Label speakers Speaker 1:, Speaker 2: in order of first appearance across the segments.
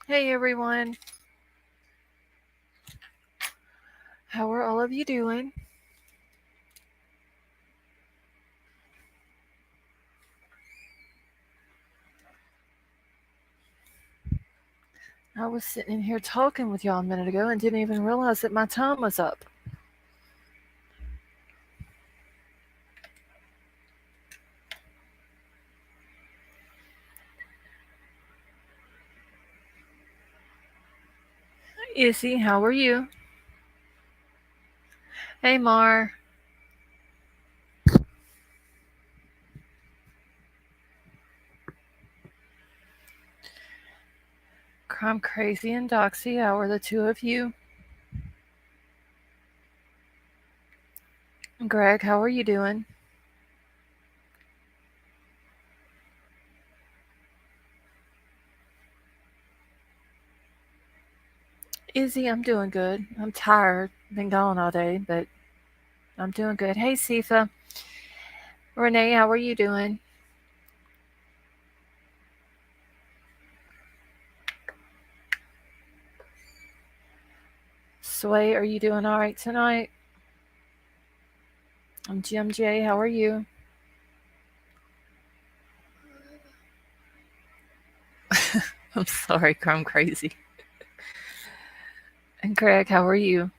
Speaker 1: Hey everyone, how are all of you doing? I was sitting in here talking with y'all a minute ago and didn't even realize that my time was up. Izzy, how are you? Hey Mar, Crime Crazy and Doxy, how are the two of you? Greg, how are you doing? Izzy, I'm doing good. I'm tired, been gone all day, but I'm doing good. Hey Sifa, Renee, how are you doing? Sway, are you doing all right tonight? I'm Jim J, how are you? I'm sorry, Crime Crazy. And Greg, how are you?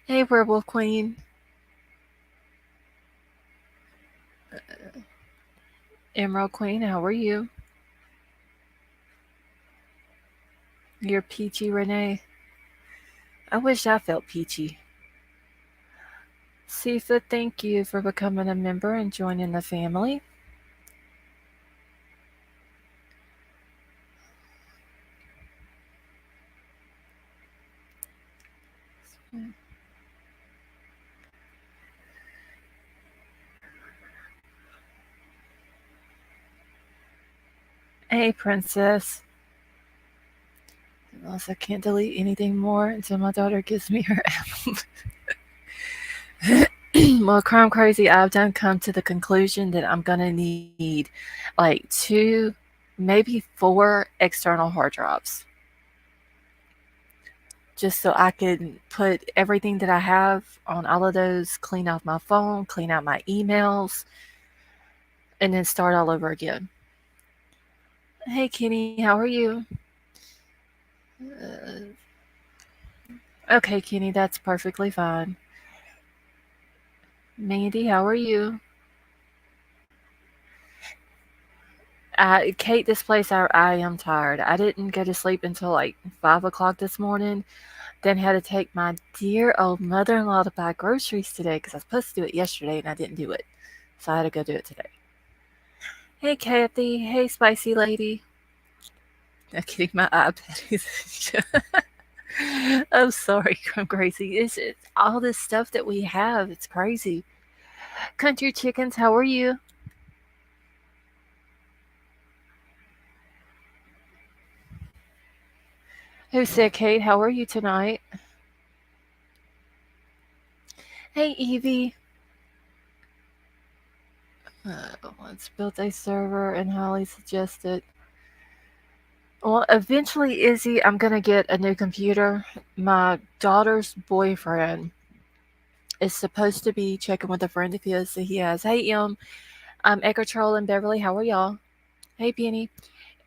Speaker 1: Hey Werewolf Queen, Emerald Queen, how are you? You're peachy, Renee. I wish I felt peachy. Sifa, thank you for becoming a member and joining the family. Hey, Princess. Unless I can't delete anything more until my daughter gives me her album. Well, Crime Crazy, I've done come to the conclusion that I'm going to need like 2, maybe 4 external hard drives. Just so I can put everything that I have on all of those, clean off my phone, clean out my emails, and then start all over again. Hey, Kenny, how are you? Okay, Kenny, that's perfectly fine. Mandy, how are you? Kate, this place, I am tired. I didn't go to sleep until like 5 o'clock this morning. Then had to take my dear old mother in law to buy groceries today because I was supposed to do it yesterday and I didn't do it. So I had to go do it today. Hey, Kathy. Hey, Spicy Lady. I'm kidding, my iPad is. I'm sorry, I'm crazy. It's all this stuff that we have. It's crazy. Country Chickens, how are you? Who said, Kate, how are you tonight? Hey, Evie. Let's build a server, and Holly suggested. Well, eventually, Izzy, I'm going to get a new computer. My daughter's boyfriend is supposed to be checking with a friend of his that he has. Hey, I'm Edgar Troll and Beverly. How are y'all? Hey, Penny.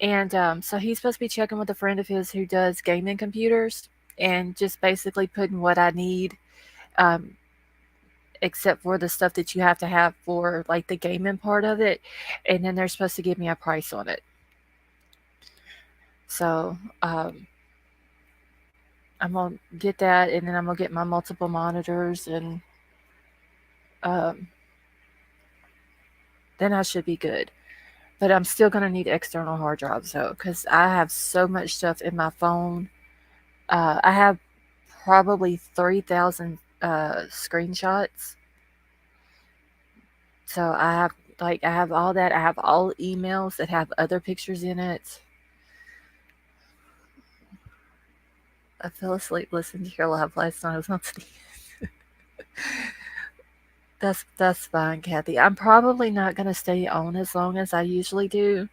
Speaker 1: And so he's supposed to be checking with a friend of his who does gaming computers and just basically putting what I need, um, except for the stuff that you have to have for like the gaming part of it. And then they're supposed to give me a price on it. So I'm gonna get that, and then I'm gonna get my multiple monitors, and um, then I should be good. But I'm still gonna need external hard drives though, because I have so much stuff in my phone. I have probably 3,000 screenshots. So I have all that. I have all emails that have other pictures in it. I fell asleep listening to your live last night. I was on sleep. That's fine, Kathy. I'm probably not gonna stay on as long as I usually do.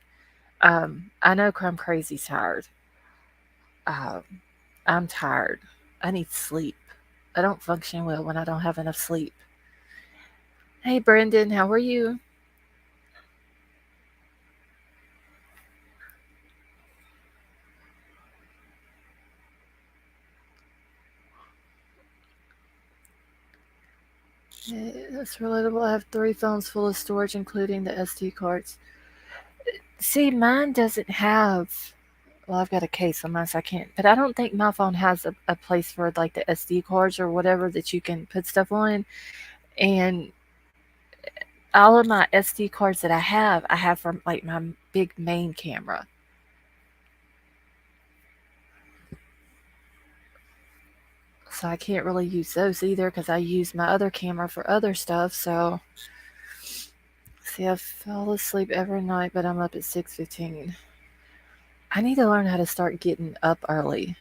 Speaker 1: I know Crumb Crazy's tired. Um, I'm tired. I need sleep. I don't function well when I don't have enough sleep. Hey, Brendan, how are you? That's relatable. I have 3 phones full of storage, including the SD cards. See, mine doesn't have. Well, I've got a case on mine, so I can't. But I don't think my phone has a place for like the SD cards or whatever that you can put stuff on. And all of my SD cards that I have from like my big main camera. So I can't really use those either because I use my other camera for other stuff. So, see, I fall asleep every night, but I'm up at 6:15. I need to learn how to start getting up early.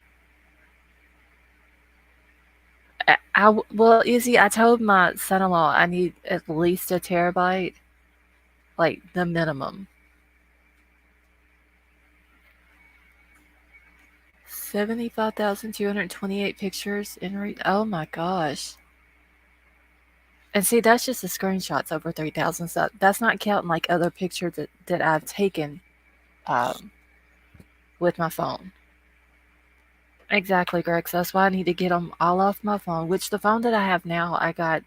Speaker 1: Well, Izzy, I told my son-in-law I need at least a terabyte, like the minimum. 75,228 pictures in oh my gosh. And see, that's just the screenshots over 3,000. So that's not counting like other pictures that I've taken um, with my phone. Exactly, Greg. So that's why I need to get them all off my phone, which the phone that I have now I got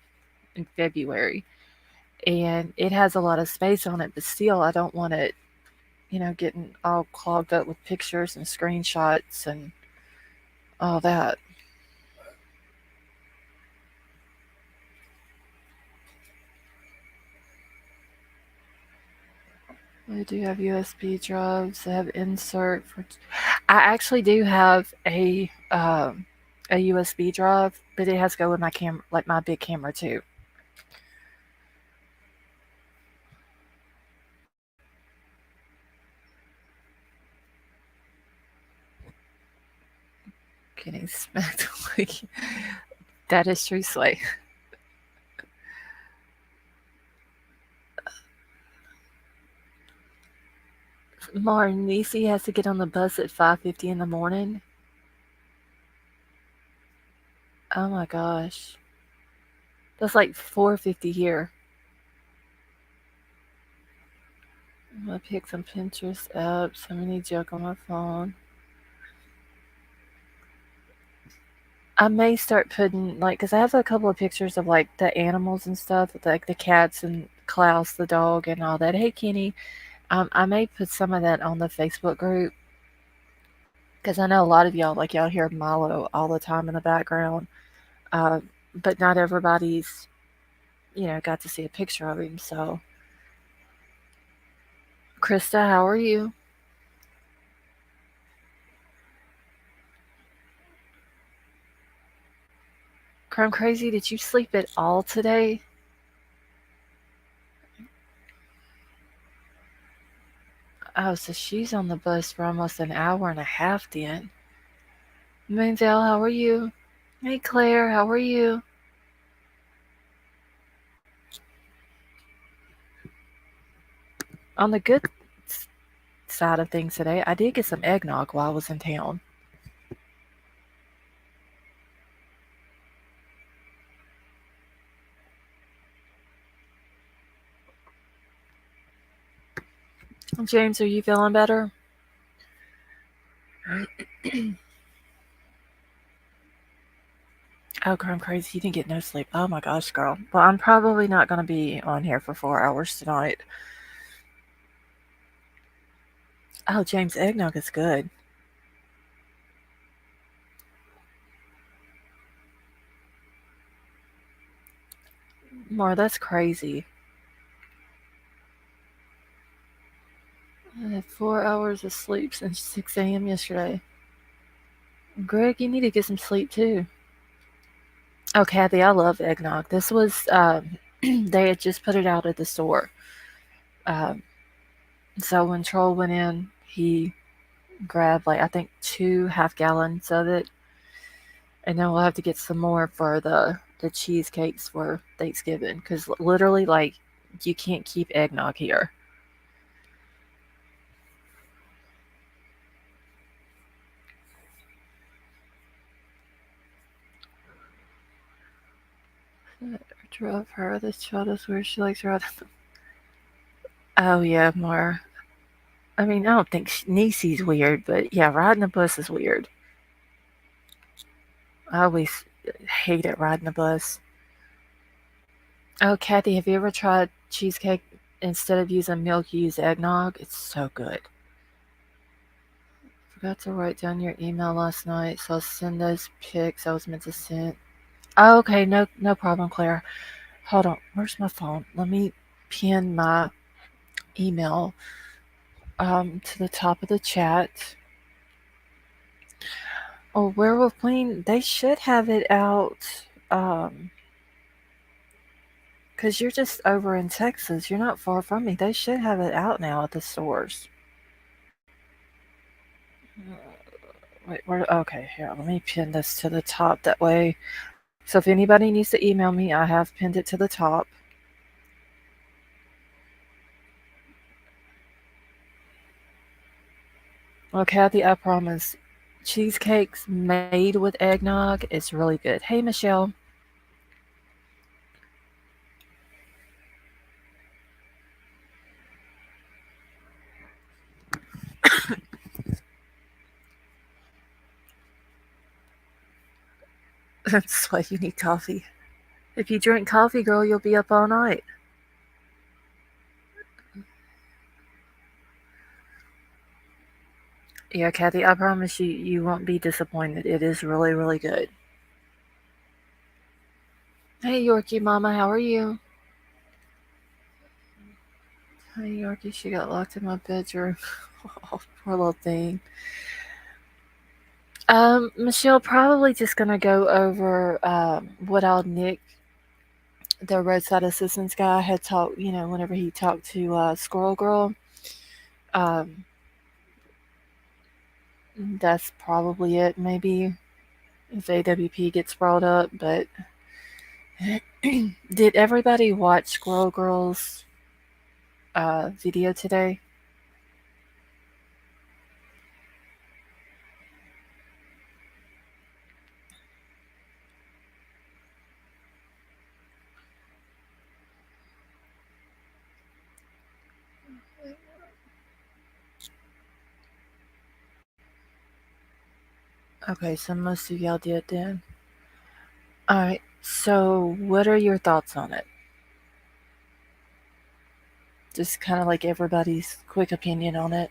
Speaker 1: in February. And it has a lot of space on it, but still, I don't want it, getting all clogged up with pictures and screenshots and all that. I do have USB drives. I have insert for. I actually do have a USB drive, but it has to go with my camera, like my big camera too. Getting smacked. That is true, Slay. Martin Nisi has to get on the bus at 5:50 in the morning. Oh my gosh, that's like 4:50 here. I'm gonna pick some Pinterest apps. Some many junk on my phone. I may start putting like, cause I have a couple of pictures of like the animals and stuff, like the cats and Klaus the dog and all that. Hey Kenny, I may put some of that on the Facebook group because I know a lot of y'all like y'all hear Milo all the time in the background, uh, but not everybody's got to see a picture of him. So, Krista, how are you? Crime Crazy, did you sleep at all today? Oh, so she's on the bus for almost an hour and a half then. Mansell, how are you? Hey Claire, how are you? On the good side of things today, I did get some eggnog while I was in town. James, are you feeling better? Oh, girl, I'm crazy. You didn't get no sleep. Oh my gosh, girl. Well, I'm probably not going to be on here for 4 hours tonight. Oh, James, eggnog is good. More, that's crazy. I had 4 hours of sleep since 6 a.m. yesterday. Greg, you need to get some sleep too. Oh, Kathy, I love eggnog. This was, they had just put it out at the store. Um, so when Troll went in, he grabbed like I think 2 half gallons of it, and then we'll have to get some more for the cheesecakes for Thanksgiving because literally like you can't keep eggnog here. Drove her. This child is where she likes riding. Oh yeah, more. I mean, I don't think Niecy's weird, but yeah, riding a bus is weird. I always hated riding a bus. Oh, Kathy, have you ever tried cheesecake instead of using milk, you use eggnog? It's so good. Forgot to write down your email last night, so I'll send those pics I was meant to send. Oh, okay, no problem, Claire. Hold on, where's my phone? Let me pin my email to the top of the chat. Oh, Werewolf Queen, they should have it out. Because you're just over in Texas. You're not far from me. They should have it out now at the stores. Wait, where? Okay, here. Let me pin this to the top. That way. So if anybody needs to email me, I have pinned it to the top. Well, Kathy, I promise. Cheesecakes made with eggnog is really good. Hey, Michelle. That's why you need coffee. If you drink coffee, girl, you'll be up all night. Yeah, Kathy, I promise you, you won't be disappointed. It is really, really good. Hey, Yorkie Mama, how are you? Hi, Yorkie. She got locked in my bedroom. Oh, poor little thing. Michelle, probably just gonna go over what I'll Nick, the roadside assistance guy, had talked. Whenever he talked to Squirrel Girl. Um, that's probably it. Maybe if AWP gets brought up, but did everybody watch Squirrel Girl's video today? Okay, so most of y'all did then. All right. So, what are your thoughts on it? Just kind of like everybody's quick opinion on it.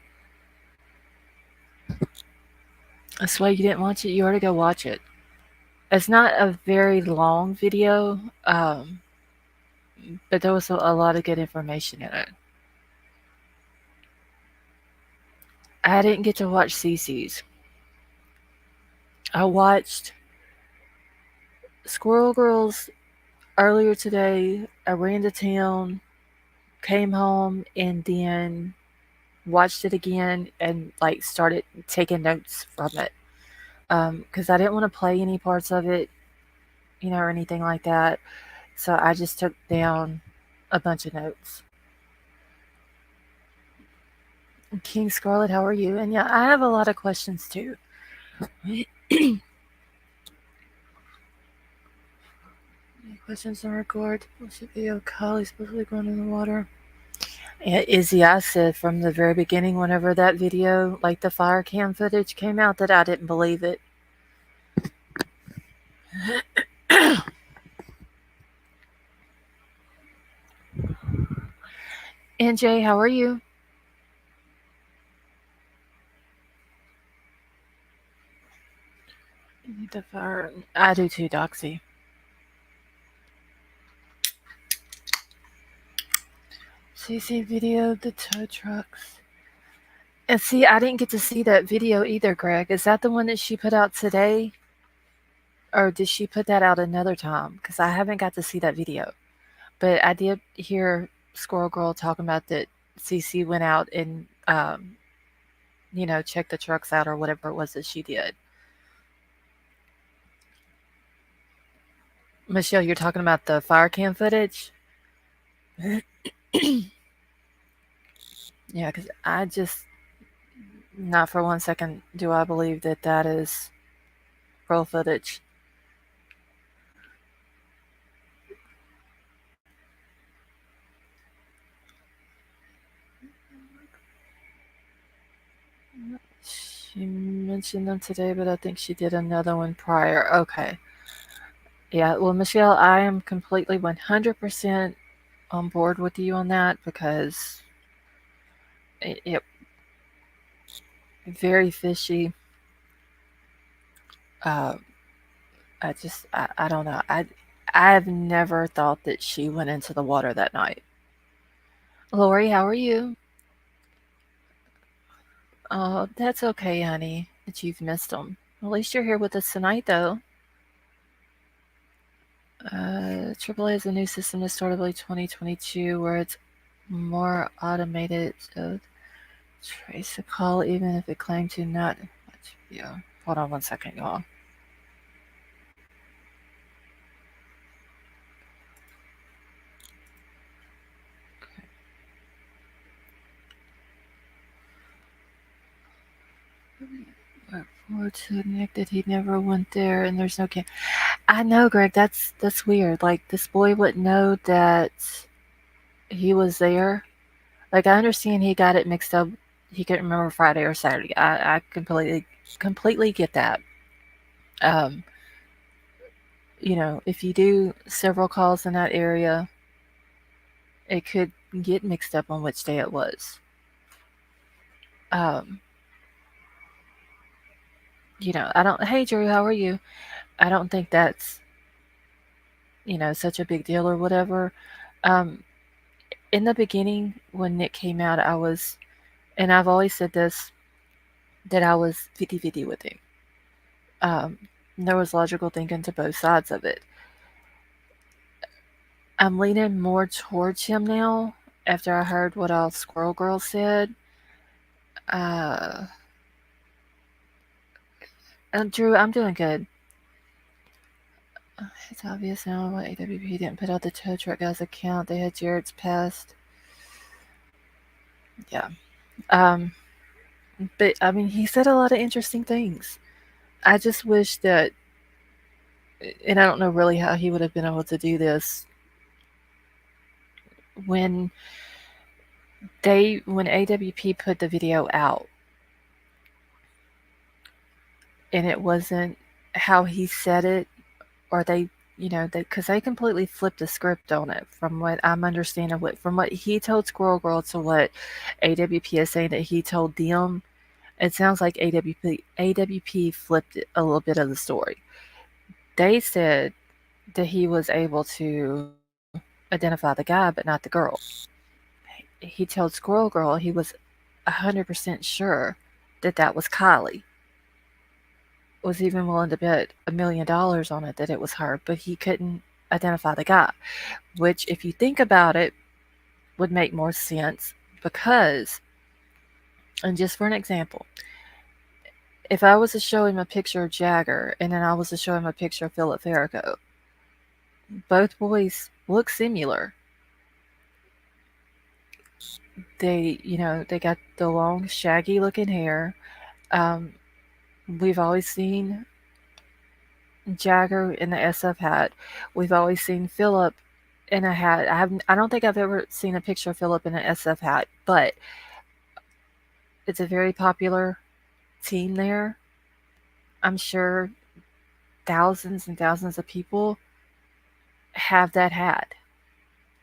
Speaker 1: That's why you didn't watch it. You ought to go watch it. It's not a very long video, but there was a lot of good information in it. I didn't get to watch Cece's. I watched Squirrel Girls earlier today. I ran to town, came home, and then watched it again and like started taking notes from it. Because I didn't want to play any parts of it, or anything like that. So I just took down a bunch of notes. King Scarlet, how are you? And yeah, I have a lot of questions too. Any questions on record? What's the video? Kylie's supposedly going in the water. Yeah, Izzy, I said from the very beginning, whenever that video, like the fire cam footage came out, that I didn't believe it. NJ, how are you? The fire. I do too, Doxy. CC video, the tow trucks. And see, I didn't get to see that video either, Greg. Is that the one that she put out today? Or did she put that out another time? Because I haven't got to see that video. But I did hear Squirrel Girl talking about that CC went out and, checked the trucks out or whatever it was that she did. Michelle, you're talking about the fire cam footage? Yeah, because I just, not for 1 second do I believe that that is real footage. She mentioned them today, but I think she did another one prior. Okay. Yeah, well, Michelle, I am completely 100% on board with you on that because it very fishy. Uh, I don't know. I've never thought that she went into the water that night. Lori, how are you? Oh, that's okay, honey, that you've missed them. At least you're here with us tonight, though. AAA is a new system that started late 2022 where it's more automated. So trace a call even if it claimed to not. Yeah. Hold on one second, y'all. Forward to Nick that he never went there and there's no game. I know, Greg. That's weird. Like this boy wouldn't know that he was there. Like I understand he got it mixed up. He couldn't remember Friday or Saturday. I completely get that. Um, if you do several calls in that area, it could get mixed up on which day it was. Um, I don't. Hey, Drew, how are you? I don't think that's such a big deal or whatever. Um, in the beginning, when Nick came out, and I've always said this, that I was 50-50 with him. There was logical thinking to both sides of it. I'm leaning more towards him now after I heard what all Squirrel Girl said. Uh, Drew, I'm doing good. It's obvious now why AWP didn't put out the tow truck guy's account. They had Jared's past. Yeah. Um, but I mean, he said a lot of interesting things. I just wish that, and I don't know really how he would have been able to do this when when AWP put the video out and it wasn't how he said it, or because they completely flipped the script on it from what I'm understanding, from what he told Squirrel Girl to what AWP is saying that he told them. It sounds like AWP flipped a little bit of the story. They said that he was able to identify the guy, but not the girl. He told Squirrel Girl he was 100% sure that that was KIELY. Was even willing to bet $1 million on it that it was her, but he couldn't identify the guy. Which, if you think about it, would make more sense because, and just for an example, if I was to show him a picture of Jagger and then I was to show him a picture of Philip Farrago, both boys look similar. They got the long, shaggy looking hair. Um, we've always seen Jagger in the SF hat. We've always seen Philip in a hat. I don't think I've ever seen a picture of Philip in an SF hat, but it's a very popular team there. I'm sure thousands and thousands of people have that hat,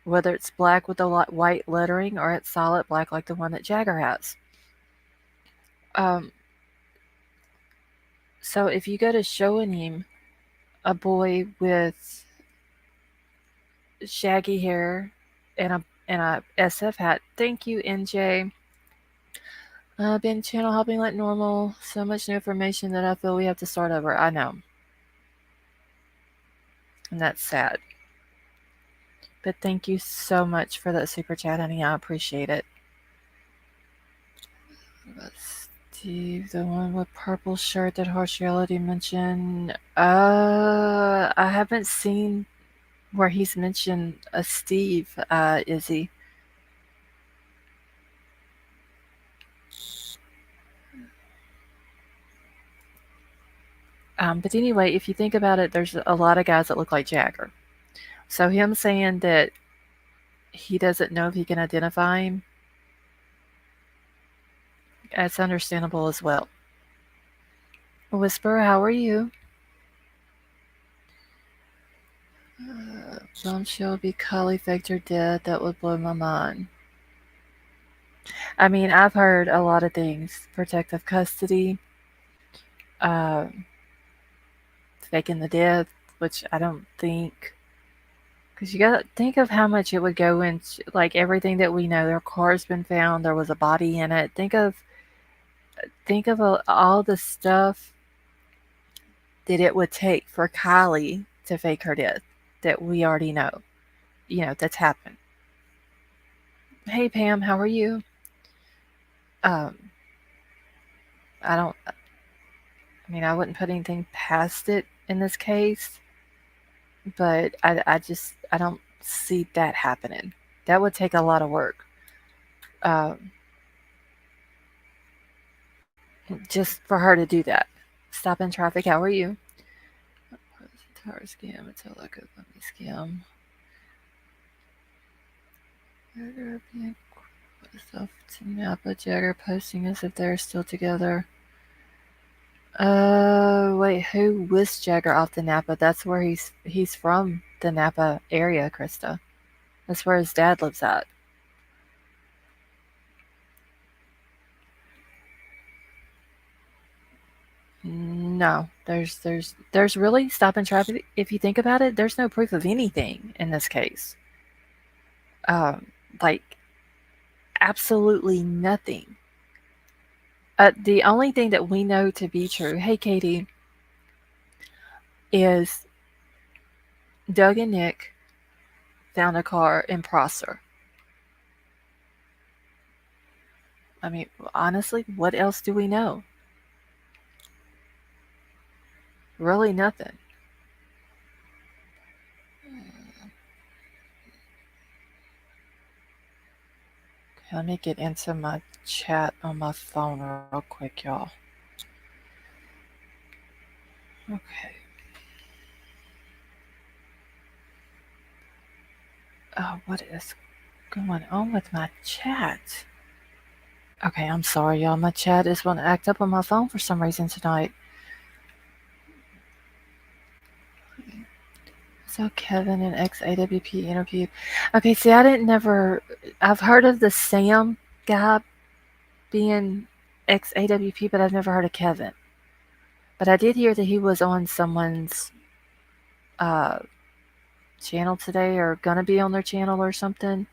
Speaker 1: whether it's black with the white lettering or it's solid black like the one that Jagger has. Um, so if you go to showing him a boy with shaggy hair and a SF hat, thank you, NJ. Been channel hopping like normal. So much new information that I feel we have to start over. I know. And that's sad. But thank you so much for that super chat, honey. I appreciate it. Steve, the one with purple shirt that Harsh Reality mentioned. I haven't seen where he's mentioned a Steve, Izzy. But anyway, if you think about it, there's a lot of guys that look like Jagger. So him saying that he doesn't know if he can identify him, that's understandable as well. Whisper, how are you? Bombshell be Kali faked her death. That would blow my mind. I mean, I've heard a lot of things. Protective custody, uh, faking the death, which I don't think. Because you gotta think of how much it would go into, like everything that we know. Their car's been found. There was a body in it. Think of all the stuff that it would take for Kylie to fake her death that we already know. That's happened. Hey Pam, how are you? Um, I don't. I mean, I wouldn't put anything past it in this case, but I don't see that happening. That would take a lot of work. Um, just for her to do that. Stop in traffic. How are you? Tower scam. It's a look at let me scam. Stuff to Napa Jagger posting as if they're still together. Wait, who was Jagger off the Napa? That's where he's from, the Napa area, Krista. That's where his dad lives at. No, there's really stop and traffic. If you think about it, there's no proof of anything in this case. Like absolutely nothing. The only thing that we know to be true, hey Katie, is Doug and Nick found a car in Prosser. I mean, honestly, what else do we know? Really nothing. Okay, let me get into my chat on my phone real quick, y'all. Okay. Oh, what is going on with my chat? Okay, I'm sorry, y'all. My chat is going to act up on my phone for some reason tonight. So Kevin and ex AWP interview. Okay, see, I've heard of the Sam guy being ex AWP, but I've never heard of Kevin. But I did hear that he was on someone's uh, channel today, or gonna be on their channel or something.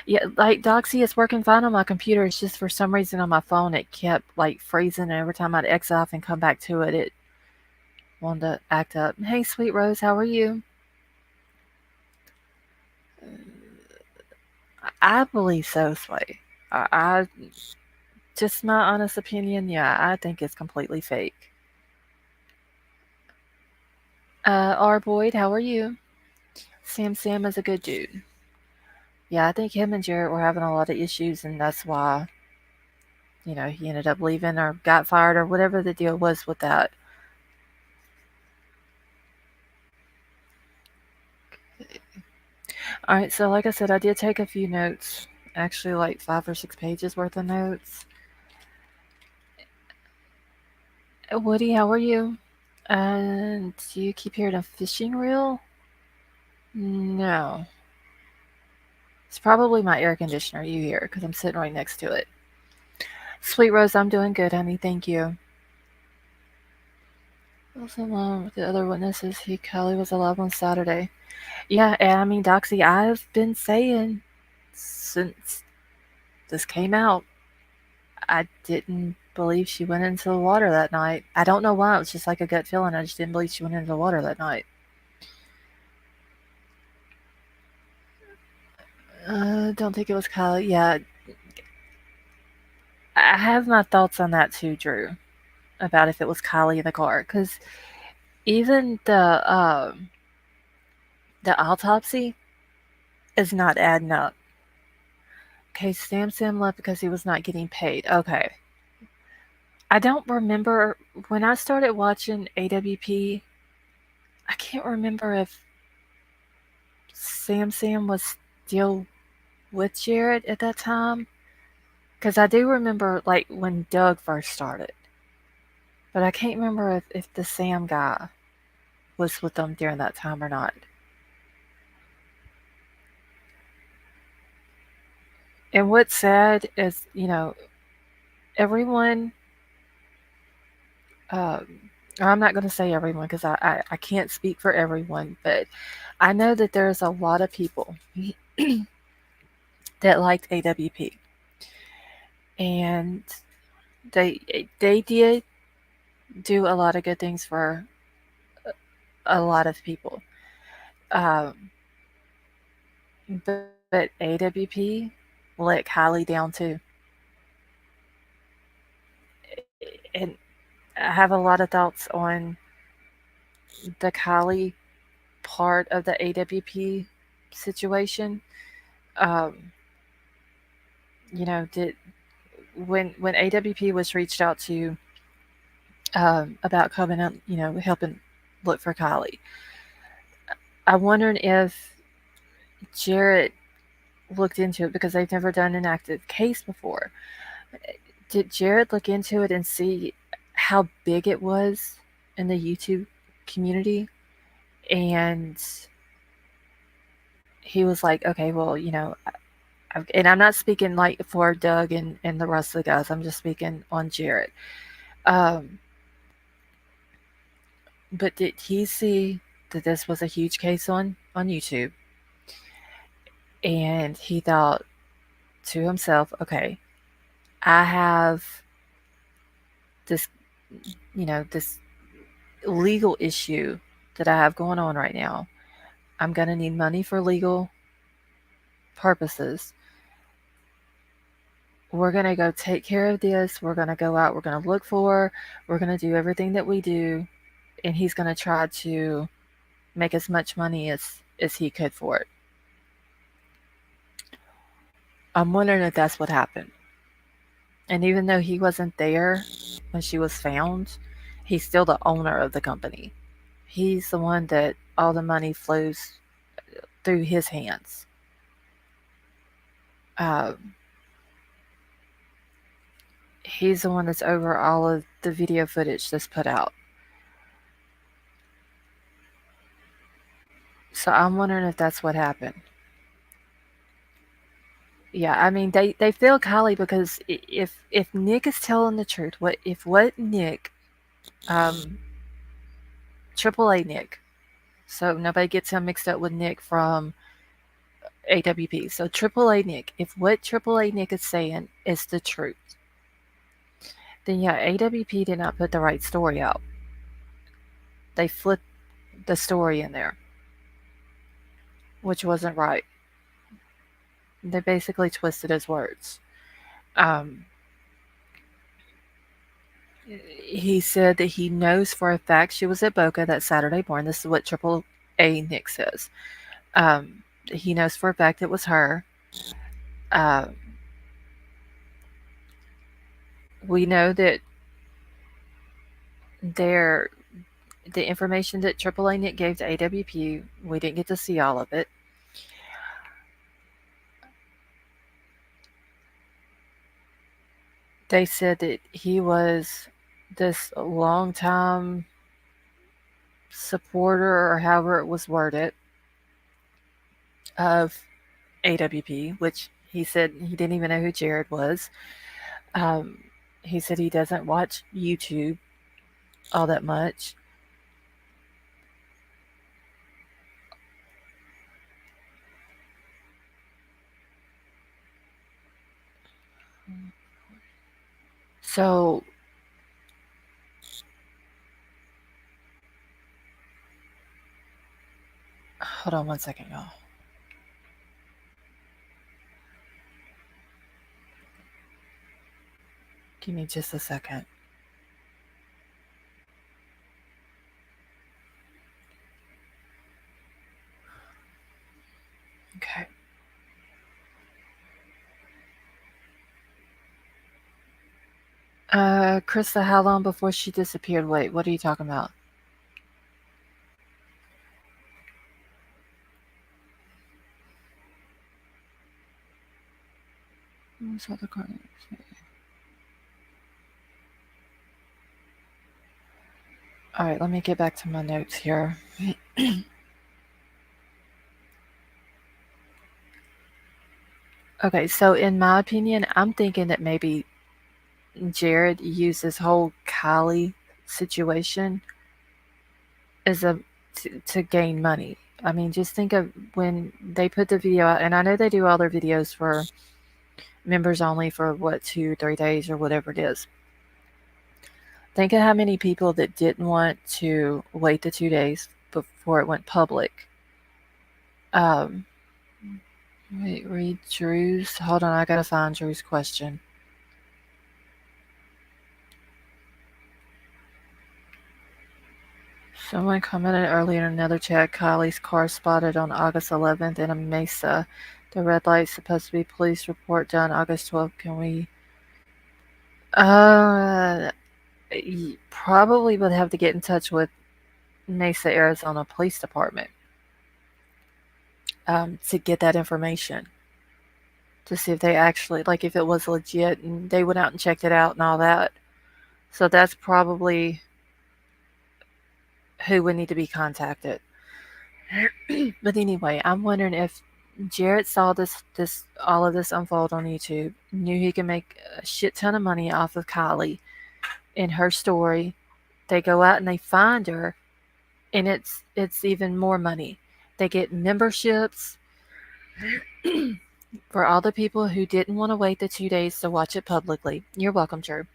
Speaker 1: Yeah, like Doxy, it's working fine on my computer. It's just for some reason on my phone it kept like freezing, and every time I'd exit off and come back to it, it wanted to act up. Hey, Sweet Rose, how are you? I believe so, Sway. I just my honest opinion. Yeah, I think it's completely fake. R. Boyd, how are you? Sam is a good dude. Yeah, I think him and Jarrett were having a lot of issues, and that's why, he ended up leaving or got fired or whatever the deal was with that. All right, so like I said, I did take a few notes, actually, like 5 or 6 pages worth of notes. Woody, how are you? And do you keep hearing a fishing reel? No. It's probably my air conditioner you hear because I'm sitting right next to it. Sweet Rose, I'm doing good, honey. Thank you. Also, along with the other witnesses, Kelly was alive on Saturday. Yeah, and I mean, Doxy, I've been saying since this came out, I didn't believe she went into the water that night. I don't know why. It was just like a gut feeling. I just didn't believe she went into the water that night. Don't think it was Kylie. Yeah, I have my thoughts on that too, Drew, about if it was Kylie in the car. Because even the autopsy is not adding up. Okay, Sam left because he was not getting paid. Okay. I don't remember when I started watching AWP. I can't remember if Sam was still with Jared at that time, because I do remember like when Doug first started. but I can't remember if the Sam guy was with them during that time or not. And what's sad is, everyone, um, I'm not going to say everyone because I can't speak for everyone, but I know that there's a lot of people that liked AWP. And they they did do a lot of good things for a lot of people. Um, but AWP let Kylie down too. And I have a lot of thoughts on the Kylie part of the AWP situation. Um, did when AWP was reached out to about coming up, helping look for Kylie, I wondered if Jared looked into it because they've never done an active case before. Did Jared look into it and see how big it was in the YouTube community? And he was like, okay, well, and I'm not speaking like for Doug and the rest of the guys. I'm just speaking on Jared. Um, but did he see that this was a huge case on YouTube? And he thought to himself, okay, I have this, this legal issue that I have going on right now. I'm going to need money for legal purposes. We're going to go take care of this. We're going to go out. We're going to look for. We're going to do everything that we do. And he's going to try to make as much money as he could for it. I'm wondering if that's what happened. And even though he wasn't there when she was found, he's still the owner of the company. He's the one that all the money flows through his hands. Um, he's the one that's over all of the video footage that's put out. So I'm wondering if that's what happened. Yeah, I mean they failed Kylie because if Nick is telling the truth, what Nick, um, AAA Nick, so nobody gets him mixed up with Nick from AWP. So AAA Nick, if what AAA Nick is saying is the truth, then yeah, AWP did not put the right story out. They flipped the story in there, which wasn't right. They basically twisted his words. Um, he said that he knows for a fact she was at Boca that Saturday morning. This is what Triple A Nick says. Um, he knows for a fact it was her. Uh, we know that there the information that AAA Nick gave to AWP, we didn't get to see all of it. They said that he was this long time supporter, or however it was worded, of AWP, which he said he didn't even know who Jared was. Um, he said he doesn't watch YouTube all that much. So, hold on one second, y'all. Give me just a second. Okay. Krista, how long before she disappeared? Wait, what are you talking about? All right, let me get back to my notes here. Okay, so in my opinion, I'm thinking that maybe Jared used this whole Kylie situation as to gain money. I mean, just think of when they put the video out, and I know they do all their videos for members only for what 2 3 days or whatever it is. Think of how many people that didn't want to wait the 2 days before it went public. Um, wait, read Drew's. Hold on, I gotta find Drew's question. Someone commented earlier in another chat, Kylie's car spotted on August 11th in a Mesa. The red light's supposed to be police report done August 12th. Can we? Uh, probably would have to get in touch with Mesa, Arizona Police Department to get that information. To see if they actually, like, if it was legit and they went out and checked it out and all that. So that's probably who would need to be contacted. But anyway, I'm wondering if Jarrett saw this all of this unfold on YouTube, knew he could make a shit ton of money off of Kylie in her story. They go out and they find her, and it's even more money. They get memberships for all the people who didn't want to wait the 2 days to watch it publicly. You're welcome, Drew.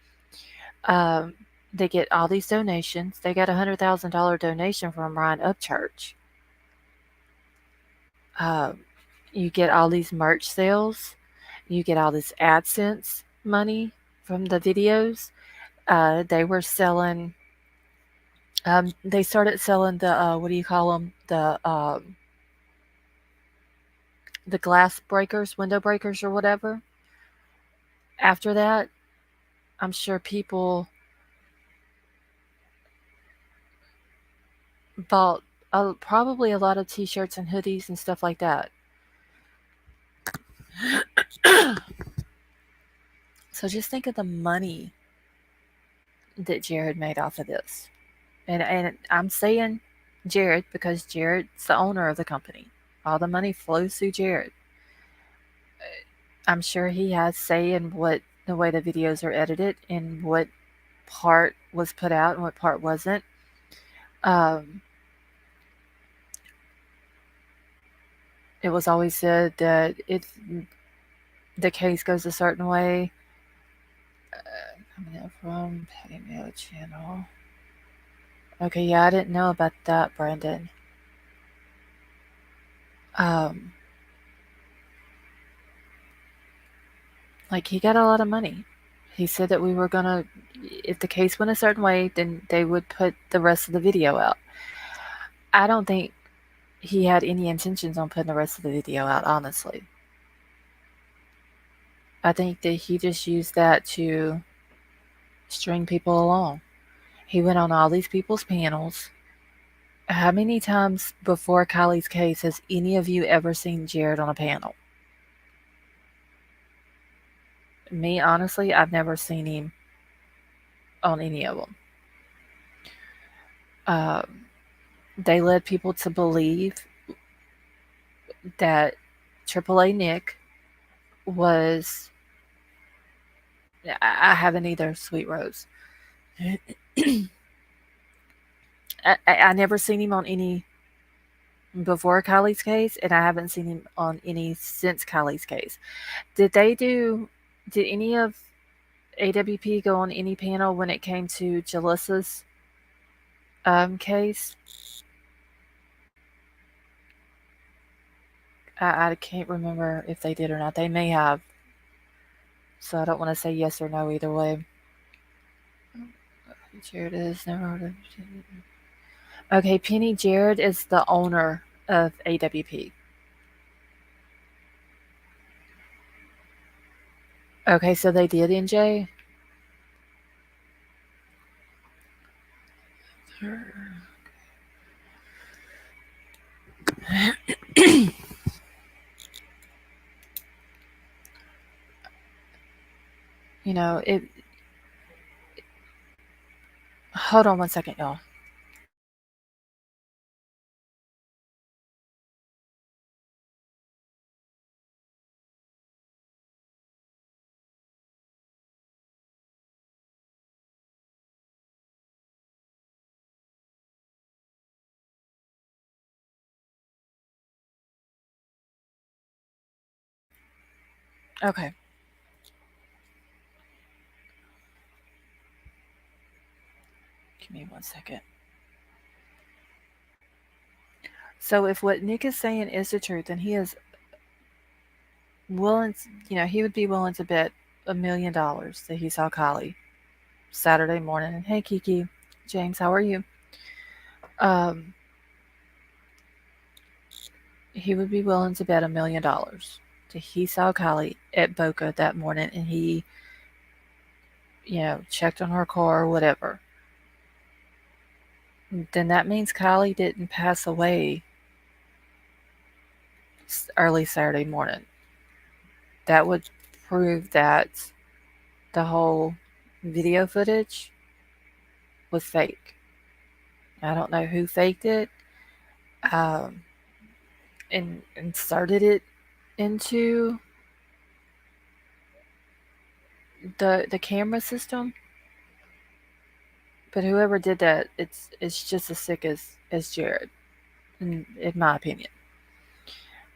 Speaker 1: Um, they get all these donations. They got $100,000 donation from Ryan Upchurch. You get all these merch sales. You get all this AdSense money from the videos. They were selling. They started selling the what do you call them? The glass breakers, window breakers, or whatever. After that, I'm sure people bought probably a lot of T-shirts and hoodies and stuff like that. So just think of the money that Jared made off of this. And I'm saying Jared because Jared's the owner of the company. All the money flows through Jared. I'm sure he has say in what the way the videos are edited and what part was put out and what part wasn't. It was always said that if the case goes a certain way, coming out from Patty Mail Channel. Okay, yeah, I didn't know about that, Brandon. Like, he got a lot of money. He said that we were gonna, if the case went a certain way, then they would put the rest of the video out. I don't think he had any intentions on putting the rest of the video out, honestly. I think that he just used that to string people along. He went on all these people's panels. How many times before Kylie's case has any of you ever seen Jared on a panel? Me, honestly, I've never seen him on any of them. They led people to believe that AAA Nick was. I haven't either, Sweet Rose. I never seen him on any before Kylie's case, and I haven't seen him on any since Kylie's case. Did any of AWP go on any panel when it came to Jalissa's case? I can't remember if they did or not. They may have. So I don't want to say yes or no either way. Jared is never. Okay, Penny Jared is the owner of AWP. Okay, so they did NJ. You know, it. Hold on one second, y'all. Okay. Give me 1 second. So if what Nick is saying is the truth, and he is willing, he would be willing to bet $1 million that he saw Kylie Saturday morning. And hey, Kiki, James, how are you? Um, he would be willing to bet $1 million that he saw Kylie at Boca that morning, and he, checked on her car or whatever. Then that means Kylie didn't pass away early Saturday morning. That would prove that the whole video footage was fake. I don't know who faked it, um, and inserted it into the camera system. But whoever did that, it's just as sick as Jared, in my opinion.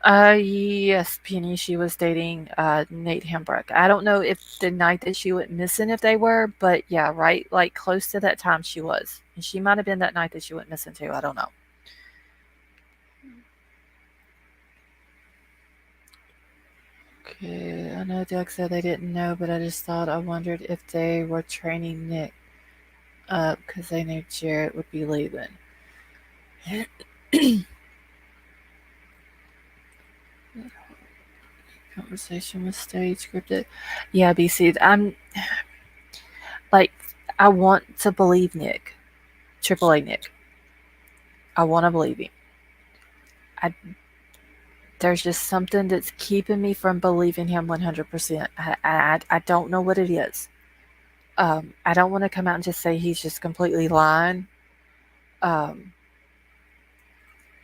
Speaker 1: Yes, Penny, she was dating Nate Hembrook. I don't know if the night that she went missing if they were, but yeah, right, like close to that time she was. And she might have been that night that she went missing too. I don't know. Okay, I know Doug said they didn't know, but I just thought I wondered if they were training Nick up because they knew Jared would be leaving. Conversation was stage scripted. Yeah, BC. Like, I want to believe Nick, AAA Nick. I want to believe him. I There's just something that's keeping me from believing him 100%. I don't know what it is. I don't want to come out and just say he's just completely lying. Um,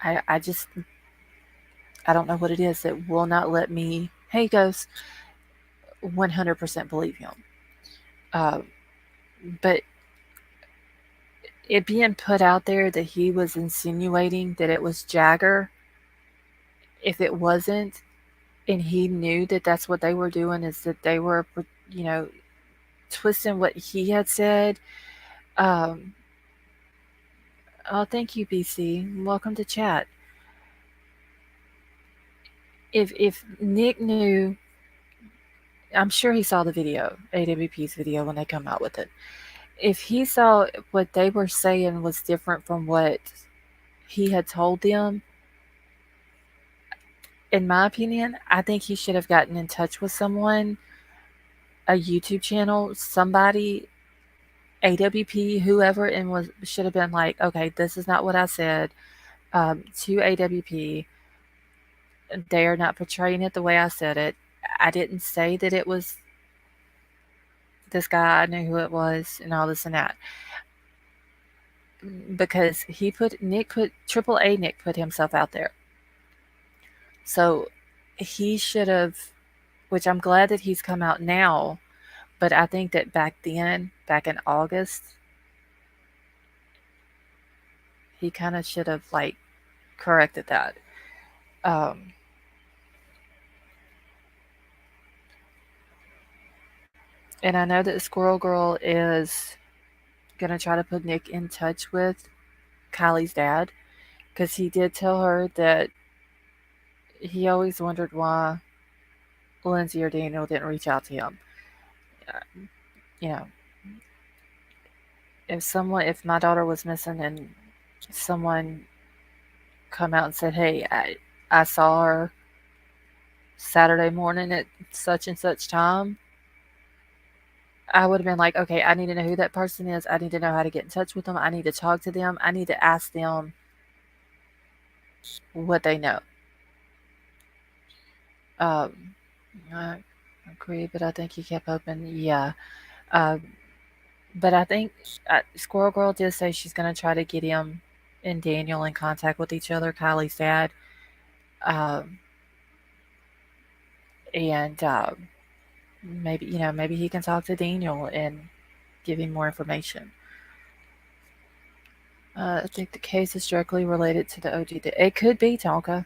Speaker 1: I just I don't know what it is that will not let me. Hey, Ghost, 100% believe him. Um, but it being put out there that he was insinuating that it was Jagger, if it wasn't, and he knew that that's what they were doing, is that they were, you know, twisting what he had said. Um, oh, thank you, BC. Welcome to chat. If Nick knew, I'm sure he saw the video, AWP's video when they come out with it. If he saw what they were saying was different from what he had told them, in my opinion, I think he should have gotten in touch with someone, a YouTube channel, somebody, AWP, whoever, and was should have been like, okay, this is not what I said, to AWP. They are not portraying it the way I said it. I didn't say that it was this guy. I knew who it was, and all this and that. Because Nick put AAA Nick put himself out there. So he should have, which I'm glad that he's come out now, but I think that back then, back in August, he kind of should have like corrected that. Um, and I know that Squirrel Girl is gonna try to put Nick in touch with Kylie's dad, because he did tell her that he always wondered why Lindsay or Daniel didn't reach out to him. Uh, you know, if my daughter was missing and someone come out and said, "Hey, I saw her Saturday morning at such and such time," I would have been like, "Okay, I need to know who that person is. I need to know how to get in touch with them. I need to talk to them. I need to ask them what they know." Um, I agree, but I think he kept open. Yeah. Um, but I think Squirrel Girl did say she's going to try to get him and Daniel in contact with each other, Kylie's dad. Um, and maybe he can talk to Daniel and give him more information. I think the case is directly related to the OG. It could be, Tonka.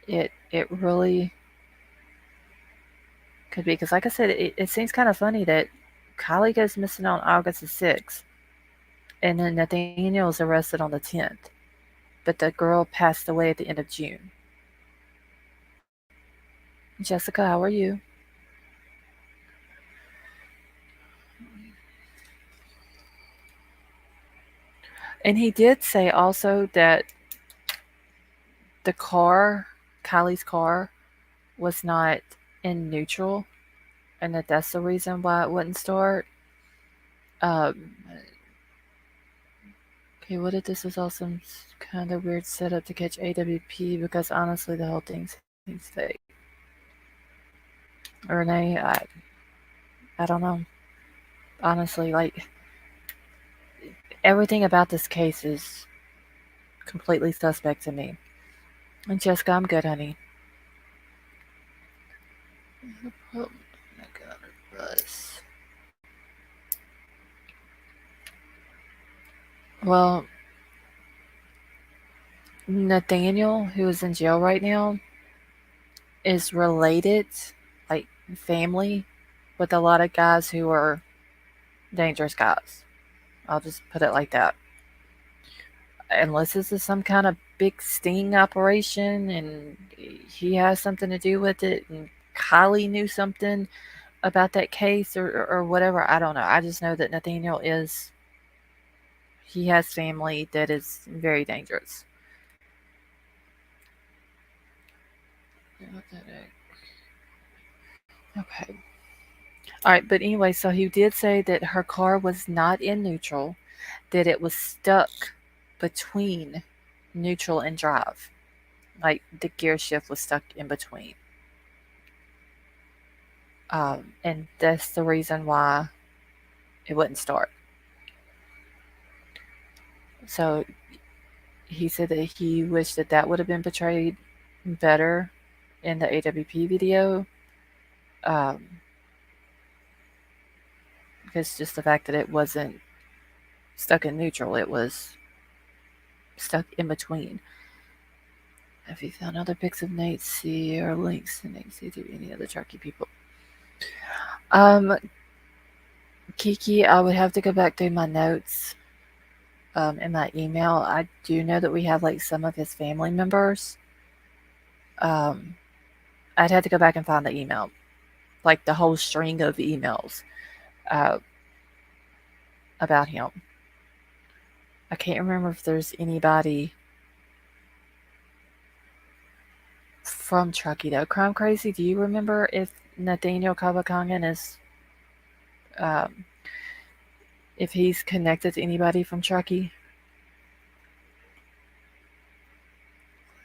Speaker 1: It really Could be because, like I said, it seems kind of funny that Kylie goes missing on August the 6th, and then Nathaniel is arrested on the 10th, but the girl passed away at the end of June. Jessica, how are you? And he did say also that the car, Kylie's car, was not in neutral, and that that's the reason why it wouldn't start. Um, okay, what if this was all some kind of weird setup to catch AWP? Because honestly, the whole thing seems fake. Renee, I don't know. Honestly, like everything about this case is completely suspect to me. And Jessica, I'm good, honey. Oh my god, Russ. Well, Nathaniel, who is in jail right now, is related, like family, with a lot of guys who are dangerous guys. I'll just put it like that. Unless this is some kind of big sting operation and he has something to do with it and Kylie knew something about that case or whatever, I don't know. I just know that Nathaniel is, he has family that is very dangerous. Okay. All right, but anyway, so he did say that her car was not in neutral, that it was stuck between neutral and drive. Like the gear shift was stuck in between. And that's the reason why it wouldn't start. So he said that he wished that that would have been portrayed better in the AWP video. Um, because just the fact that it wasn't stuck in neutral, it was stuck in between. Have you found other pics of Nate C or links to Nate C to any other Truckee people? Um, Kiki, I would have to go back through my notes in my email. I do know that we have like some of his family members. Um, I'd have to go back and find the email, like the whole string of emails uh, about him. I can't remember if there's anybody from Truckee though. Crime Crazy, do you remember if Nathaniel Kabakangan is, um, if he's connected to anybody from Truckee?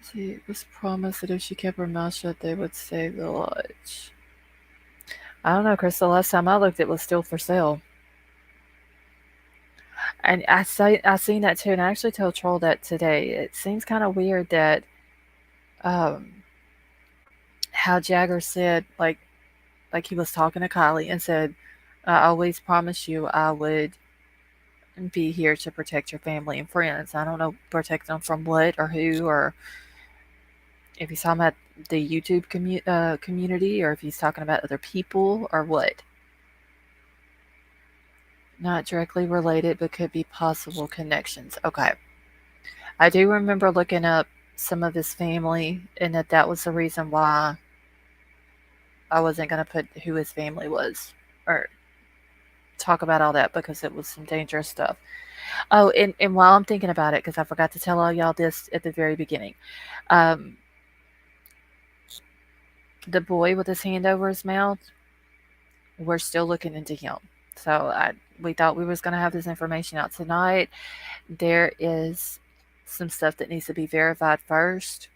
Speaker 1: See, it was promised that if she kept her mouth shut, they would save the lodge. I don't know, Chris. The last time I looked, it was still for sale. And I seen that too, and I actually told Troll that today. It seems kind of weird that um, how Jagger said like he was talking to Kylie and said, "I always promised you I would be here to protect your family and friends." I don't know, protect them from what or who, or if he's talking about the YouTube community, or if he's talking about other people, or what. Not directly related, but could be possible connections. Okay. I do remember looking up some of his family, and that was the reason why I wasn't going to put who his family was or talk about all that because it was some dangerous stuff. Oh, and while I'm thinking about it, because I forgot to tell all y'all this at the very beginning, um, the boy with his hand over his mouth, we're still looking into him. So we thought we was going to have this information out tonight. There is some stuff that needs to be verified first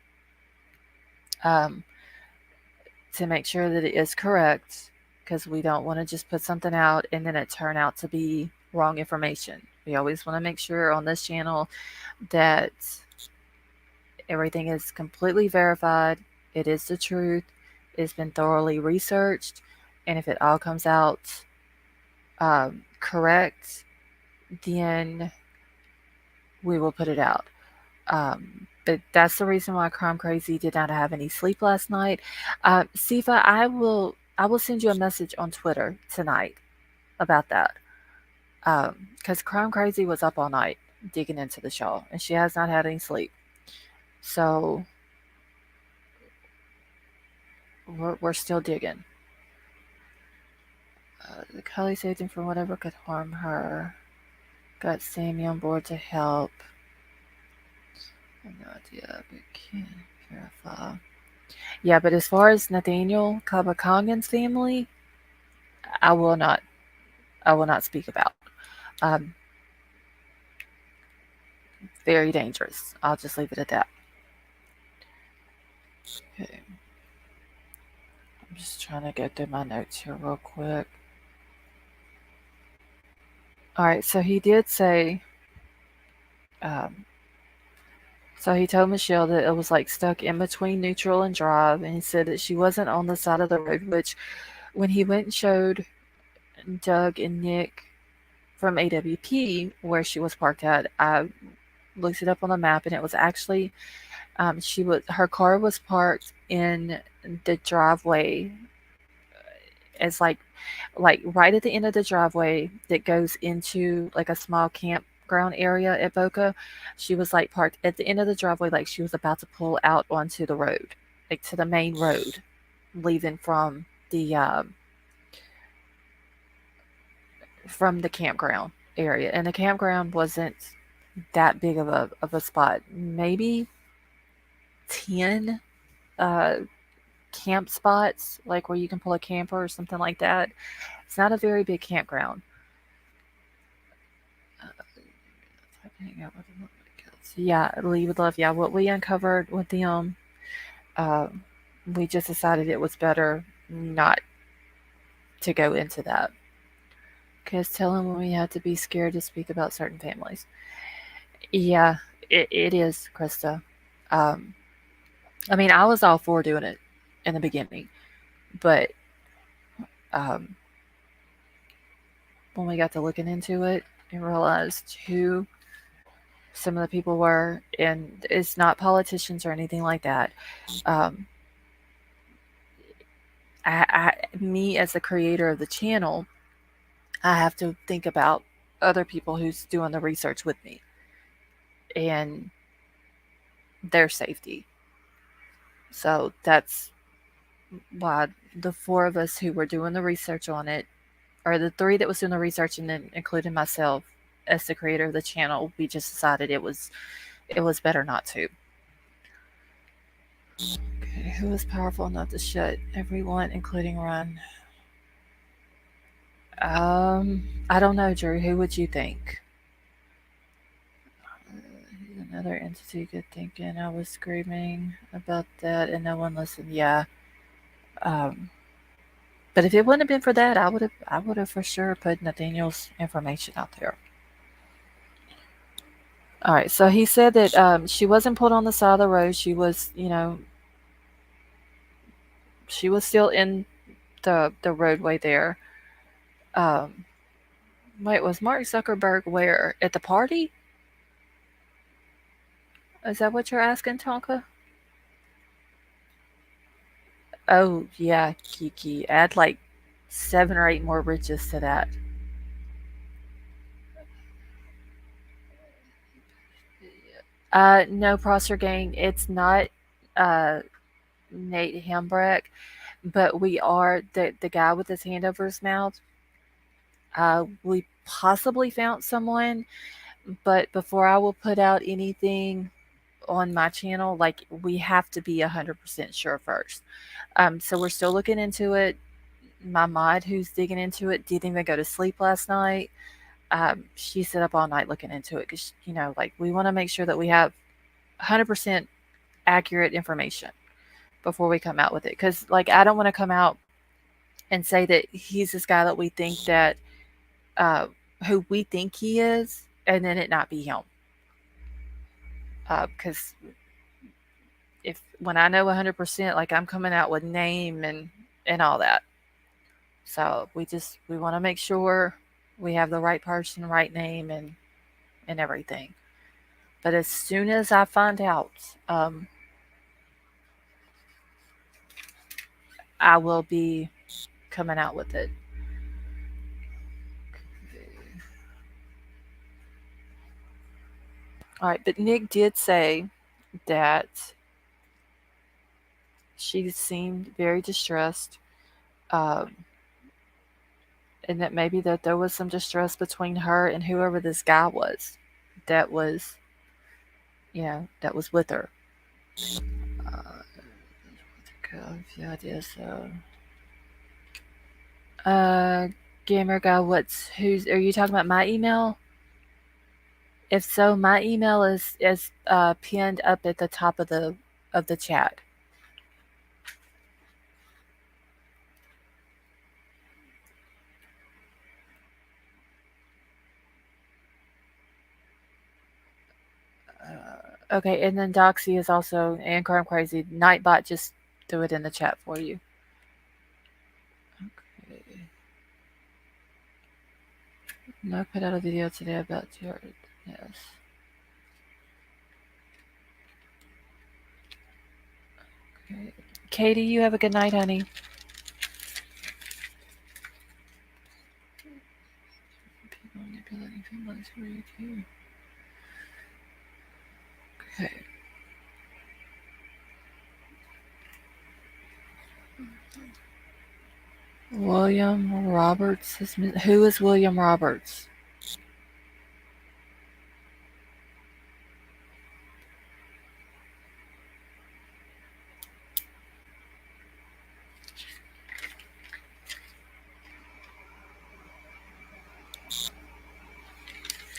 Speaker 1: um, to make sure that it is correct because we don't want to just put something out and then it turn out to be wrong information. We always want to make sure on this channel that everything is completely verified. It is the truth. It's been thoroughly researched. And if it all comes out correct, then we will put it out. But that's the reason why Crime Crazy did not have any sleep last night. Sifa, I will I will send you a message on Twitter tonight about that. Because Crime Crazy was up all night digging into the show, and she has not had any sleep. So we're still digging. Kelly saved him from whatever could harm her. Got Sammy on board to help. I have no idea, but can't verify. Yeah, but as far as Nathaniel Kabakangan's family, I will not. I will not speak about. Um, very dangerous. I'll just leave it at that. Okay. I'm just trying to go through my notes here real quick. All right, so he did say, um, so he told Michelle that it was like stuck in between neutral and drive, and he said that she wasn't on the side of the road, which when he went and showed Doug and Nick from AWP where she was parked at, I looked it up on the map, and it was actually her car was parked in the driveway as like right at the end of the driveway that goes into like a small campground area at Boca. She was like parked at the end of the driveway, like she was about to pull out onto the road, like to the main road, leaving from the campground area. And the campground wasn't that big of a spot. Maybe 10 uh, camp spots, like where you can pull a camper or something like that. It's not a very big campground. Yeah, Lee would love. Yeah, what we uncovered with them, um, we just decided it was better not to go into that. Because tell him we had to be scared to speak about certain families. Yeah, it is, Krista. Um, I mean, I was all for doing it in the beginning, but um, when we got to looking into it and realized who some of the people were, and it's not politicians or anything like that. Um, me as the creator of the channel, I have to think about other people who's doing the research with me and their safety. So that's why the four of us who were doing the research on it, or the three that was doing the research, and then including myself as the creator of the channel, we just decided it was better not to. Okay, who was powerful enough to shut everyone, including Run? I don't know, Drew. Who would you think? Another entity. Good thinking. I was screaming about that, and no one listened. Yeah. Um, but if it wouldn't have been for that, I would have for sure put Nathaniel's information out there. All right. So he said that she wasn't pulled on the side of the road. She was still in the roadway there. Um, wait, was Mark Zuckerberg where at the party? Is that what you're asking, Tonka? Oh yeah, Kiki. Add like 7 or 8 more riches to that. No, Prosser Gang. It's not uh, Nate Hambrecht, but we are the guy with his hand over his mouth. We possibly found someone, but before I will put out anything on my channel, like we have to be 100% sure first. So we're still looking into it. My mod, who's digging into it, didn't even go to sleep last night. She sat up all night looking into it because like we want to make sure that we have 100% accurate information before we come out with it. Because like I don't want to come out and say that he's this guy that we think that uh, who we think he is, and then it not be him. Because if when I know 100%, like I'm coming out with name and all that. So we want to make sure we have the right person, right name, and everything. But as soon as I find out, I will be coming out with it. All right, but Nick did say that she seemed very distressed, um, and that maybe that there was some distress between her and whoever this guy was, that was, that was with her. Yeah, it is. Uh, gamer guy, are you talking about my email? If so, my email is pinned up at the top of the chat. Okay, and then Doxy is also and Crime Crazy. Nightbot just threw it in the chat for you. Okay. No, put out a video today about your yes. Okay. Katie, you have a good night, honey. People manipulating feelings for you too. Okay. William Roberts. Who is William Roberts?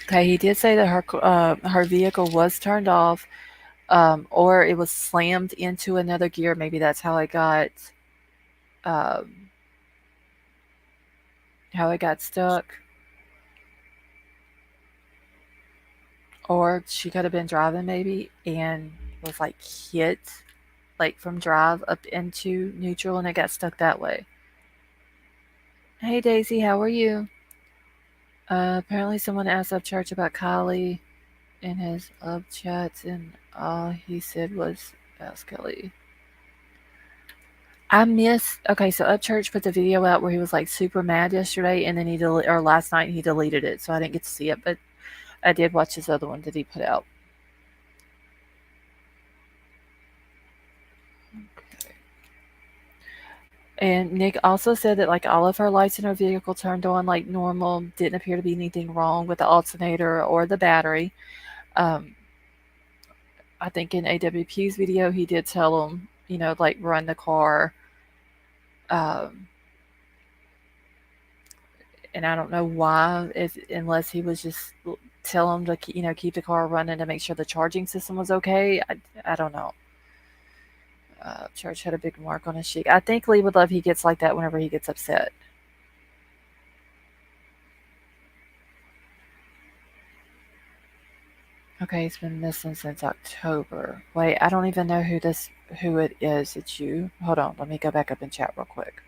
Speaker 1: Okay, he did say that her vehicle was turned off, or it was slammed into another gear. Maybe that's um, how it got stuck. Or she could have been driving maybe and was like hit like from drive up into neutral and it got stuck that way. Hey Daisy, how are you? Apparently someone asked Upchurch about KIELY in his chats and all he said was ask Kelly. Okay, so Upchurch put the video out where he was like super mad yesterday and then or last night he deleted it, so I didn't get to see it, but I did watch his other one that he put out. And Nick also said that like all of her lights in her vehicle turned on like normal. Didn't appear to be anything wrong with the alternator or the battery. Um, I think in AWP's video he did tell him, like run the car. Um, and I don't know why, unless he was just tell him to keep the car running to make sure the charging system was okay. I don't know. Church had a big mark on his cheek. I think Lee would love he gets like that whenever he gets upset. Okay, he's been missing since October. Wait, I don't even know who it is. It's you. Hold on, let me go back up and chat real quick.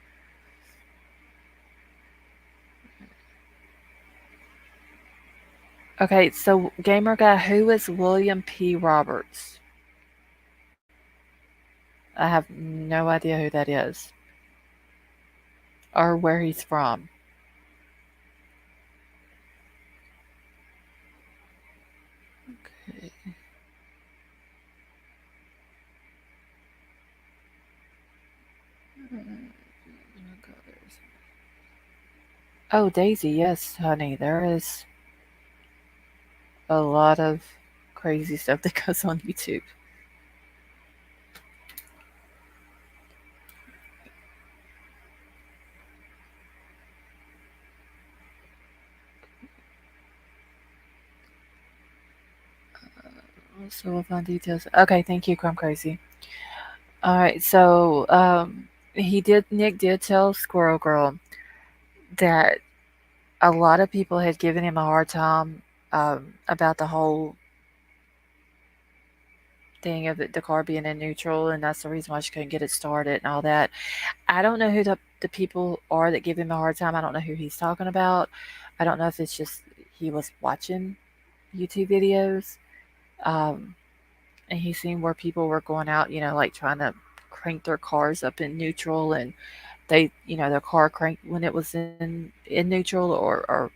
Speaker 1: Okay, so gamer guy, who is William P. Roberts? I have no idea who that is. Or where he's from. Okay. Oh, Daisy, yes, honey. There is a lot of crazy stuff that goes on YouTube. So we'll find details. Okay, thank you, Crumb Crazy. All right, so Nick did tell Squirrel Girl that a lot of people had given him a hard time about the whole thing of the car being in neutral, and that's the reason why she couldn't get it started and all that. I don't know who the people are that give him a hard time. I don't know who he's talking about. I don't know if it's just he was watching YouTube videos, and he seen where people were going out, like trying to crank their cars up in neutral and their car cranked when it was in neutral, or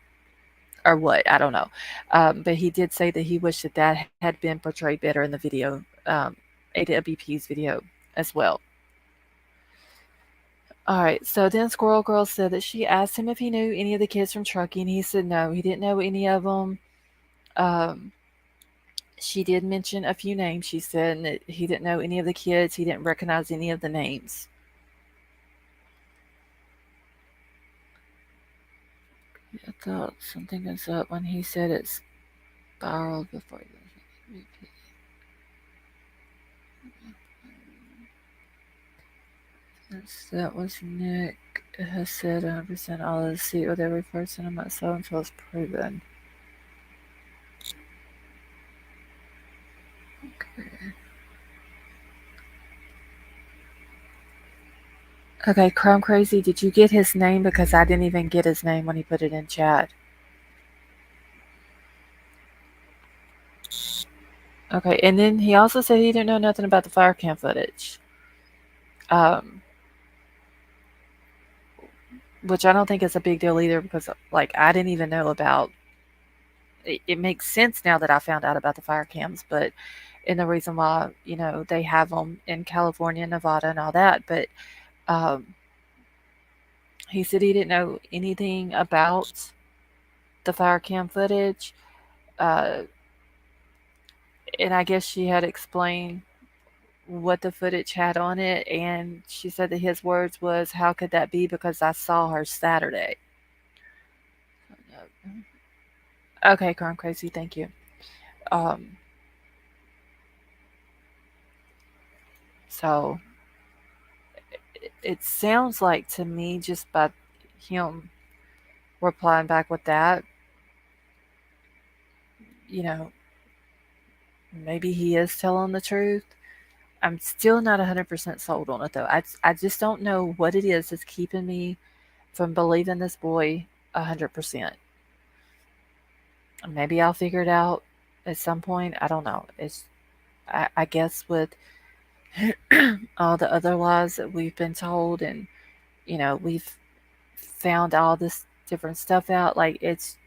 Speaker 1: what, I don't know. But he did say that he wished that that had been portrayed better in the video, AWP's video as well. All right, so then Squirrel Girl said that she asked him if he knew any of the kids from trucking. He said no, he didn't know any of them. Um, she did mention a few names. She said that he didn't know any of the kids. He didn't recognize any of the names. I thought something was up when he said it spiraled before he that was Nick has said 100% all of the seat with every person in my soul until it's proven. Okay. Okay, Chrome Crazy, did you get his name? Because I didn't even get his name when he put it in chat. Okay, and then he also said he didn't know nothing about the fire cam footage. Um, which I don't think is a big deal either because, like, I didn't even know about it makes sense now that I found out about the fire cams, but and the reason why, they have them in California, Nevada, and all that. But um, he said he didn't know anything about the fire cam footage. Uh, and I guess she had explained what the footage had on it, and she said that his words was, "How could that be? Because I saw her Saturday." Okay, Crime Crazy, thank you. Um, so it sounds like to me, just by him replying back with that, you know, maybe he is telling the truth. I'm still not 100% sold on it though. I just don't know what it is that's keeping me from believing this boy 100%. Maybe I'll figure it out at some point. I don't know. I guess with all the other lies that we've been told, and we've found all this different stuff out. Like, it's,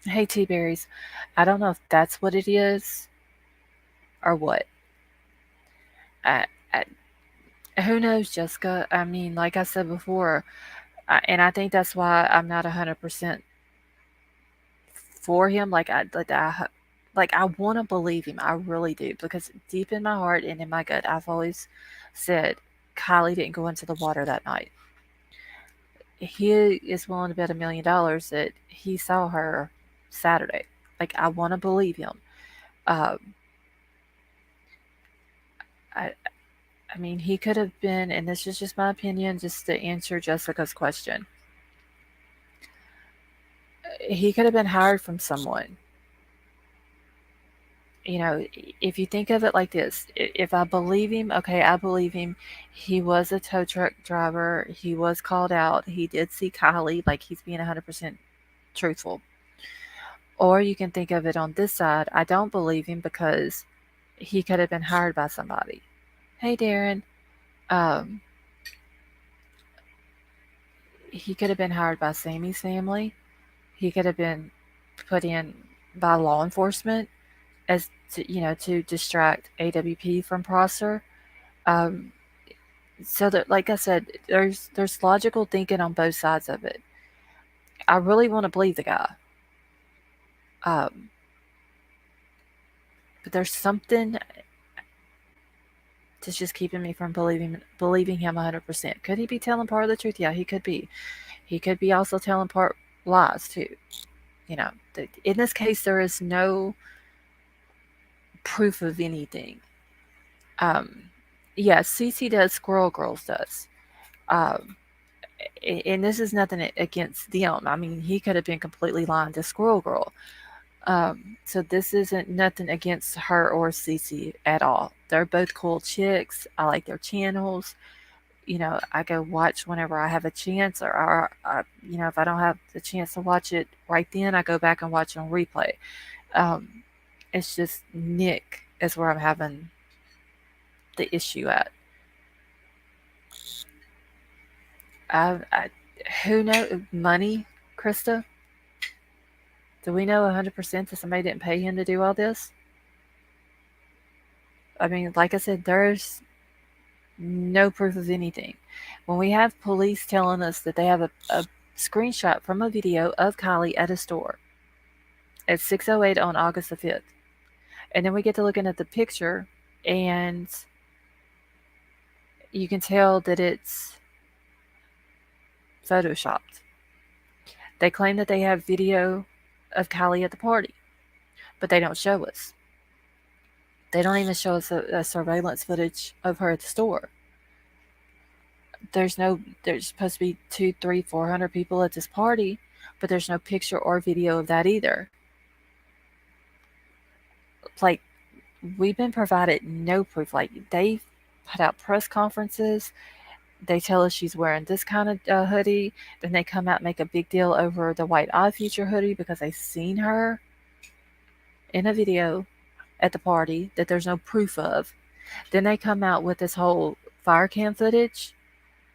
Speaker 1: hey, T Berries, I don't know if that's what it is or what. I, I, who knows, Jessica? I mean, like I said before, and I think that's why I'm not 100% for him. Like I want to believe him. I really do, because deep in my heart and in my gut, I've always said Kylie didn't go into the water that night. He is willing to bet $1 million that he saw her Saturday. Like, I want to believe him. Um, I, I mean, he could have been, and this is just my opinion, just to answer Jessica's question. He could have been hired from someone. If you think of it like this, if I believe him, okay, I believe him. He was a tow truck driver. He was called out. He did see Kylie, like, he's being 100% truthful. Or you can think of it on this side. I don't believe him because he could have been hired by somebody. Hey, Darren. Um, he could have been hired by Sammy's family. He could have been put in by law enforcement as to distract AWP from Prosser. Um, so that, like I said, there's logical thinking on both sides of it. I really want to believe the guy, um, but there's something that's just keeping me from believing him 100%. Could he be telling part of the truth? Yeah, he could be. He could be also telling part lies too. In this case, there is no proof of anything. Um, yeah, Cece does, Squirrel Girls does. Um, and this is nothing against them. I mean, he could have been completely lying to Squirrel Girl. So this isn't nothing against her or Cece at all. They're both cool chicks. I like their channels. I go watch whenever I have a chance, or if I don't have the chance to watch it right then, I go back and watch it on replay. Um, it's just Nick is where I'm having the issue at. I, who know money, Krista? Do we know 100% that somebody didn't pay him to do all this? I mean, like I said, there's no proof of anything. When we have police telling us that they have a screenshot from a video of Kylie at a store at 6:08 on August the 5th, and then we get to looking at the picture, and you can tell that it's photoshopped. They claim that they have video of Kylie at the party, but they don't show us. They don't even show us a surveillance footage of her at the store. There's supposed to be 2, 3, 400 people at this party, but there's no picture or video of that either. Like, we've been provided no proof. Like, they put out press conferences. They tell us she's wearing this kind of hoodie. Then they come out and make a big deal over the White Eye Future hoodie because they've seen her in a video at the party that there's no proof of. Then they come out with this whole fire cam footage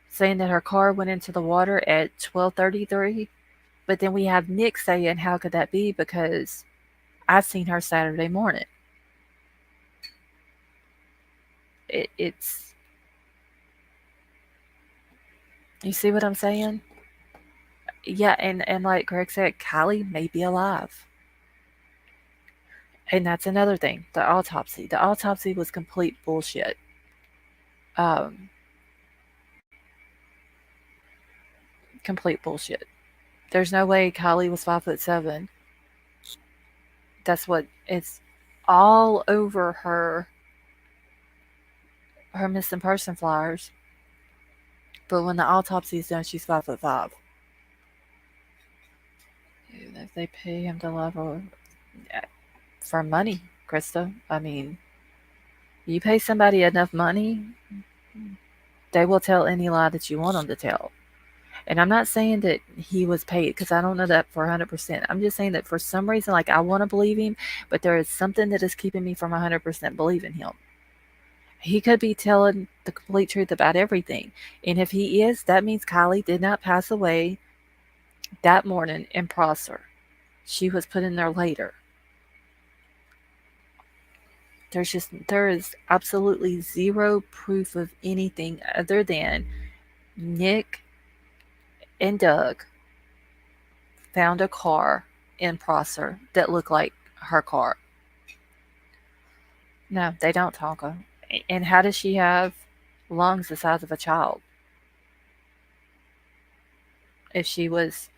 Speaker 1: saying that her car went into the water at 12:33. But then we have Nick saying, how could that be? Because I've seen her Saturday morning. It's, you see what I'm saying? Yeah, and like Greg said, Kylie may be alive. And that's another thing. The autopsy. The autopsy was complete bullshit. Um, Complete bullshit. There's no way Kylie was 5'7". That's what it's all over her missing person flyers. But when the autopsy is done, she's 5'5". If they pay him to level for money, Krista. I mean, you pay somebody enough money, they will tell any lie that you want them to tell. And I'm not saying that he was paid because I don't know that for 100%. I'm just saying that for some reason, like, I want to believe him, but there is something that is keeping me from 100% believing him. He could be telling the complete truth about everything. And if he is, that means Kylie did not pass away that morning in Prosser. She was put in there later. There is absolutely zero proof of anything other than Nick and Doug found a car in Prosser that looked like her car. No, they don't, Tonka. And how does she have lungs the size of a child? If she was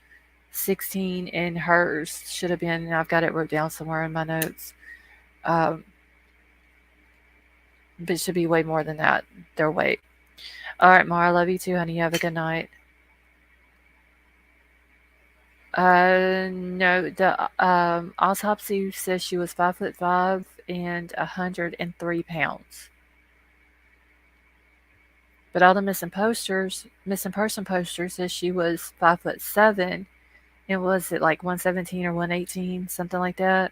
Speaker 1: 16 and hers should have been, and I've got it wrote down somewhere in my notes, but it should be way more than that, their weight. All right, Mara, I love you too, honey. You have a good night. No, the autopsy says she was 5'5" and 103 pounds. But all the missing person posters says she was 5'7", and was it like 117 or 118, something like that?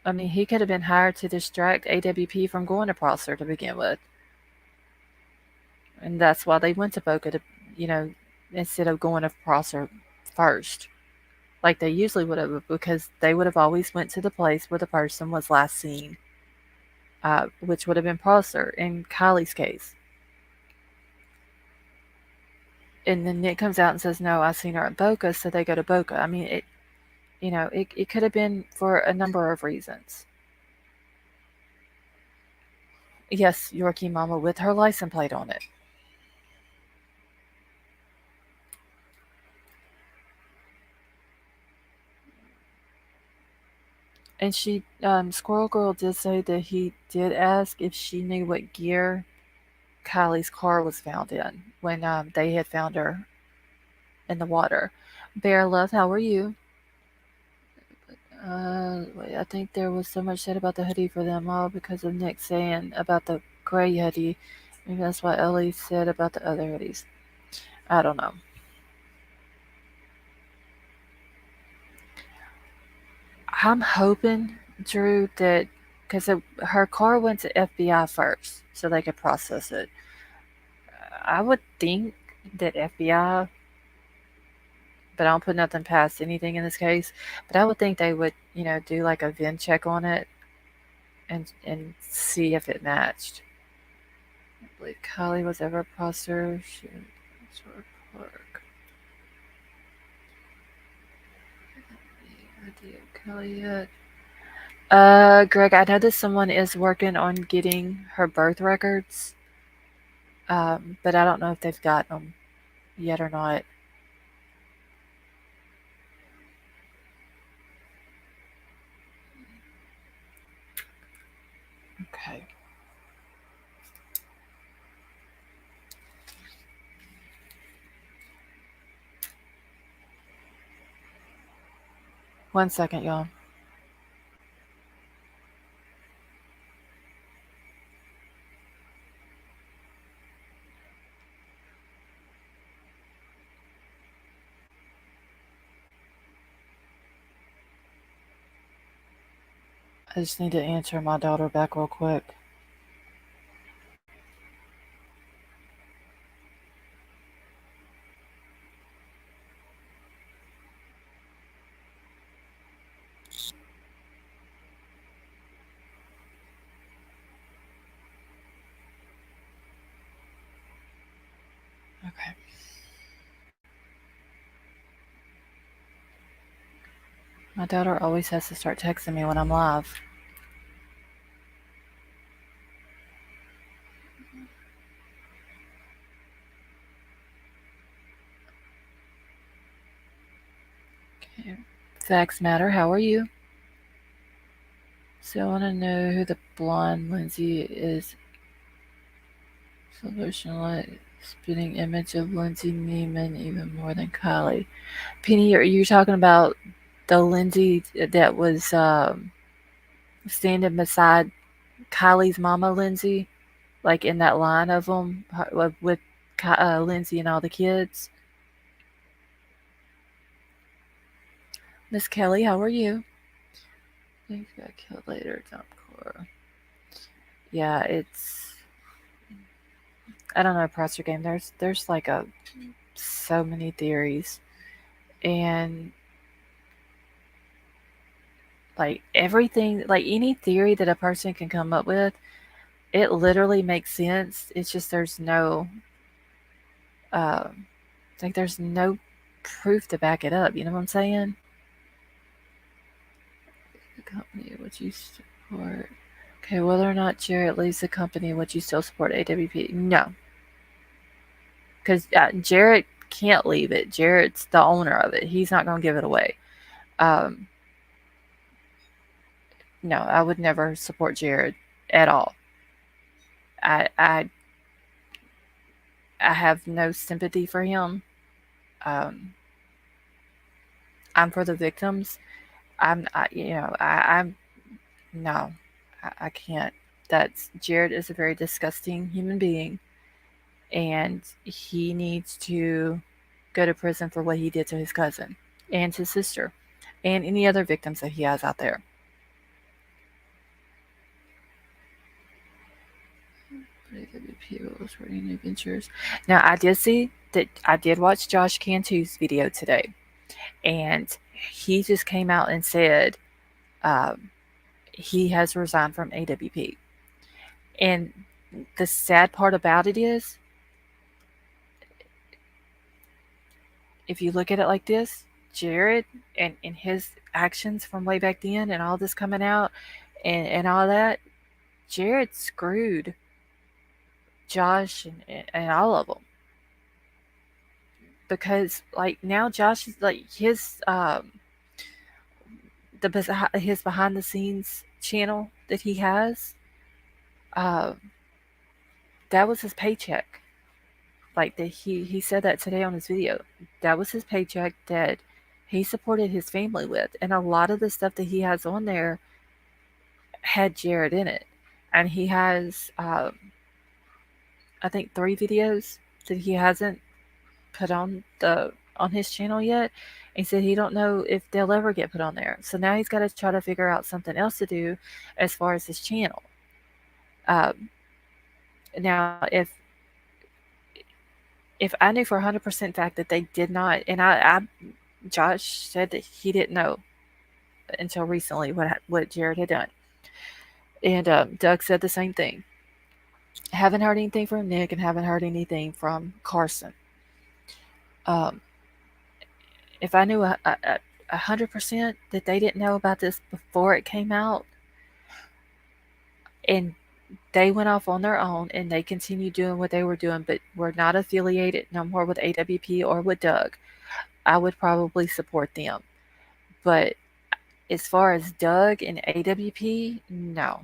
Speaker 1: I mean, he could have been hired to distract AWP from going to Prosser to begin with. And that's why they went to Boca to, instead of going to Prosser first, like they usually would have, because they would have always went to the place where the person was last seen, which would have been Prosser in Kylie's case. And then Nick comes out and says, no, I seen her at Boca, so they go to Boca. I mean, it could have been for a number of reasons. Yes, Yorkie Mama with her license plate on it. And Squirrel Girl did say that he did ask if she knew what gear Kylie's car was found in when they had found her in the water. Bear Love, how are you? Wait, I think there was so much said about the hoodie for them all because of Nick saying about the gray hoodie. Maybe that's what Ellie said about the other hoodies. I don't know. I'm hoping, Drew, that because her car went to FBI first so they could process it. I would think that FBI, but I don't put nothing past anything in this case, but I would think they would, do like a VIN check on it and see if it matched. I believe Kylie was ever processor. Park. Idea of Kylie yet? Greg, I know that someone is working on getting her birth records, but I don't know if they've gotten them yet or not. Okay. One second, y'all. I just need to answer my daughter back real quick. Okay. My daughter always has to start texting me when I'm live. Okay. Facts matter. How are you? So I want to know who the blonde Lindsay is. Solution light spitting image of Lindsay Neiman even more than Kylie. Penny, are you talking about the Lindsay that was standing beside Kylie's mama, Lindsay? Like in that line of them with Lindsay and all the kids? Miss Kelly, how are you? Things got killed later, dump core. Yeah, it's I don't know, Prosser game. There's like so many theories, and like everything, like any theory that a person can come up with, it literally makes sense. It's just um, there's no proof to back it up. You know what I'm saying? The company, would you support? Okay, whether or not Jarrett leaves the company, would you still support AWP? No, because Jarrett can't leave it. Jarrett's the owner of it. He's not going to give it away. Um, no, I would never support Jared at all. I I I have no sympathy for him. Um, I'm for the victims. I'm no, I can't. That's Jared is a very disgusting human being, and he needs to go to prison for what he did to his cousin and his sister, and any other victims that he has out there. Adventures. Now I did see that I did watch Josh Cantu's video today, and he just came out and said um, he has resigned from AWP. And the sad part about it is, if you look at it like this, Jared and his actions from way back then and all this coming out and all that, Jared screwed Josh and all of them. Because like now Josh is like his behind the scenes channel that he has, um, that was his paycheck. Like that he said that today on his video. That was his paycheck that he supported his family with, and a lot of the stuff that he has on there had Jared in it, and he has I think 3 videos that he hasn't put on his channel yet. He said he don't know if they'll ever get put on there. So now he's got to try to figure out something else to do as far as his channel. Um, Now, if I knew for 100% fact that they did not, and Josh said that he didn't know until recently what Jared had done, and Doug said the same thing. Haven't heard anything from Nick, and haven't heard anything from Carson. Um, if I knew 100% that they didn't know about this before it came out, and they went off on their own and they continued doing what they were doing, but were not affiliated no more with AWP or with Doug, I would probably support them. But as far as Doug and AWP, no,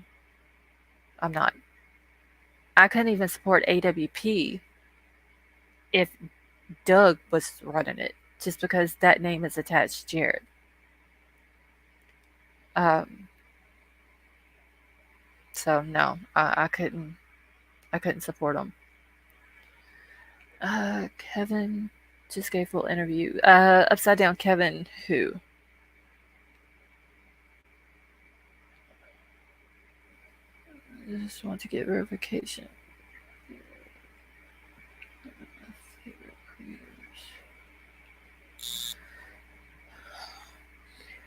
Speaker 1: I'm not. I couldn't even support AWP if Doug was running it, just because that name is attached to Jared. Um, so no, I couldn't support him. Kevin just gave full interview. Upside down Kevin, who? I just want to get verification.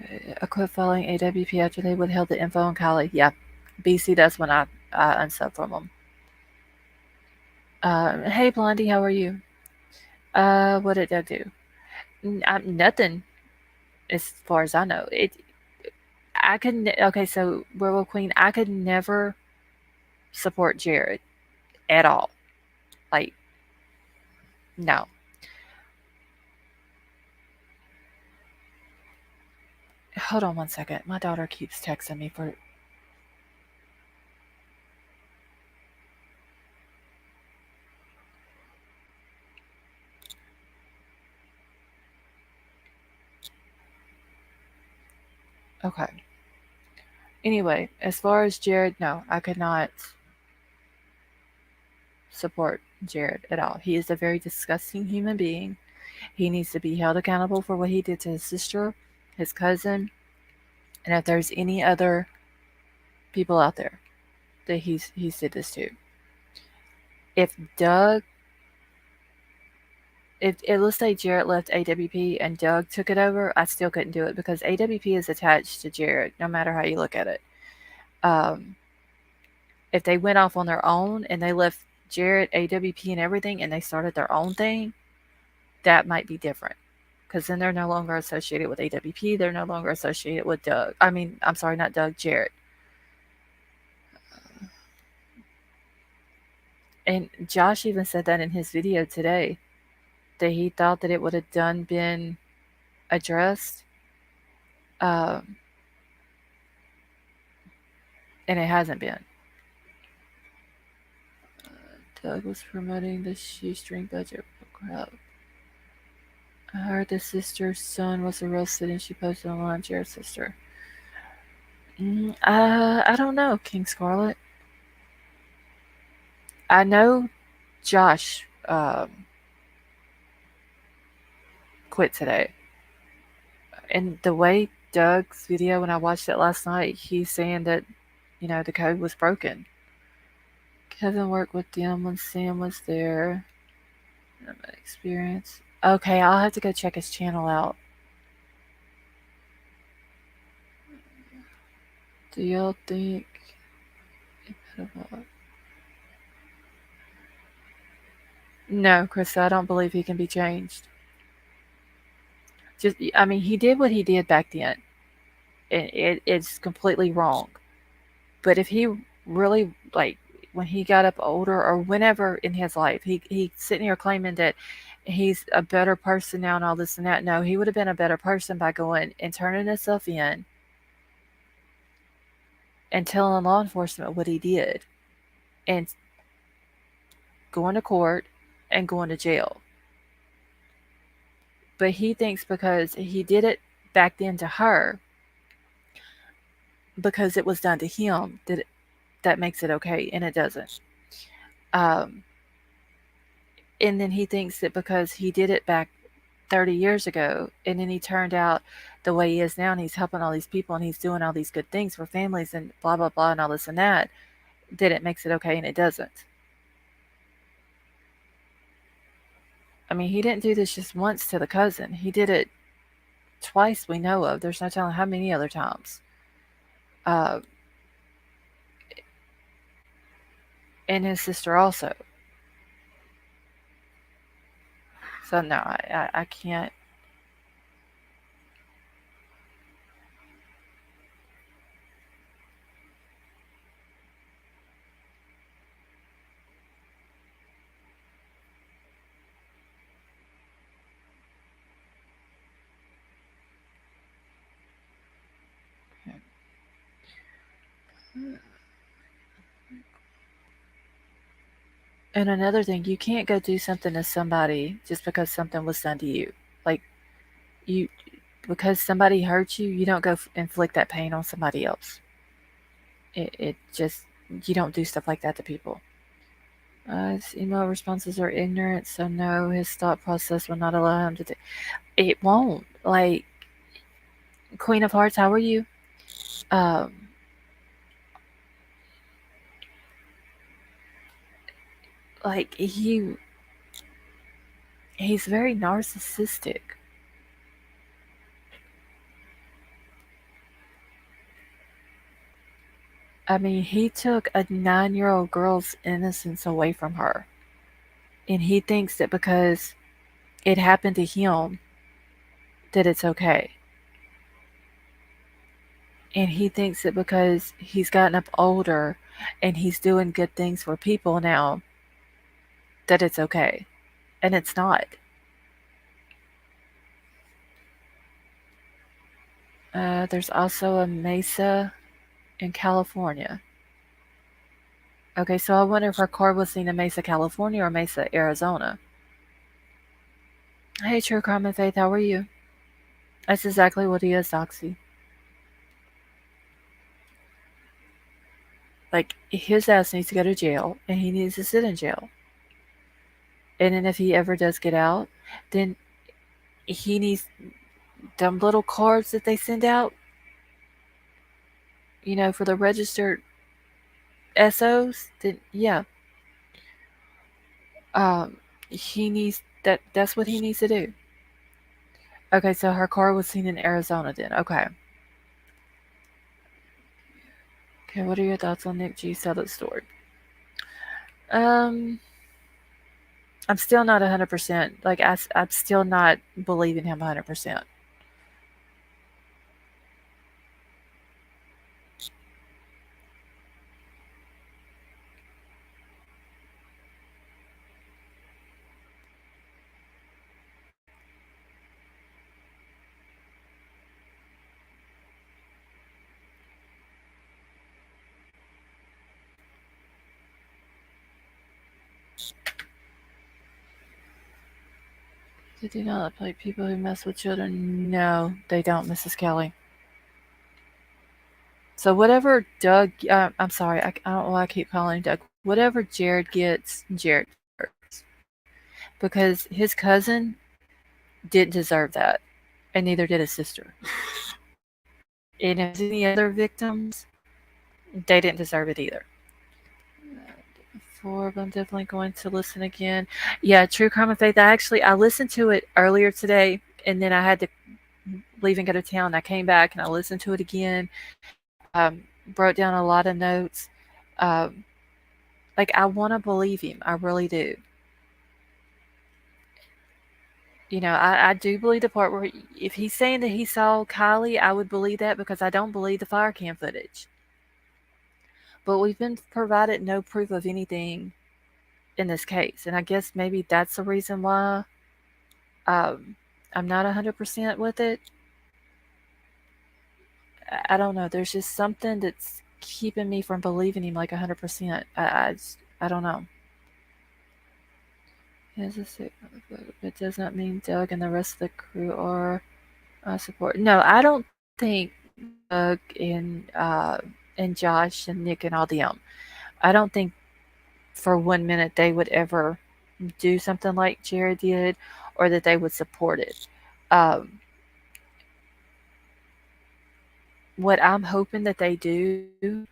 Speaker 1: Okay, I quit following AWP after they withheld the info on KIELY. Yeah, BC, that's when I unsub from them. Hey Blondie, how are you? What did I do? Nothing, as far as I know. I could okay. So Werewolf Queen, I could never support Jared at all. Like, no. Hold on one second. My daughter keeps texting me for. Okay. Anyway, as far as Jared, no, I could not support Jared at all. He is a very disgusting human being. He needs to be held accountable for what he did to his sister, his cousin, and if there's any other people out there that he's did this to. If Doug, if let's say Jared left AWP and Doug took it over, I still couldn't do it because AWP is attached to Jared, no matter how you look at it. If they went off on their own and they left Jared, AWP, and everything, and they started their own thing, that might be different. Because then they're no longer associated with AWP. They're no longer associated with Doug. I mean, I'm sorry, not Doug, Jared. And Josh even said that in his video today, that he thought that it would have been addressed. And it hasn't been. Doug was promoting the shoestring budget crowd. I heard the sister's son was arrested and she posted online, Jared's sister. I don't know, King Scarlet. I know Josh quit today. And the way Doug's video, when I watched it last night, he's saying that, the code was broken. Kevin worked with them when Sam was there. Experience. Okay, I'll have to go check his channel out. Do y'all think No, Chris, I don't believe he can be changed. I mean, he did what he did back then. It's completely wrong. But if he really, like, when he got up older or whenever in his life, he's sitting here claiming that he's a better person now and all this and that. No, he would have been a better person by going and turning himself in and telling law enforcement what he did and going to court and going to jail. But he thinks because he did it back then to her, because it was done to him, that makes it okay, and it doesn't. And then he thinks that because he did it back 30 years ago, and then he turned out the way he is now, and he's helping all these people, and he's doing all these good things for families, and blah, blah, blah, and all this and that, then it makes it okay, and it doesn't. I mean, he didn't do this just once to the cousin. He did it twice we know of. There's no telling how many other times. Uh, and his sister also. So no, I can't. And another thing, you can't go do something to somebody just because something was done to you. Like you, because somebody hurt you, you don't go inflict that pain on somebody else. It just you don't do stuff like that to people. His email responses are ignorant, so no, his thought process will not allow him to do. It won't. Like Queen of Hearts, how are you? Um, like he's very narcissistic. I mean, he took a 9-year-old girl's innocence away from her. And he thinks that because it happened to him, that it's okay. And he thinks that because he's gotten up older and he's doing good things for people now, that it's okay. And it's not. There's also a Mesa in California. Okay, so I wonder if her car was seen in Mesa, California or Mesa, Arizona. Hey, True Crime and Faith, how are you? That's exactly what he is, Doxy. Like, his ass needs to go to jail, and he needs to sit in jail. And then if he ever does get out, then he needs them little cards that they send out, for the registered SOs. Then yeah, he needs that. That's what he needs to do. Okay, so her car was seen in Arizona. Then okay. Okay, what are your thoughts on Nick G's sell it story? Um, I'm still not 100%. Like I'm still not believing him 100%. They do not like people who mess with children. No, they don't, Mrs. Kelly. So whatever Doug, I'm sorry, I don't know why I keep calling him Doug. Whatever Jared gets, Jared deserves. Because his cousin didn't deserve that, and neither did his sister. And if any other victims, they didn't deserve it either. Four, but I'm definitely going to listen again. Yeah, True Crime and Faith. I listened to it earlier today, and then I had to leave and go to town. I came back and I listened to it again. Wrote down a lot of notes. Um, like I want to believe him. I really do. I do believe the part where if he's saying that he saw KIELY, I would believe that because I don't believe the fire cam footage. But we've been provided no proof of anything in this case, and I guess maybe that's the reason why I'm not 100% with it. I don't know. There's just something that's keeping me from believing him like 100%. I don't know. It does not mean Doug and the rest of the crew are support. No, I don't think Doug and Josh and Nick and all them. I don't think for 1 minute they would ever do something like Jared did or that they would support it. Um, what I'm hoping that they do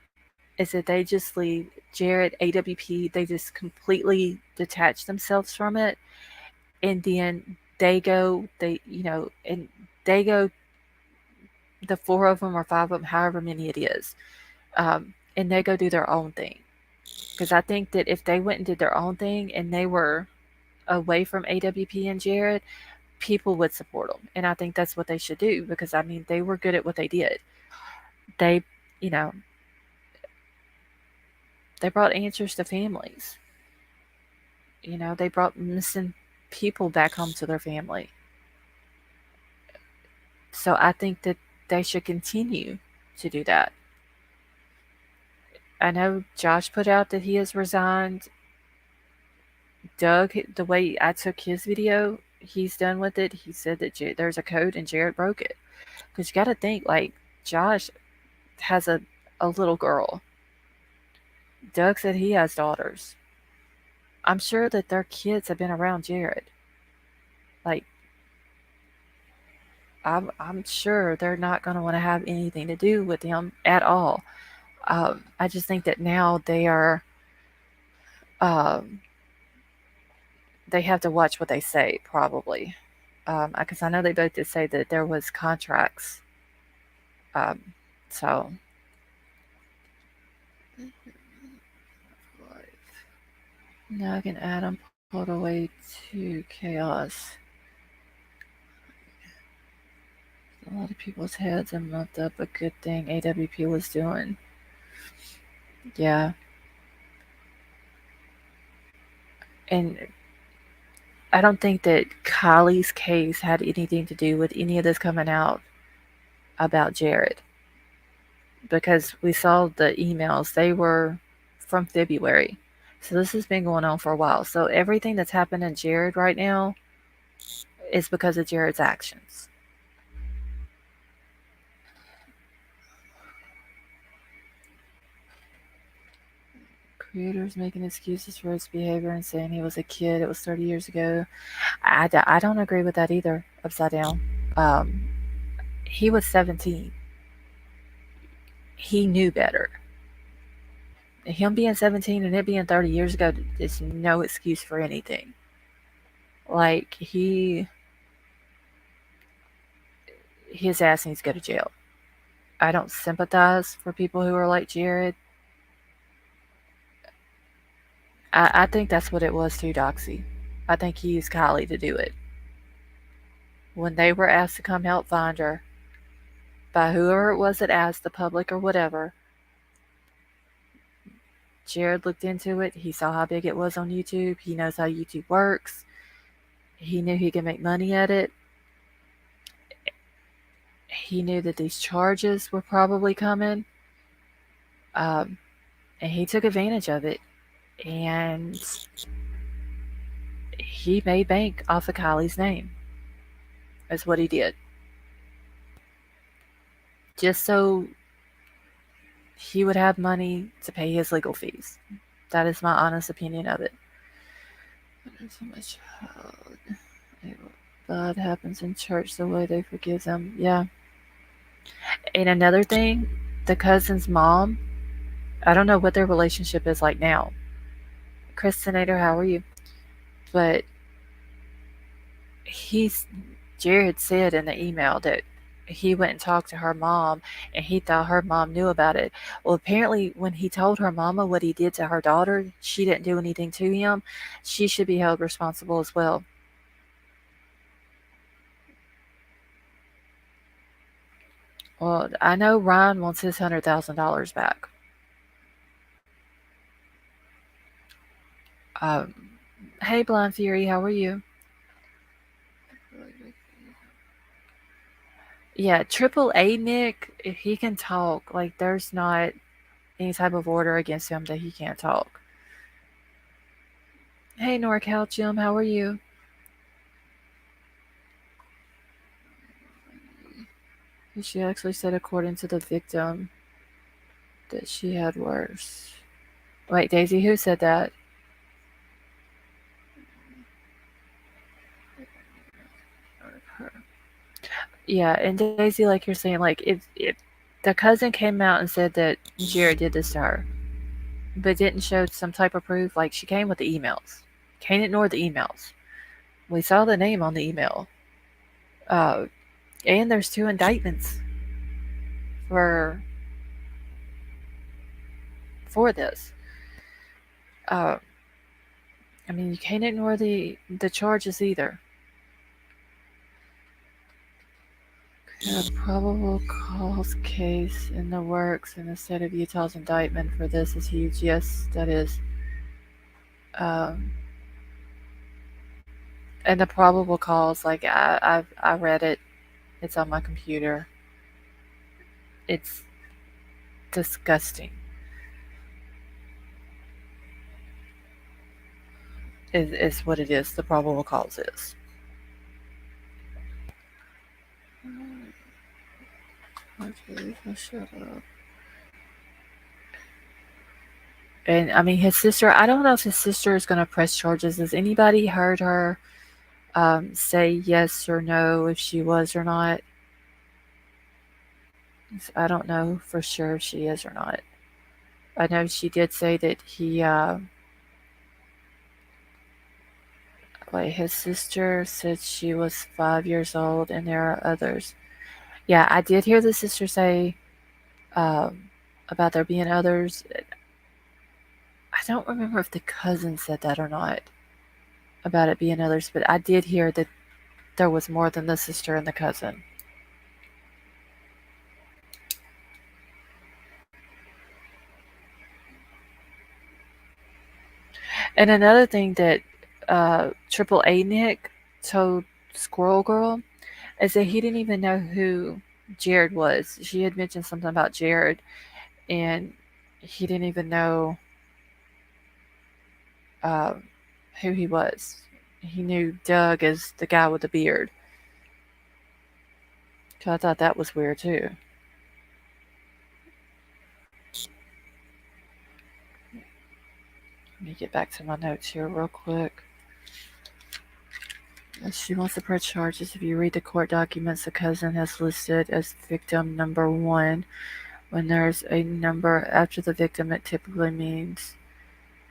Speaker 1: is that they just leave Jared, AWP, they just completely detach themselves from it, and then and they go, the four of them or five of them, however many it is, and they go do their own thing. Because I think that if they went and did their own thing and they were away from AWP and Jared, people would support them. And I think that's what they should do because, I mean, they were good at what they did. They, you know, they brought answers to families. They brought missing people back home to their family. So I think that they should continue to do that. I know Josh put out that he has resigned. Doug, the way I took his video, he's done with it. He said that there's a code and Jared broke it. Because you got to think, like, Josh has a little girl. Doug said he has daughters. I'm sure that their kids have been around Jared. Like, I'm sure they're not going to want to have anything to do with him at all. I just think that now um, they have to watch what they say, probably. Because I know they both did say that there was contracts. Um, so now I can add them pulled away to chaos. A lot of people's heads and muffed up a good thing AWP was doing. Yeah. And I don't think that KIELY's case had anything to do with any of this coming out about Jared. Because we saw the emails, they were from February. So this has been going on for a while. So everything that's happening to Jared right now is because of Jared's actions. Creators making excuses for his behavior and saying he was a kid. It was 30 years ago. I don't agree with that either, Upside Down. Um, he was 17. He knew better. Him being 17 and it being 30 years ago is no excuse for anything. Like, his ass needs to go to jail. I don't sympathize for people who are like Jared. I think that's what it was too, Doxy. I think he used KIELY to do it. When they were asked to come help find her, by whoever it was that asked, the public or whatever, Jared looked into it. He saw how big it was on YouTube. He knows how YouTube works. He knew he could make money at it. He knew that these charges were probably coming. Um, and he took advantage of it. And he made bank off of KIELY's name. That's what he did. Just so he would have money to pay his legal fees. That is my honest opinion of it. So much bad happens in church, the way they forgive them. Yeah. And another thing, the cousin's mom, I don't know what their relationship is like now. Christinator, how are you? But Jared said in the email that he went and talked to her mom and he thought her mom knew about it. Well, apparently when he told her mama what he did to her daughter, she didn't do anything to him. She should be held responsible as well. Well, I know Ryan wants his $100,000 back. Um, hey, Blind Fury, how are you? Yeah, AAA Nick, if he can talk, like, there's not any type of order against him that he can't talk. Hey, NorCal Jim, how are you? She actually said, according to the victim, that she had worse. Wait, Daisy, who said that? Yeah, and Daisy, like you're saying, like if the cousin came out and said that Jared did this to her, but didn't show some type of proof, like she came with the emails. Can't ignore the emails. We saw the name on the email. Uh, and there's 2 indictments for this. Uh, I mean, you can't ignore the charges either. A probable cause case in the works in the state of Utah's indictment for this is huge. Yes, that is. Um, and the probable cause, like I read it. It's on my computer. It's disgusting. Is what it is. The probable cause is. Okay, shut up. And I mean, his sister. I don't know if his sister is going to press charges. Has anybody heard her say yes or no if she was or not? I don't know for sure if she is or not. I know she did say that like his sister said she was 5 years old, and there are others. Yeah, I did hear the sister say um, about there being others. I don't remember if the cousin said that or not about it being others, but I did hear that there was more than the sister and the cousin. And another thing that AAA Nick told Squirrel Girl is that he didn't even know who Jared was. She had mentioned something about Jared, and he didn't even know um, who he was. He knew Doug as the guy with the beard. So I thought that was weird too. Let me get back to my notes here real quick. She wants to press charges. If you read the court documents, the cousin has listed as victim number 1. When there's a number after the victim, it typically means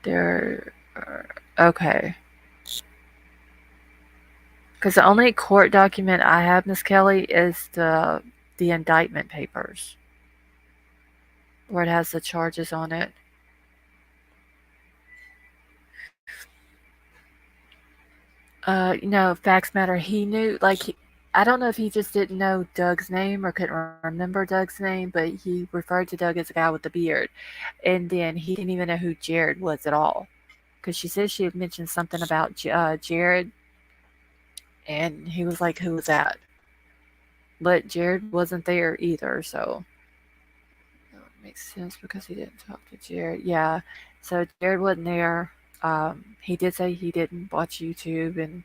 Speaker 1: there are. Okay. Because the only court document I have, Miss Kelly, is the indictment papers, where it has the charges on it. Facts matter. He knew, like, I don't know if he just didn't know Doug's name or couldn't remember Doug's name, but he referred to Doug as a guy with the beard. And then he didn't even know who Jared was at all. Because she said she had mentioned something about Jared, and he was like, "Who was that?" But Jared wasn't there either, so that would make sense because he didn't talk to Jared. Yeah, so Jared wasn't there. He did say he didn't watch YouTube and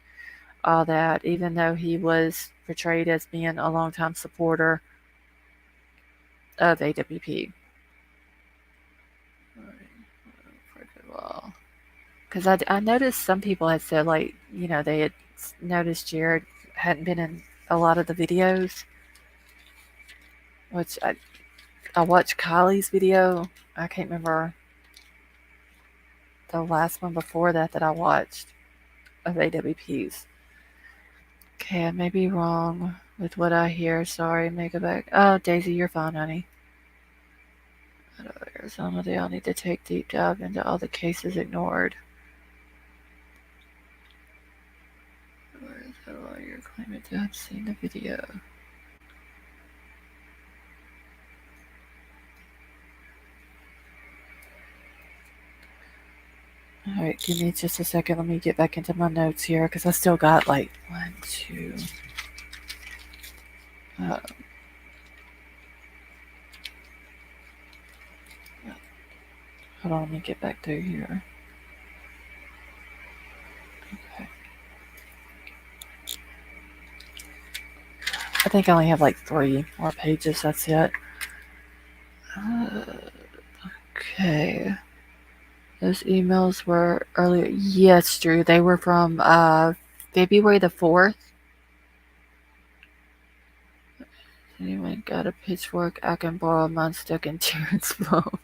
Speaker 1: all that, even though he was portrayed as being a longtime supporter of AWP. Because I noticed some people had said, like, they had noticed Jared hadn't been in a lot of the videos, which I watched KIELY's video. I can't remember the last one before that I watched of AWP's. Okay, I may be wrong with what I hear. Sorry, make it back. Oh, Daisy, you're fine, honey. Out of Arizona, they all need to take deep dive into all the cases ignored. Where is the lawyer claiming to have seen the video? Alright, give me just a second. Let me get back into my notes here because I still got like 1, 2. Hold on, let me get back through here. Okay. I think I only have like 3 more pages. That's it. Okay. Those emails were earlier. Yes, Drew. They were from February the 4th. Anyone got a pitchfork? I can borrow mine stuck in Terrence's phone.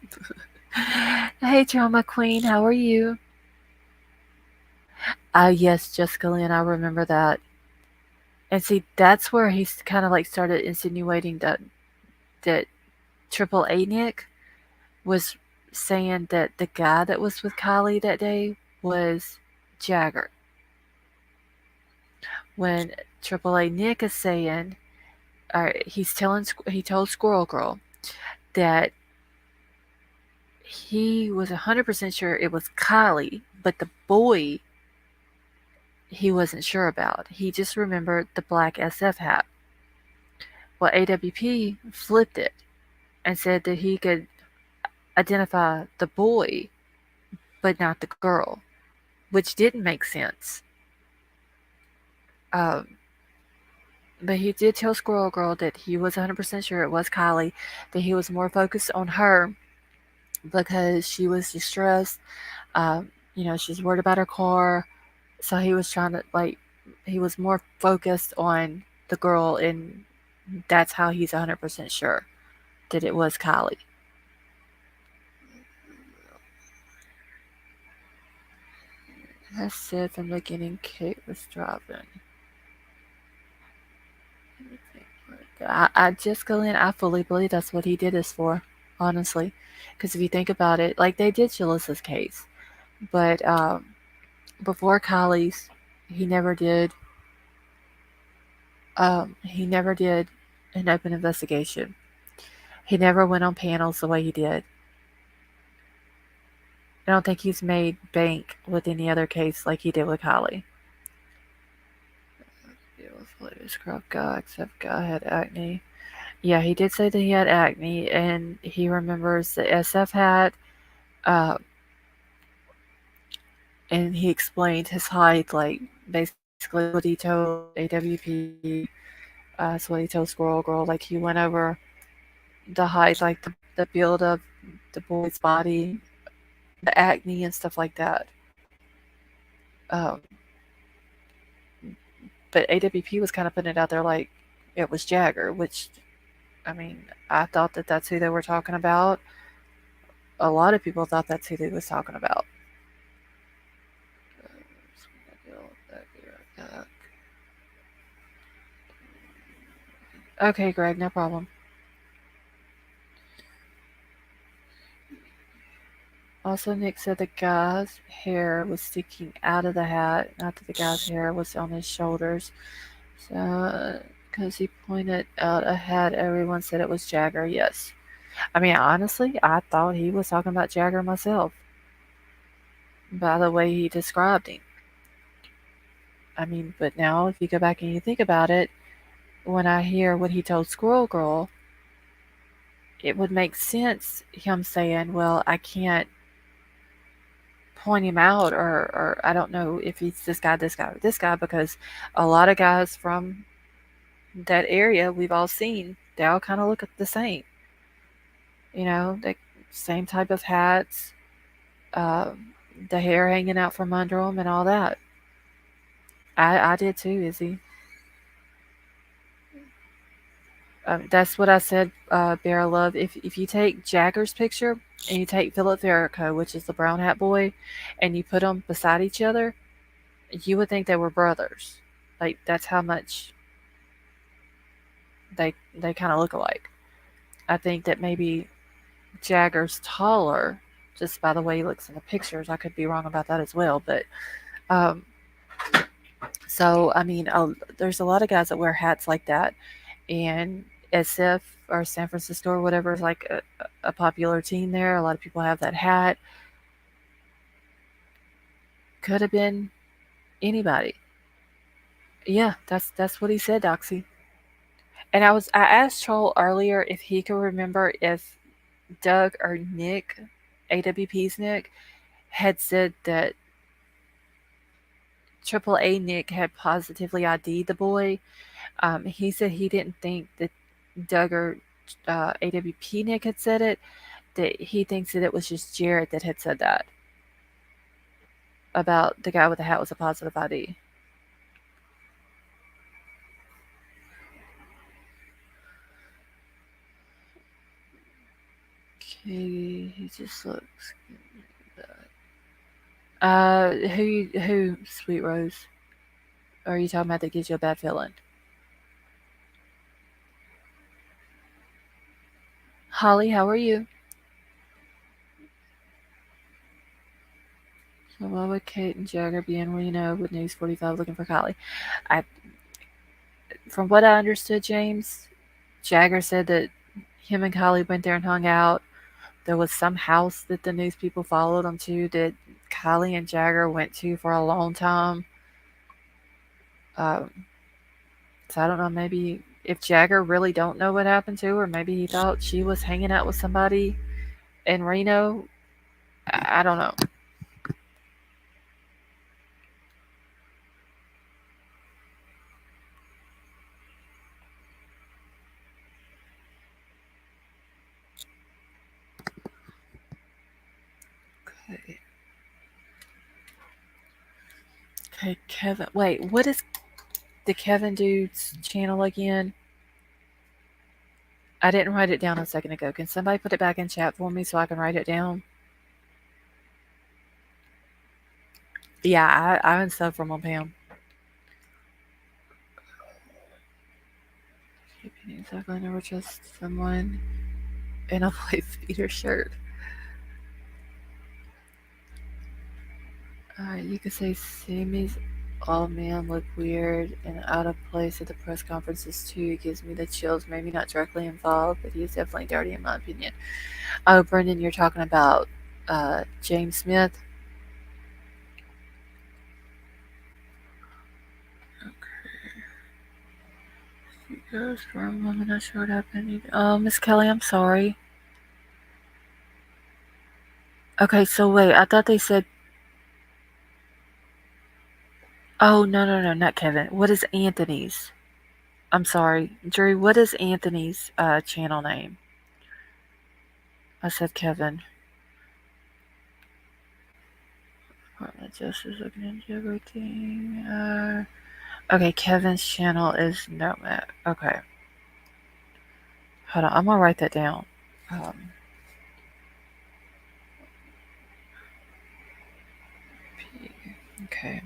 Speaker 1: Hey, Drama Queen, how are you? Yes, Jessica Lynn, I remember that. And see, that's where he's kind of like started insinuating that AAA Nick was saying that the guy that was with Kylie that day was Jagger. When AAA Nick is saying, he told Squirrel Girl that he was 100% sure it was Kylie, but the boy he wasn't sure about. He just remembered the black SF hat. Well, AWP flipped it and said that he could identify the boy, but not the girl, which didn't make sense. Um, but he did tell Squirrel Girl that he was 100% sure it was Kylie, that he was more focused on her because she was distressed. She's worried about her car. So he was trying to, like, he was more focused on the girl, and that's how he's 100% sure that it was Kylie. I said from the beginning Kate was driving. I just go in. I fully believe that's what he did this for, honestly. Because if you think about it, like they did Jalissa's case, but before Kylie's, he never did. He never did an open investigation. He never went on panels the way he did. I don't think he's made bank with any other case like he did with Kylie. Scrub guy, except guy had acne. Yeah, he did say that he had acne, and he remembers the SF hat, uh, and he explained his height, like basically what he told AWP. That's what he told Squirrel Girl. Like he went over the height, like the build of the boy's body, the acne and stuff like that. Um, but AWP was kind of putting it out there like it was Jagger, which I mean, I thought that that's who they were talking about. A lot of people thought that's who they was talking about. Okay, Greg, no problem. Also, Nick said the guy's hair was sticking out of the hat, not that the guy's hair was on his shoulders. So, because he pointed out a hat, everyone said it was Jagger. Yes. I mean, honestly, I thought he was talking about Jagger myself by the way he described him. I mean, but now if you go back and you think about it, when I hear what he told Squirrel Girl, it would make sense him saying, well, I can't point him out, or I don't know if he's this guy, this guy, or this guy, because a lot of guys from that area we've all seen, they all kind of look the same. The same type of hats, the hair hanging out from under them, and all that. I did too, Izzy. That's what I said, Bear Love. If you take Jagger's picture and you take Philip Verrico, which is the brown hat boy, and you put them beside each other, you would think they were brothers. Like that's how much they kind of look alike. I think that maybe Jagger's taller, just by the way he looks in the pictures. I could be wrong about that as well, but um, so I mean, there's a lot of guys that wear hats like that, and SF or San Francisco or whatever is like a popular team there. A lot of people have that hat. Could have been anybody. Yeah, that's what he said, Doxy. And I asked Troll earlier if he could remember if Doug or Nick, AWP's Nick, had said that AAA Nick had positively ID'd the boy. He said he didn't think that Doug or AWP Nick had said it, that he thinks that it was just Jared that had said that about the guy with the hat was a positive ID. Katie, he just looks. Who, Sweet Rose? Or are you talking about that gives you a bad feeling? Holly, how are you? So why would Kate and Jagger be in Reno with News 45 looking for Kylie? I, from what I understood, James, Jagger said that him and Kylie went there and hung out. There was some house that the news people followed them to that Kylie and Jagger went to for a long time. Um, so I don't know, maybe if Jagger really don't know what happened to her, maybe he thought she was hanging out with somebody in Reno. I don't know. Okay. Okay, Kevin. Wait, what is the Kevin dude's channel again? I didn't write it down a second ago. Can somebody put it back in chat for me so I can write it down? Yeah, I unsubbed from him, Pam. Exactly, never trust someone in a wife beater shirt. You could say Sammy's all man look weird and out of place at the press conferences too. It gives me the chills. Maybe not directly involved, but he's definitely dirty in my opinion. Oh, Brendan, you're talking about James Smith. She goes for a woman that showed up and oh, Miss Kelly, I'm sorry. Okay, so wait, I thought they said. Oh no, not Kevin. What is Anthony's? I'm sorry, Drew. What is Anthony's channel name? I said Kevin. Department of Justice looking into everything. Okay, Kevin's channel is Nomad. Okay. Hold on, I'm gonna write that down. Um, okay.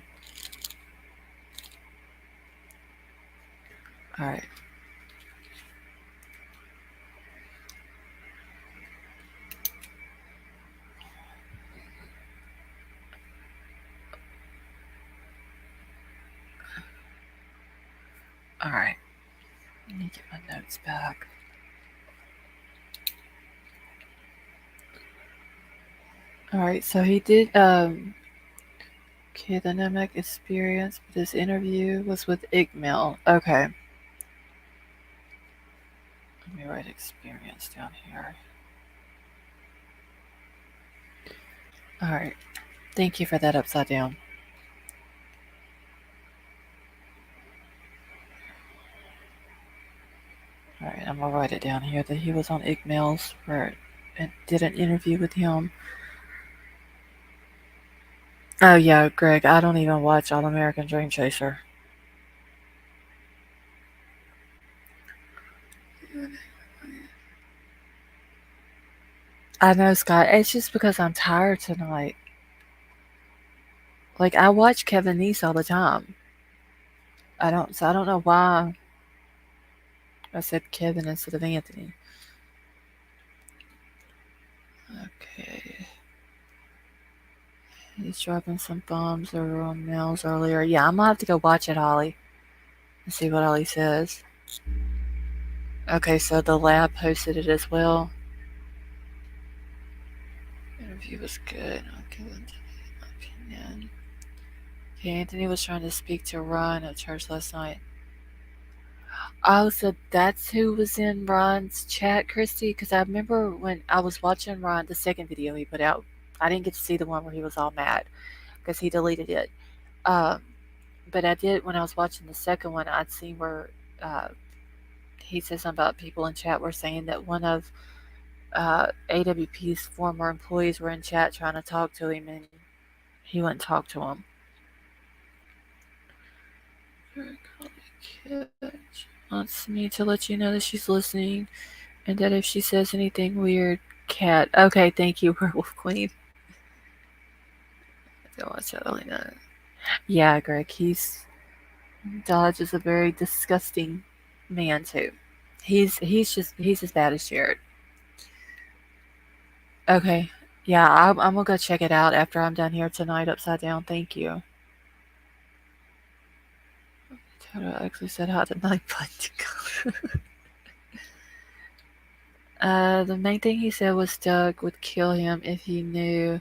Speaker 1: Alright. Alright. Let me get my notes back. Alright, so he did okay, the Namek experience, but his interview was with Igmil. Okay. Let me write experience down here. Alright. Thank you for that upside down. Alright, I'm gonna write it down here that he was on Igmil's for and did an interview with him. Oh yeah, Greg, I don't even watch All American Dream Chaser. I know, Scott. It's just because I'm tired tonight. Like I watch Kevin Neese all the time. I don't know why I said Kevin instead of Anthony. Okay. He's dropping some bombs over on Mills earlier. Yeah, I'm gonna have to go watch it, Holly, and see what Ollie says. Okay, so the lab posted it as well. Interview was good. I'll give it my opinion. Okay, Anthony was trying to speak to Ron at church last night. Oh, so that's who was in Ron's chat, Christy? Because I remember when I was watching Ron, the second video he put out, I didn't get to see the one where he was all mad because he deleted it. Um, but I did, when I was watching the second one, I'd seen where uh, he said something about people in chat were saying that one of AWP's former employees were in chat trying to talk to him and he wouldn't talk to him. Wants me to let you know that she's listening and that if she says anything weird, Cat. Okay, thank you, Werewolf Queen. Don't watch that, only know. Yeah, Greg. Dodge is a very disgusting man too. He's as bad as Jared. Okay. Yeah, I'm gonna go check it out after I'm done here tonight. Upside down. Thank you. Toto actually said hi to Night Bud. The main thing he said was Doug would kill him if he knew,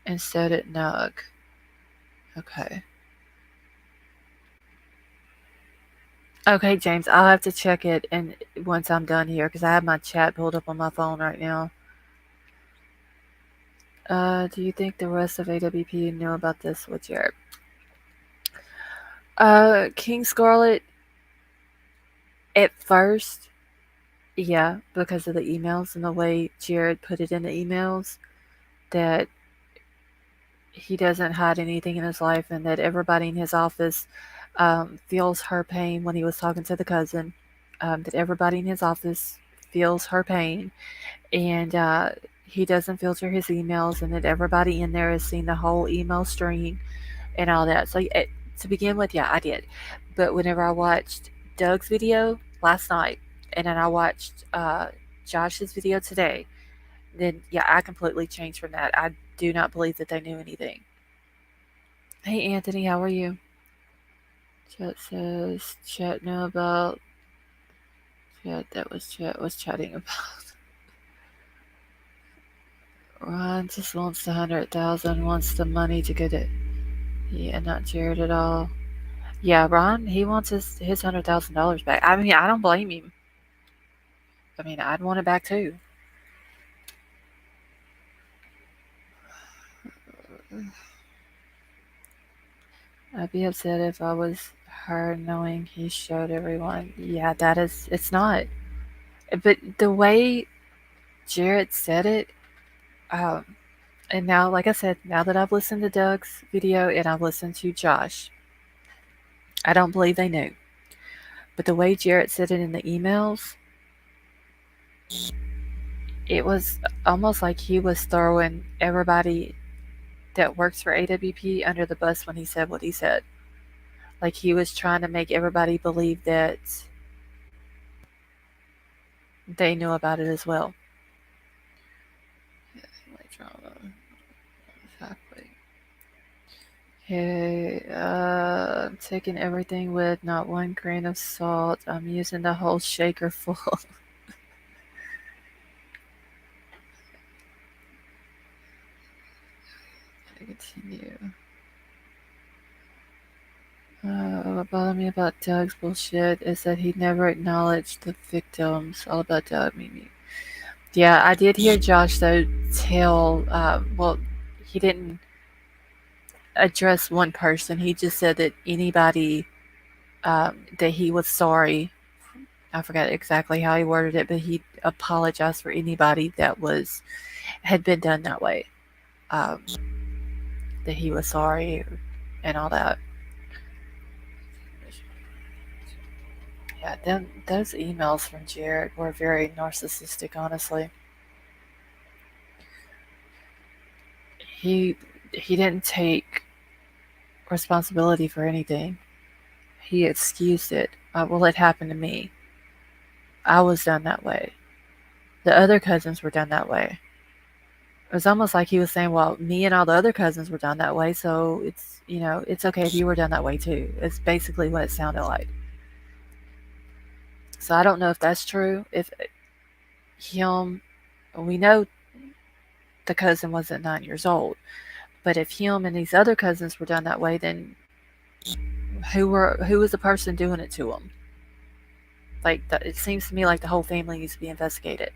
Speaker 1: and so did Nug. Okay. Okay, James, I'll have to check it and once I'm done here because I have my chat pulled up on my phone right now. Do you think the rest of AWP knew about this with Jared? King Scarlet, at first, yeah, because of the emails and the way Jared put it in the emails, that he doesn't hide anything in his life and that everybody in his office feels her pain when he was talking to the cousin, that everybody in his office feels her pain, and he doesn't filter his emails, and that everybody in there has seen the whole email string and all that. So to begin with, yeah, I did. But whenever I watched Doug's video last night, and then I watched Josh's video today, then yeah, I completely changed from that. I do not believe that they knew anything. Hey Anthony, how are you? Chat says chat know about chat was chatting about. Ron just wants the 100,000, wants the money to get it. Yeah, not Jared at all. Yeah, Ron, he wants his $100,000 back. I mean, I don't blame him. I mean, I'd want it back too. I'd be upset if I was her knowing he showed everyone. Yeah, it's not. But the way Jared said it, um, and now, like I said, now that I've listened to Doug's video and I've listened to Josh, I don't believe they knew. But the way Jared said it in the emails, it was almost like he was throwing everybody that works for AWP under the bus when he said what he said. Like he was trying to make everybody believe that they knew about it as well. Exactly. Okay, I'm taking everything with not one grain of salt. I'm using the whole shaker full. Continue. What bothered me about Doug's bullshit is that he never acknowledged the victims. All about Doug, Mimi. Yeah, I did hear Josh though tell. Well, he didn't address one person. He just said that anybody that he was sorry. I forgot exactly how he worded it, but he apologized for anybody that had been done that way. Um, that he was sorry and all that. Yeah, those emails from Jared were very narcissistic, honestly. He he didn't take responsibility for anything. He excused it. Well, it happened to me. I was done that way. The other cousins were done that way. It was almost like he was saying, well, me and all the other cousins were done that way, so it's okay if you were done that way too. It's basically what it sounded like. So I don't know if that's true. If we know the cousin wasn't 9 years old, but if him and these other cousins were done that way, then who was the person doing it to them? Like it seems to me like the whole family needs to be investigated.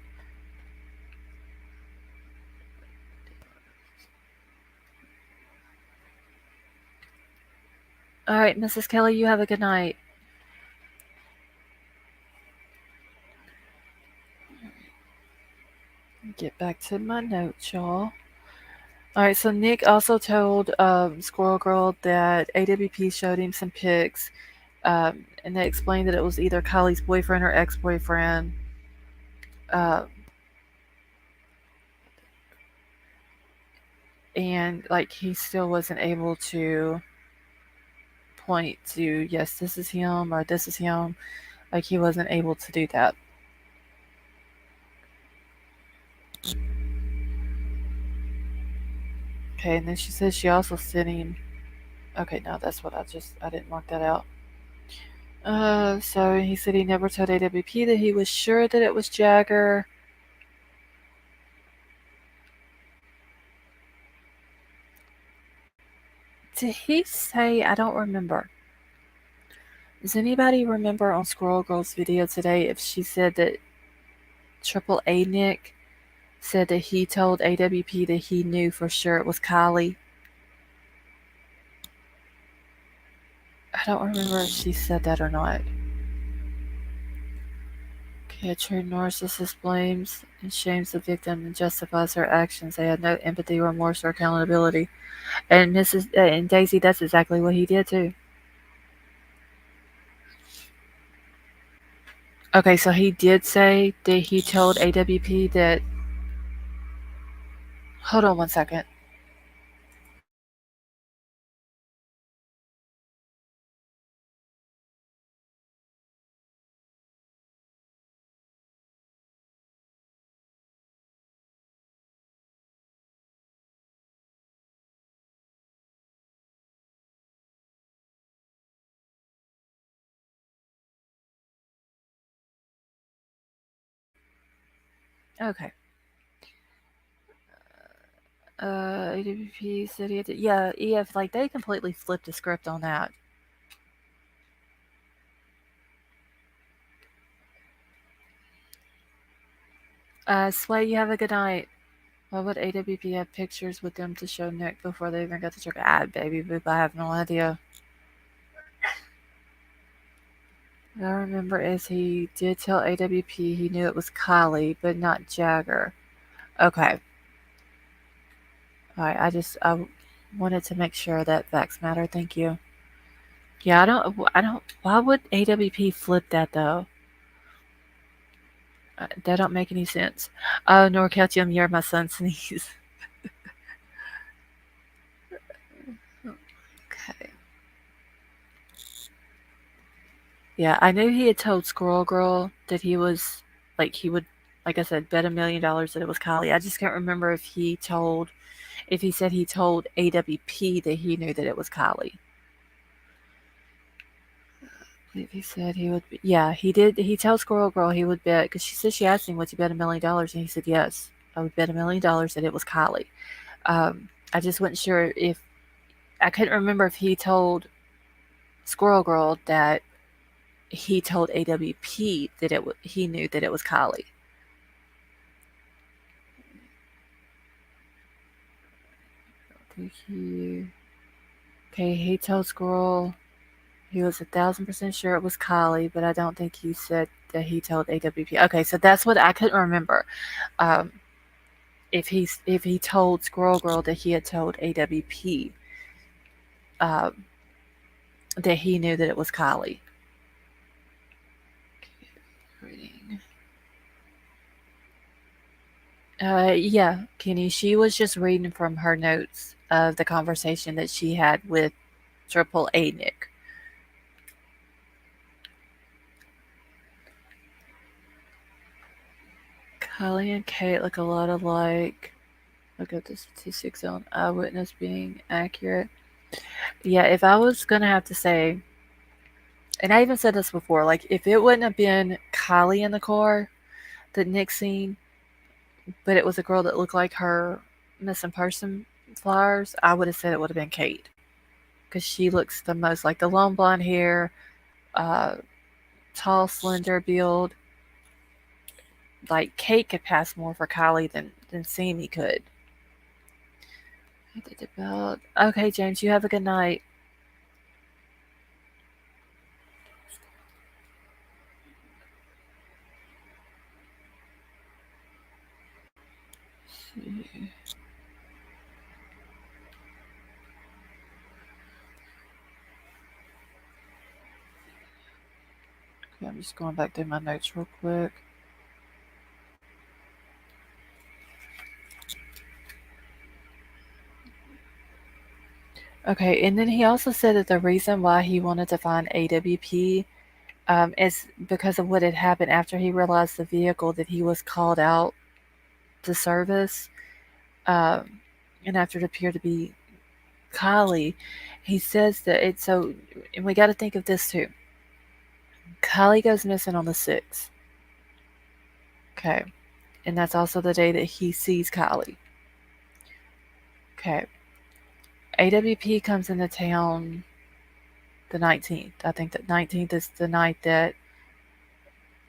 Speaker 1: All right, Mrs. Kelly, you have a good night. Get back to my notes, y'all. All right, so Nick also told Squirrel Girl that AWP showed him some pics, and they explained that it was either Kylie's boyfriend or ex-boyfriend. Uh, and like he still wasn't able to point to, yes, this is him or this is him. Like he wasn't able to do that. Okay, and then she says she also sitting. Okay, no, that's what I didn't mark that out. So he said he never told AWP that he was sure that it was Jagger. Did he say? I don't remember. Does anybody remember on Squirrel Girl's video today if she said that AAA Nick said that he told AWP that he knew for sure it was Kylie? I don't remember if she said that or not. Okay, a true narcissist blames and shames the victim and justifies her actions. They had no empathy, remorse, or accountability. And and Daisy, that's exactly what he did too. Okay, so he did say that he told AWP that. Hold on one second. Okay. AWP said he had to, yeah, EF, like they completely flipped the script on that. Sway, you have a good night. Why would AWP have pictures with them to show Nick before they even got to check? Baby boop, I have no idea. What I remember is he did tell AWP he knew it was Kylie, but not Jagger. Okay. Alright, I wanted to make sure that facts matter. Thank you. Yeah, why would AWP flip that though? That don't make any sense. Oh, Norcalcium, you're my son sneeze. Okay. Yeah, I knew he had told Squirrel Girl that he was, like, he would, like I said, bet $1,000,000 that it was Kylie. I just can't remember if he said he told AWP that he knew that it was Kylie. I believe he said he would, yeah, he did. He told Squirrel Girl he would bet, because she said she asked him, would you bet $1,000,000? And he said, yes, I would bet $1,000,000 that it was Kylie. I just wasn't sure I couldn't remember if he told Squirrel Girl that he told AWP that he knew that it was Kylie. He told Squirrel he was 1,000% sure it was Kylie, but I don't think he said that he told AWP. Okay, so that's what I couldn't remember. If he told Squirrel Girl that he had told AWP um, that he knew that it was Kylie. Reading. Yeah, Kenny. She was just reading from her notes of the conversation that she had with AAA Nick. Kylie and Kate look a lot alike. Look at the statistics on eyewitness being accurate. Yeah, if I was gonna have to say, and I even said this before, like if it wouldn't have been Kylie in the car that Nick seen, but it was a girl that looked like her missing person flyers, I would have said it would have been Kate, because she looks the most like the long blonde hair, uh, tall, slender build. Like Kate could pass more for Kylie than Sammy could. Okay, James, you have a good night. Okay, I'm just going back through my notes real quick. Okay, and then he also said that the reason why he wanted to find AWP is because of what had happened after he realized the vehicle that he was called out to service, um, and after it appeared to be KIELY. He says that it's so, and we got to think of this too. KIELY goes missing on the 6th. Okay, and that's also the day that he sees KIELY. Okay, AWP comes into town the 19th. I think that 19th is the night that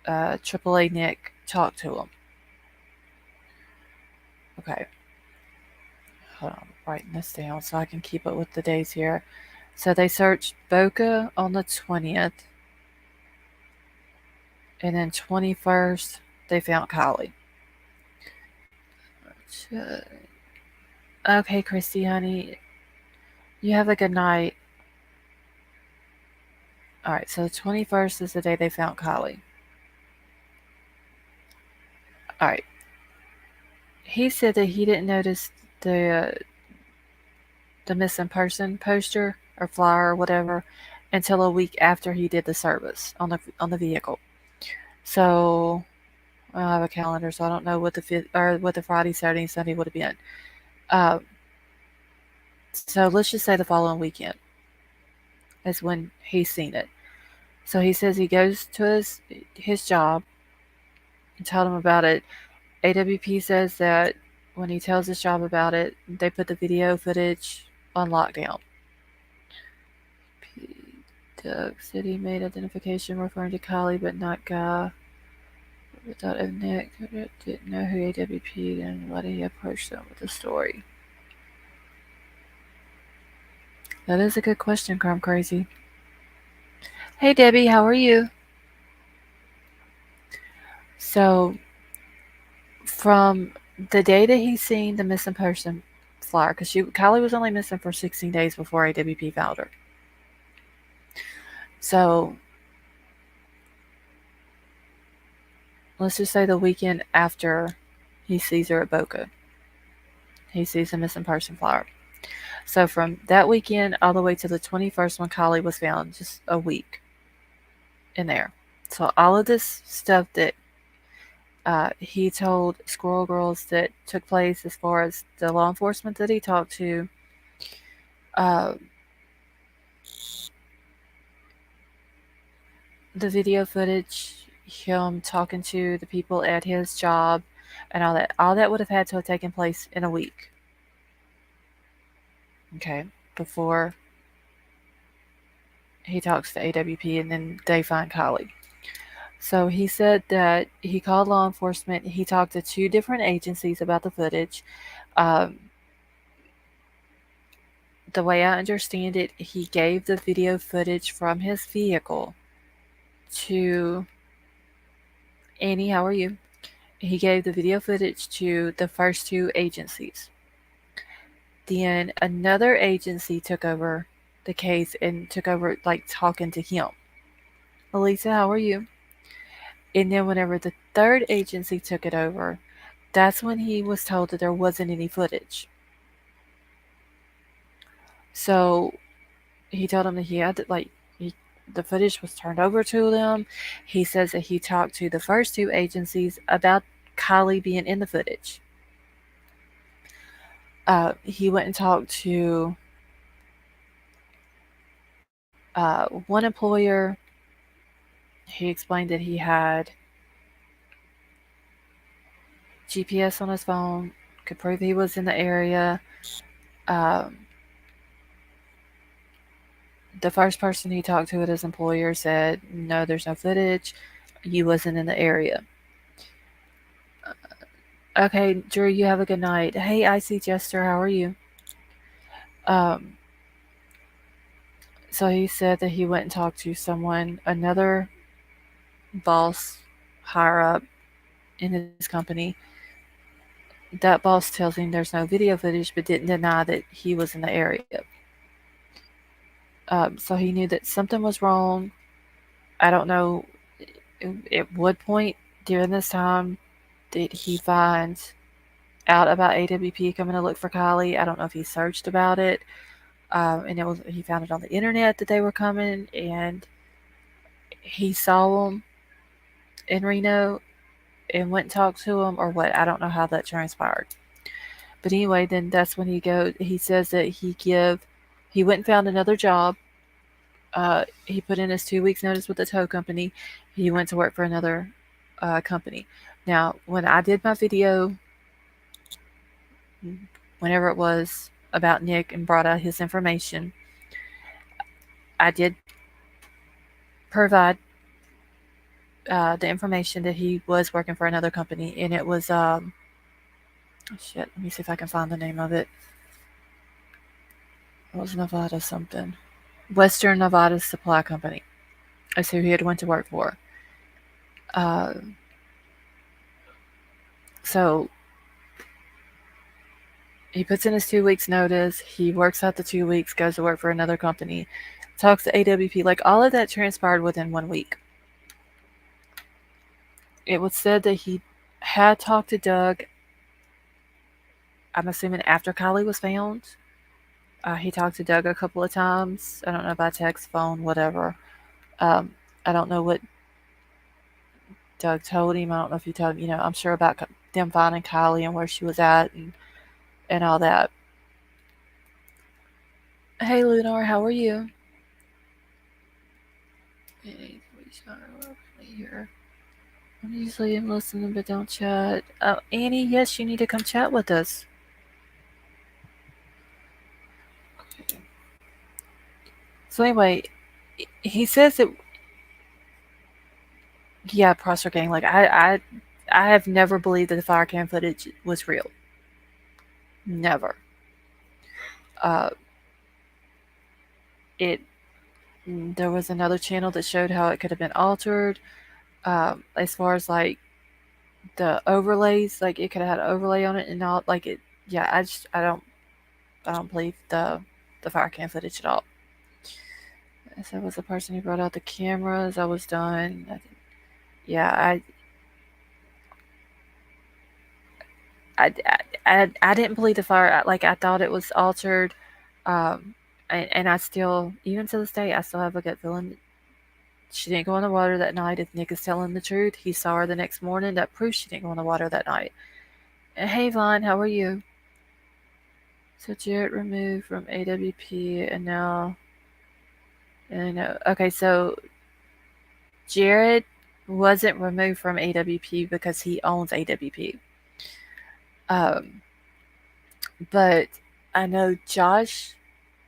Speaker 1: AAA Nick talked to him. Okay, hold on, I'm writing this down so I can keep up with the days here. So they searched Boca on the 20th, and then 21st they found KIELY. Okay, Christy, honey, you have a good night. All right, so the 21st is the day they found KIELY. All right. He said that he didn't notice the missing person poster or flyer or whatever until a week after he did the service on the vehicle. So I don't have a calendar, so I don't know what the Friday, Saturday, and Sunday would have been. Um, so let's just say the following weekend is when he's seen it. So he says he goes to his job and told him about it. AWP says that when he tells his job about it, they put the video footage on lockdown. Doug said he made identification referring to KIELY but not Guy. Without a Nick, didn't know who AWP and why did he approach them with the story? That is a good question, Crumb Crazy. Hey Debbie, how are you? So, from the day that he seen the missing person flyer, because KIELY was only missing for 16 days before AWP found her. So, let's just say the weekend after he sees her at Boca, he sees the missing person flyer. So, from that weekend all the way to the 21st when KIELY was found, just a week in there. So, all of this stuff that he told Squirrel Girls that took place as far as the law enforcement that he talked to, uh, the video footage, him talking to the people at his job, and all that would have had to have taken place in a week. Okay, before he talks to AWP and then they find KIELY. So he said that he called law enforcement. He talked to 2 different agencies about the footage. Um, the way I understand it, he gave the video footage from his vehicle to Annie. How are you? He gave the video footage to the first 2 agencies. Then another agency took over the case and took over, like, talking to him. Elisa, how are you? And then whenever the 3rd agency took it over, that's when he was told that there wasn't any footage. So he told him that he had to, the footage was turned over to them. He says that he talked to the first 2 agencies about KIELY being in the footage. He went and talked to one employer. He explained that he had GPS on his phone, could prove he was in the area. The first person he talked to at his employer said, no, there's no footage. You wasn't in the area. Okay, Drew, you have a good night. Hey, Icy Jester, how are you? So he said that he went and talked to another boss higher up in his company. That boss tells him there's no video footage, but didn't deny that he was in the area. So he knew that something was wrong. I don't know at what point during this time did he find out about AWP coming to look for KIELY. I don't know if he searched about it. And he found it on the internet that they were coming, and he saw them in Reno and went and talked to them, or what? I don't know how that transpired. But anyway, then that's when he says that he went and found another job. He put in his 2 weeks notice with the tow company. He went to work for another company. Now, when I did my video, whenever it was about Nick and brought out his information, I did provide the information that he was working for another company, and it was shit. Let me see if I can find the name of it. It was Nevada something. Western Nevada Supply Company. That's who he had went to work for. Uh, so he puts in his 2 weeks notice. He works out the 2 weeks, goes to work for another company, talks to AWP. Like, all of that transpired within 1 week. It was said that he had talked to Doug, I'm assuming after KIELY was found. He talked to Doug a couple of times. I don't know, by text, phone, whatever. I don't know what Doug told him. I don't know if he told him, I'm sure about them finding KIELY and where she was at and all that. Hey, Lunar, how are you? Hey, here. I'm usually listening, but don't chat. Oh, Annie, yes, you need to come chat with us. Okay. So anyway, he says that, yeah, Prosser Gang. Like, I have never believed that the fire cam footage was real. Never. Uh, it. There was another channel that showed how it could have been altered. As far as like the overlays, like it could have had an overlay on it and all. Like it. Yeah, I don't believe the fire cam footage at all. So it was the person who brought out the cameras. I was done. Yeah, I didn't believe the fire. Like, I thought it was altered, and I still, even to this day, I still have a gut feeling she didn't go in the water that night. If Nick is telling the truth, he saw her the next morning. That proves she didn't go in the water that night. And hey, Vaughn, how are you? So Jarrett removed from AWP, and now, okay, so Jared wasn't removed from AWP because he owns AWP. But I know Josh,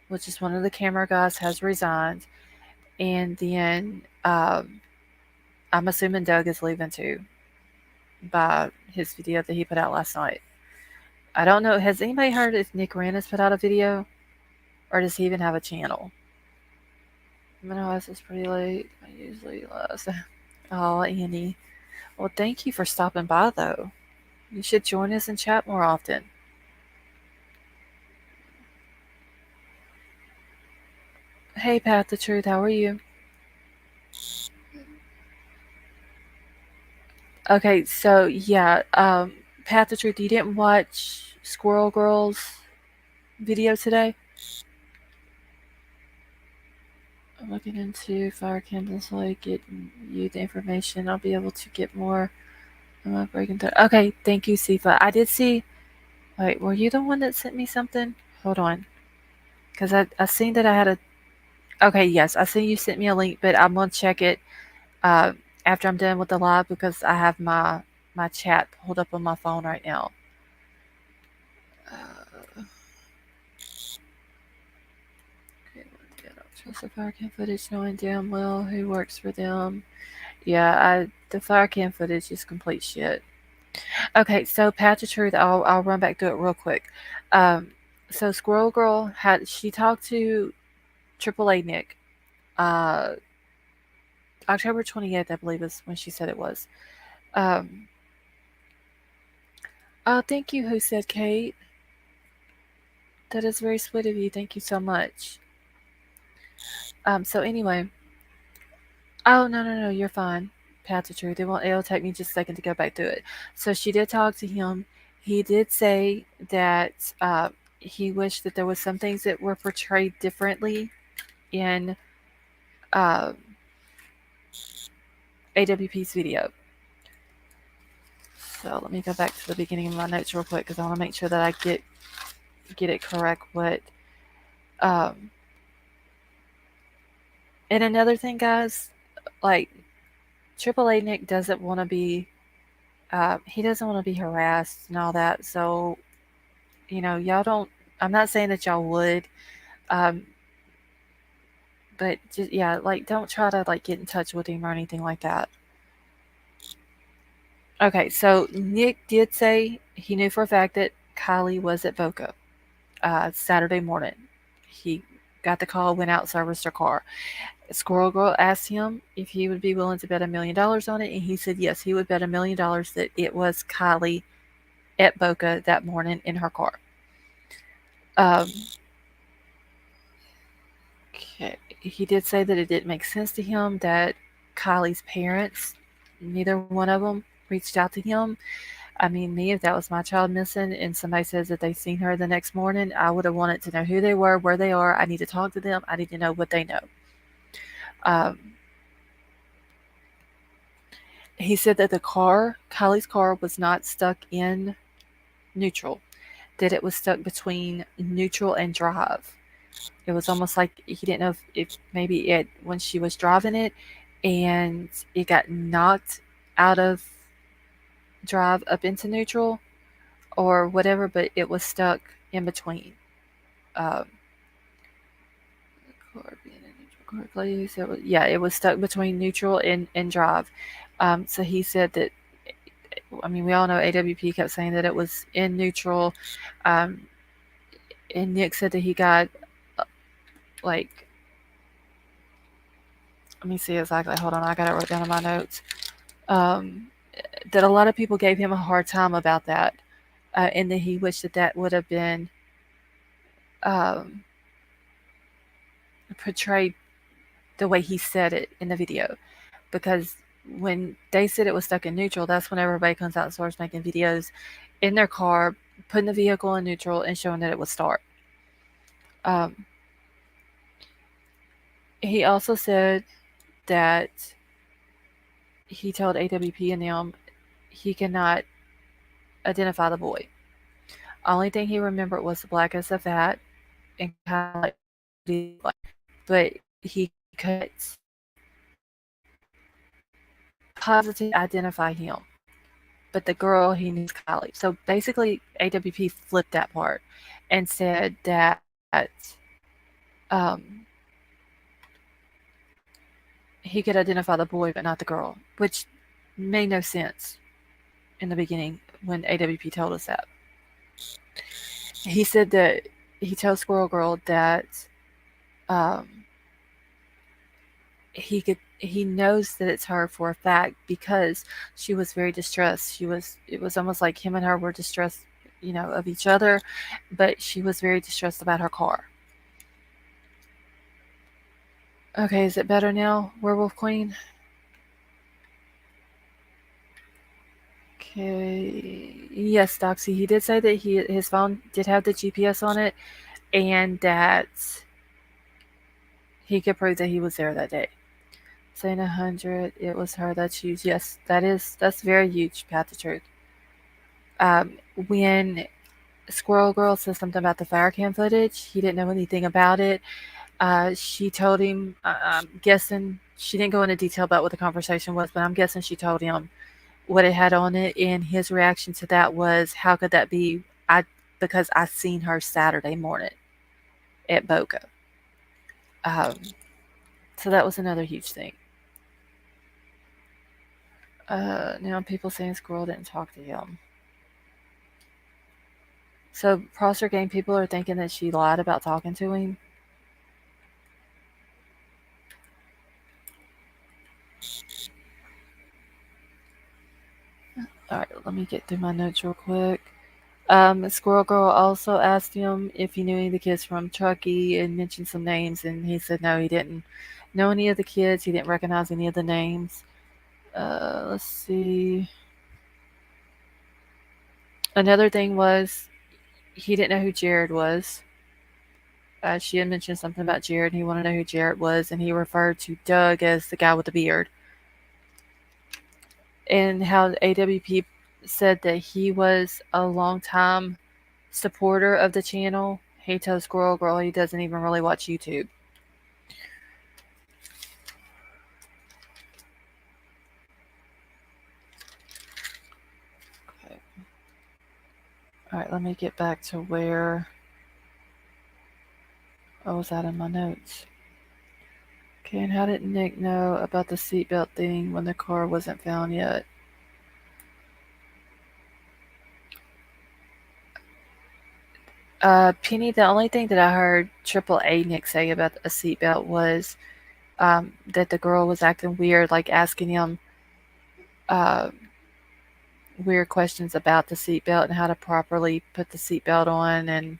Speaker 1: which is one of the camera guys, has resigned, and then I'm assuming Doug is leaving too by his video that he put out last night. I don't know. Has anybody heard if Nick Rand has put out a video, or does he even have a channel? This is pretty late. I usually last. Oh, Annie. Well, thank you for stopping by, though. You should join us and chat more often. Hey, Pat the Truth, how are you? Okay, so yeah, Pat the Truth, you didn't watch Squirrel Girl's video today? I'm looking into fire candles, like getting you the information. I'll be able to get more. I'm not breaking through. Okay, thank you, Sifa. I did see. Wait, were you the one that sent me something? Hold on, because I seen that I had a. Okay, yes, I see you sent me a link, but I'm gonna check it uh, after I'm done with the live because I have my chat pulled up on my phone right now. Okay, I don't trust the fire cam footage, knowing damn well who works for them. Yeah, the fire cam footage is complete shit. Okay, so Patch of Truth, I'll run back to it real quick. So Squirrel Girl she talked to AAA Nick, uh, October 28th, I believe is when she said it was. Thank you, who said Kate. That is very sweet of you. Thank you so much. So anyway, no, you're fine. Patch of Truth. It'll take me just a second to go back to it. So she did talk to him. He did say that he wished that there was some things that were portrayed differently in uh, AWP's video. So let me go back to the beginning of my notes real quick because I want to make sure that I get it correct. What um, and another thing, guys, like AAA Nick doesn't want to be he doesn't want to be harassed and all that. So y'all don't. I'm not saying that y'all would, um, but just yeah, like don't try to like get in touch with him or anything like that. Okay, so Nick did say he knew for a fact that Kylie was at Boca Saturday morning. He got the call, went out, serviced her car. Squirrel Girl asked him if he would be willing to bet $1 million on it, and he said yes, he would bet $1 million that it was Kylie at Boca that morning in her car. Um, okay. He did say that it didn't make sense to him that Kylie's parents, neither one of them, reached out to him. I mean, me, if that was my child missing and somebody says that they seen her the next morning, I would have wanted to know who they were, where they are. I need to talk to them. I need to know what they know. Um, he said that the car, Kylie's car, was not stuck in neutral, that it was stuck between neutral and drive. It was almost like he didn't know if maybe it, when she was driving it, and it got knocked out of drive up into neutral or whatever, but it was stuck in between. Um, correctly, so yeah, it was stuck between neutral and drive. So he said that. I mean, we all know AWP kept saying that it was in neutral, um, and Nick said that he got uh, like. Let me see exactly. Hold on, I got it wrote down in my notes. Um, that a lot of people gave him a hard time about that, and that he wished that that would have been um, portrayed the way he said it in the video, because when they said it was stuck in neutral, that's when everybody comes out and starts making videos in their car, putting the vehicle in neutral and showing that it would start. Um, he also said that he told AWP and them he cannot identify the boy. Only thing he remembered was the black as a fat and kind of like, but he could positively identify him. But the girl he knew is Kylie. So basically, AWP flipped that part and said that um, he could identify the boy but not the girl, which made no sense in the beginning when AWP told us that. He said that he told Squirrel Girl that um, he knows that it's her for a fact because she was very distressed. It was almost like him and her were distressed, of each other, but she was very distressed about her car. Okay, is it better now, Werewolf Queen? Okay. Yes, Doxy. He did say that his phone did have the GPS on it, and that he could prove that he was there that day. Saying 100, it was her. That's huge. Yes, that's very huge. Path to truth. Um, when Squirrel Girl said something about the fire cam footage, he didn't know anything about it. She told him. I'm guessing she didn't go into detail about what the conversation was, but I'm guessing she told him what it had on it, and his reaction to that was, "How could that be?" Because I seen her Saturday morning at Boca. Um, so that was another huge thing. Now people saying Squirrel didn't talk to him. So Prosser Game people are thinking that she lied about talking to him. All right, let me get through my notes real quick. Squirrel Girl also asked him if he knew any of the kids from Truckee and mentioned some names, and he said no, he didn't know any of the kids. He didn't recognize any of the names. Let's see. Another thing was he didn't know who Jared was. She had mentioned something about Jared, and he wanted to know who Jared was, and he referred to Doug as the guy with the beard. And how AWP said that he was a long-time supporter of the channel. He told Squirrel Girl he doesn't even really watch YouTube. Okay. All right, let me get back to where I was at in my notes. Okay, and how did Nick know about the seatbelt thing when the car wasn't found yet? Penny, the only thing that I heard AAA Nick say about a seatbelt was that the girl was acting weird, like asking him uh, weird questions about the seatbelt and how to properly put the seatbelt on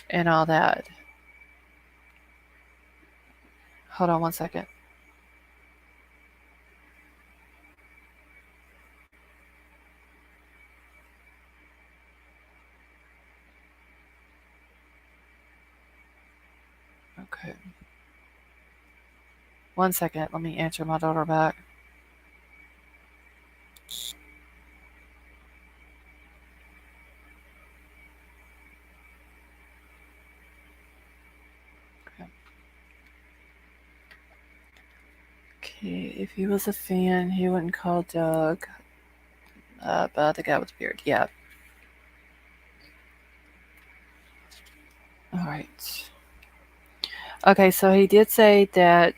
Speaker 1: and all that. Hold on one second. Okay. One second. Let me answer my daughter back. Okay, if he was a fan, he wouldn't call Doug about the guy with the beard. Yeah. All right. Okay, so he did say that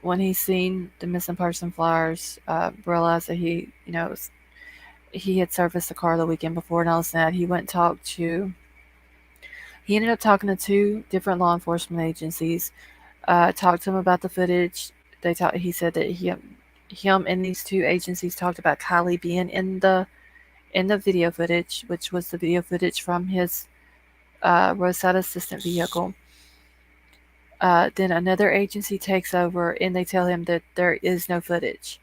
Speaker 1: when he seen the missing person flyers, realized that he had serviced the car the weekend before and all that. He went and talked to. He ended up talking to 2 different law enforcement agencies. Talked to him about the footage. He said that him and these 2 agencies talked about KIELY being in the video footage, which was the video footage from his roadside assistant vehicle. Then another agency takes over and they tell him that there is no footage.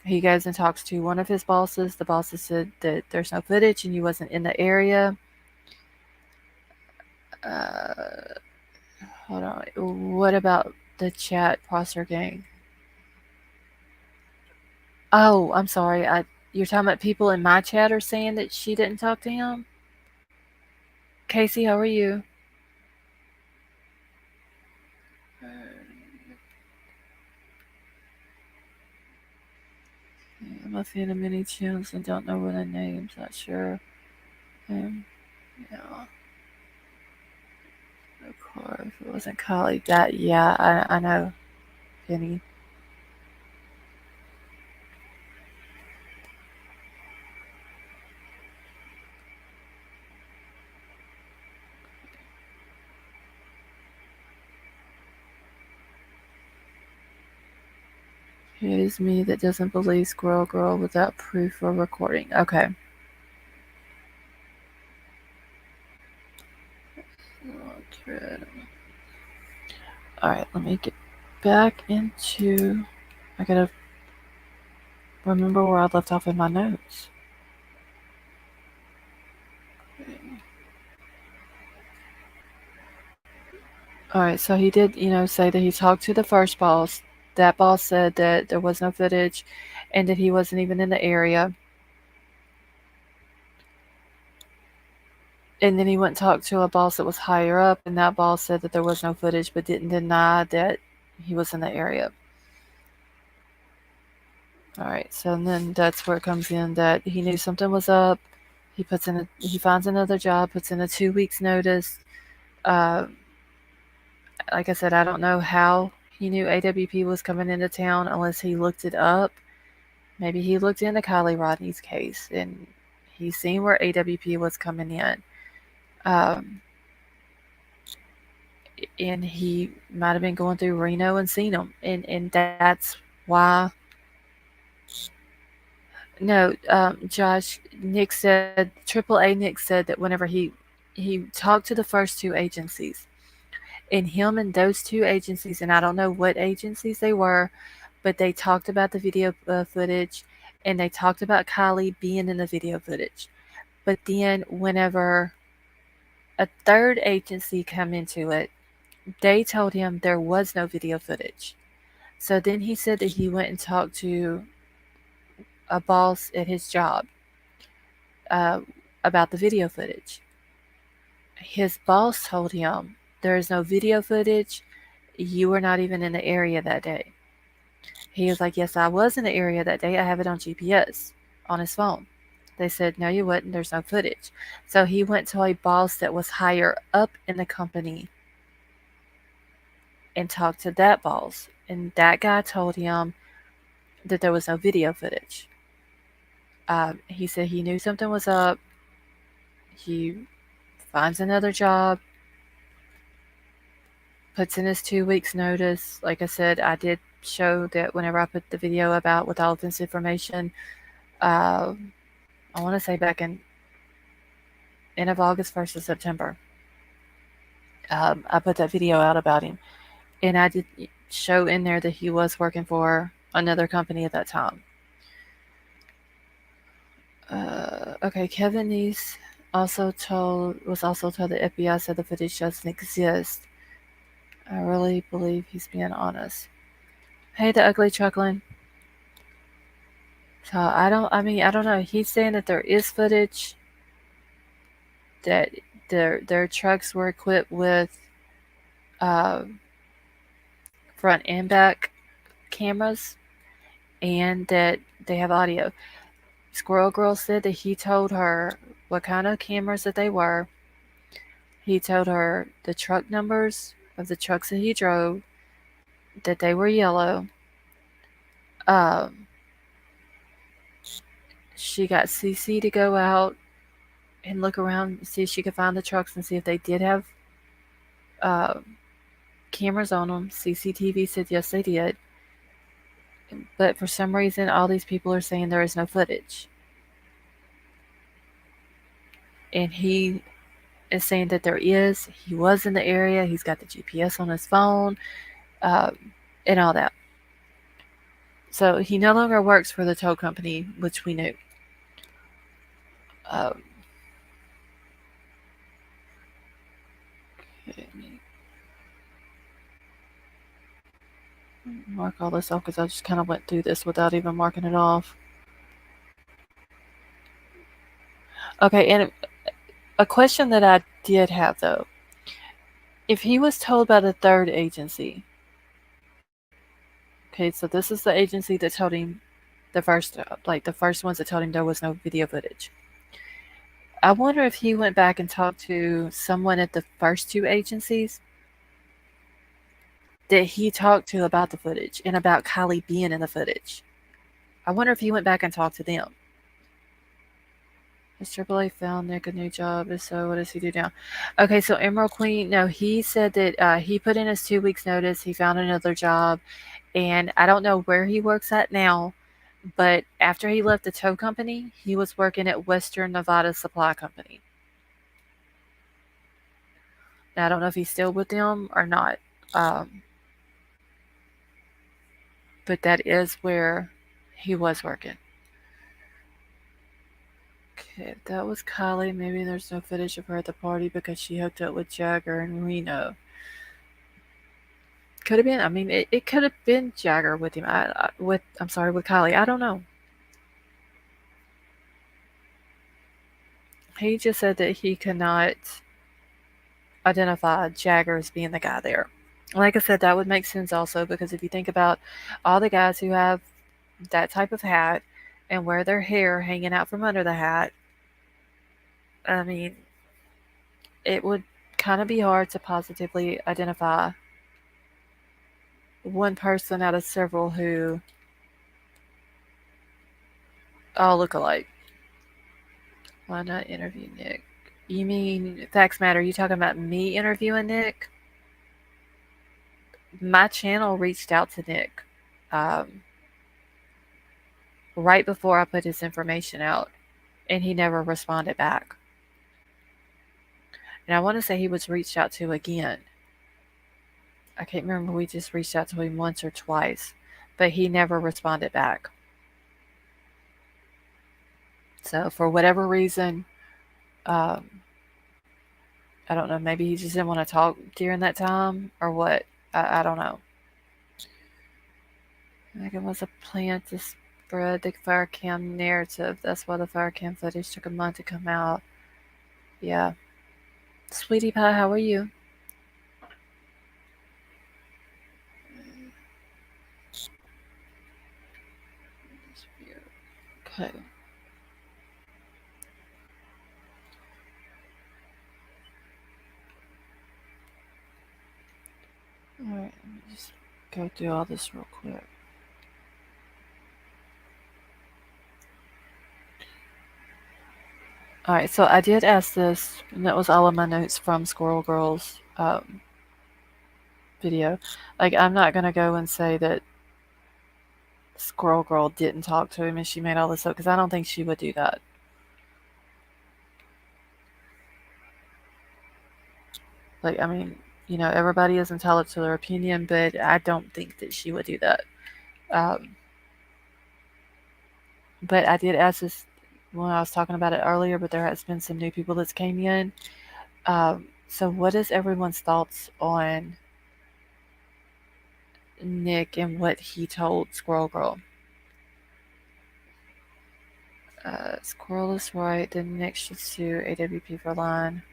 Speaker 1: He goes and talks to one of his bosses. The bosses said that there's no footage and he wasn't in the area. Hold on. What about the chat Prosser gang? Oh, I'm sorry. You're talking about people in my chat are saying that she didn't talk to him? Casey, how are you? I'm a fan of many channels and don't know what the names. Not sure. Yeah. Of course, if it wasn't Kali. I know, Penny. It is me that doesn't believe Squirrel Girl without proof or recording. Okay. Alright, let me get back into. I gotta remember where I left off in my notes. Alright, so he did, say that he talked to the first boss. That boss said that there was no footage and that he wasn't even in the area. And then he went and talked to a boss that was higher up, and that boss said that there was no footage but didn't deny that he was in the area. Alright, so then that's where it comes in that he knew something was up. He finds another job, puts in a 2 weeks notice. Like I said, I don't know how he knew AWP was coming into town unless he looked it up. Maybe he looked into RODNI's case and he seen where AWP was coming in. And he might have been going through Reno and seen him. And that's why. No, Josh, Nick said, AAA Nick said that whenever he talked to the first 2 agencies, and him and those 2 agencies, and I don't know what agencies they were, but they talked about the video footage, and they talked about KIELY being in the video footage. But then whenever A third agency come into it. They told him there was no video footage. So then he said that he went and talked to a boss at his job uh, about the video footage. His boss told him there is no video footage. You were not even in the area that day. He was like, yes, I was in the area that day. I have it on GPS on his phone. They said, no, you wouldn't. There's no footage. So he went to a boss that was higher up in the company and talked to that boss. And that guy told him that there was no video footage. He said he knew something was up. He finds another job, puts in his 2 weeks notice. Like I said, I did show that whenever I put the video about with all of this information, I want to say back in end of August, 1st of September, I put that video out about him. And I did show in there that he was working for another company at that time. Okay, Kevin Neese was also told the FBI said the footage doesn't exist. I really believe he's being honest. Hey, the ugly chuckling. So I don't know. He's saying that there is footage, that their trucks were equipped with front and back cameras, and that they have audio. Squirrel Girl said that he told her what kind of cameras that they were. He told her the truck numbers of the trucks that he drove, that they were yellow. She got CC to go out and look around and see if she could find the trucks and see if they did have cameras on them. CCTV said yes, they did. But for some reason, all these people are saying there is no footage. And he is saying that there is. He was in the area. He's got the GPS on his phone and all that. So he no longer works for the tow company, which we knew. Okay. Mark all this off because I just kind of went through this without even marking it off. Okay, and a question that I did have though. If he was told by the third agency, okay, so this is the agency that told him the first ones that told him there was no video footage. I wonder if he went back and talked to someone at the first two agencies that he talked to about the footage and about KIELY being in the footage. I wonder if he went back and talked to them. Has AAA found Nick a new job? If so, what does he do now? Okay, so Emerald Queen, no, he said that he put in his 2 weeks notice. He found another job, and I don't know where he works at now, but after he left the tow company, he was working at Western Nevada Supply Company. Now, I don't know if he's still with them or not, but that is where he was working. Okay, if that was KIELY, maybe there's no footage of her at the party because she hooked up with Jagger in Reno. Could have been. I mean, it could have been Jagger with him. With KIELY. I don't know. He just said that he could not identify Jagger as being the guy there. Like I said, that would make sense also because if you think about all the guys who have that type of hat and wear their hair hanging out from under the hat, I mean, it would kind of be hard to positively identify one person out of several who all look alike. Why not interview Nick? You mean Facts Matter? You talking about me interviewing Nick? My channel reached out to Nick right before I put his information out, and he never responded back. And I want to say he was reached out to again. I can't remember if we just reached out to him once or twice, but he never responded back. So for whatever reason, I don't know, maybe he just didn't want to talk during that time or what. I don't know. Like it was a plan to spread the fire cam narrative. That's why the fire cam footage took a month to come out. Yeah. Sweetie Pie, how are you? Okay. Alright, let me just go through all this real quick. Alright, so I did ask this, and that was all of my notes from Squirrel Girl's video. Like, I'm not gonna go and say that Squirrel Girl didn't talk to him and she made all this up, because I don't think she would do that. Like, I mean, everybody is entitled to their opinion, but I don't think that she would do that. Um, but I did ask this when I was talking about it earlier, but there has been some new people that's came in. So what is everyone's thoughts on Nick and what he told Squirrel Girl? Squirrel is right. Then Nick should sue AWP for lying.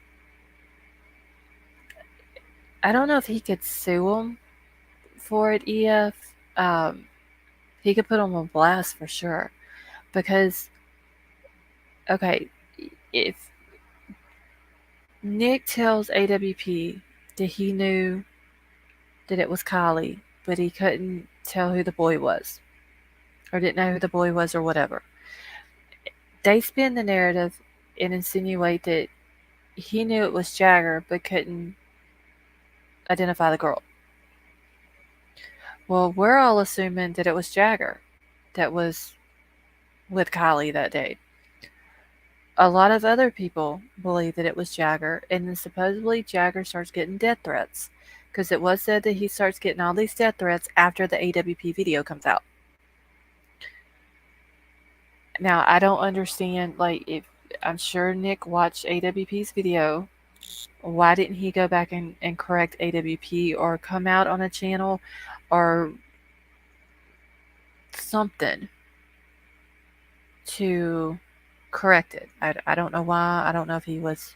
Speaker 1: I don't know if he could sue him for it, EF. He could put him on blast for sure. Because, okay, if Nick tells AWP that he knew that it was KIELY, but he couldn't tell who the boy was, or didn't know who the boy was, or whatever, they spin the narrative and insinuate that he knew it was Jagger but couldn't identify the girl. Well, we're all assuming that it was Jagger that was with KIELY that day. A lot of other people believe that it was Jagger, and then supposedly Jagger starts getting death threats, because it was said that he starts getting all these death threats after the AWP video comes out. Now, I don't understand, like, if I'm sure Nick watched AWP's video, why didn't he go back and correct AWP or come out on a channel or something to correct it? I don't know why. I don't know if he was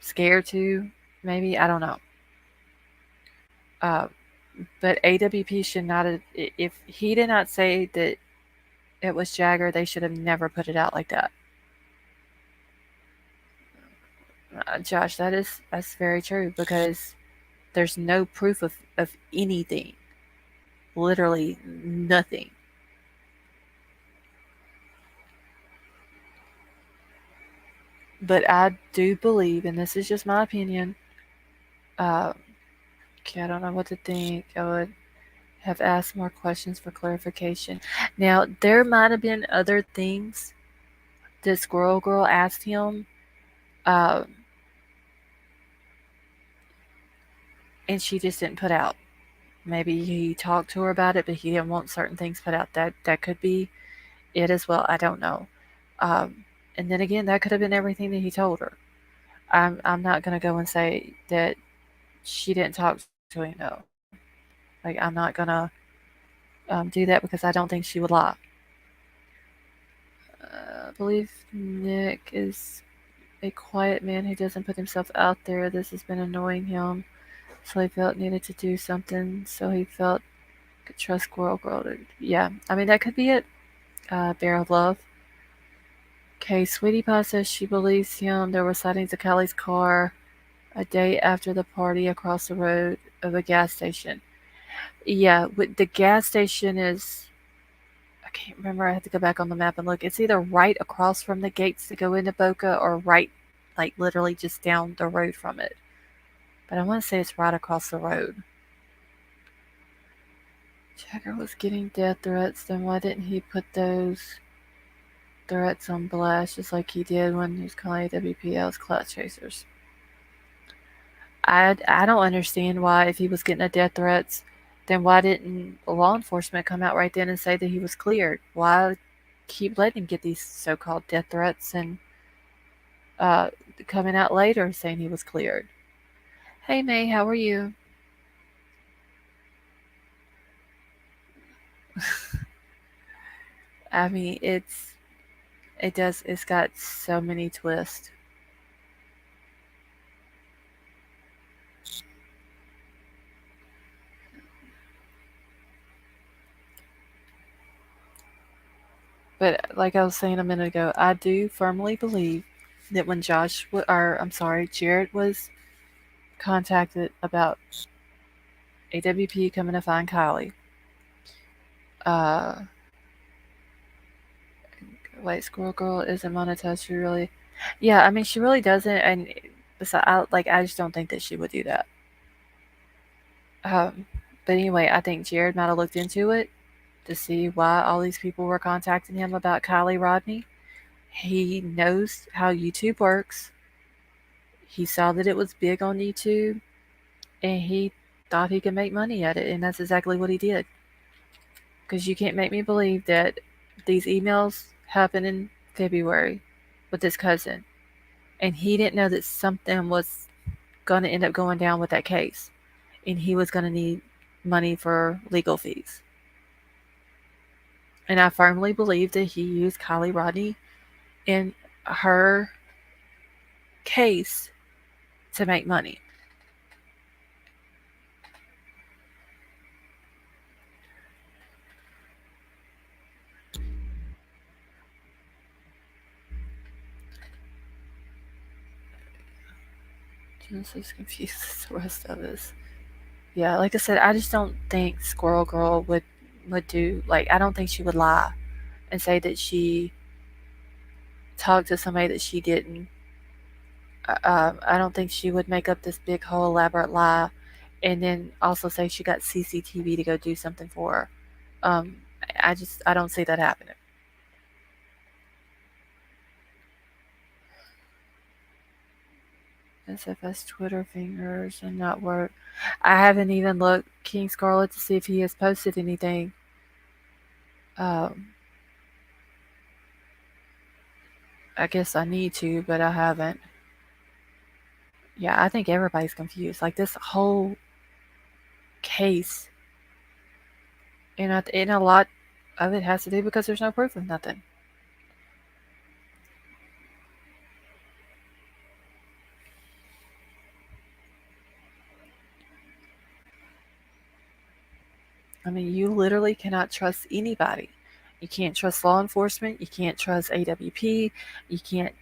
Speaker 1: scared to, maybe. I don't know. Uh, but AWP should not have, if he did not say that it was Jagger, they should have never put it out like that. Josh, that's very true, because there's no proof of anything. Literally nothing. But I do believe, and this is just my opinion, okay, I don't know what to think. I would have asked more questions for clarification. Now, there might have been other things that Squirrel Girl asked him, um, and she just didn't put out. Maybe he talked to her about it, but he didn't want certain things put out. That could be it as well. I don't know. And then again, that could have been everything that he told her. I'm not gonna go and say that she didn't talk to him. No, like I'm not gonna do that, because I don't think she would lie. I believe Nick is a quiet man who doesn't put himself out there. This has been annoying him, so he felt needed to do something. So he felt could trust Squirrel Girl. Yeah, I mean that could be it. Bear of Love. Okay, Sweetie Pie says she believes him. There were sightings of KIELY's car a day after the party across the road of a gas station. Yeah, the gas station is, I can't remember. I have to go back on the map and look. It's either right across from the gates to go into Boca, or right, like literally just down the road from it. But I want to say it's right across the road. Jagger was getting death threats. Then why didn't he put those threats on blast, just like he did when he was calling WPL's Clout Chasers? I don't understand why, if he was getting a death threats, then why didn't law enforcement come out right then and say that he was cleared? Why keep letting him get these so-called death threats and coming out later saying he was cleared. Hey May, how are you? I mean, it's got so many twists. But like I was saying a minute ago, I do firmly believe that when Jared was contacted about AWP coming to find Kylie, uh, wait, Squirrel Girl isn't monetized. She really, yeah, I mean, she really doesn't. And besides, I just don't think that she would do that. Um, but anyway, I think Jared might have looked into it to see why all these people were contacting him about Kylie Rodney. He knows how YouTube works. He saw that it was big on YouTube, and he thought he could make money at it, and that's exactly what he did. Because you can't make me believe that these emails happened in February with his cousin, and he didn't know that something was going to end up going down with that case, and he was going to need money for legal fees. And I firmly believe that he used Kylie Rodney in her case to make money. Genesis confuses the rest of us. Yeah, like I said, I just don't think Squirrel Girl would do, like, I don't think she would lie and say that she talked to somebody that she didn't. I don't think she would make up this big whole elaborate lie and then also say she got CCTV to go do something for her. Um, I don't see that happening. SFS Twitter fingers and not work. I haven't even looked King Scarlet to see if he has posted anything. Um, I guess I need to, but I haven't. Yeah, I think everybody's confused. Like this whole case, and a lot of it has to do because there's no proof of nothing. I mean, you literally cannot trust anybody. You can't trust law enforcement. You can't trust AWP. You can't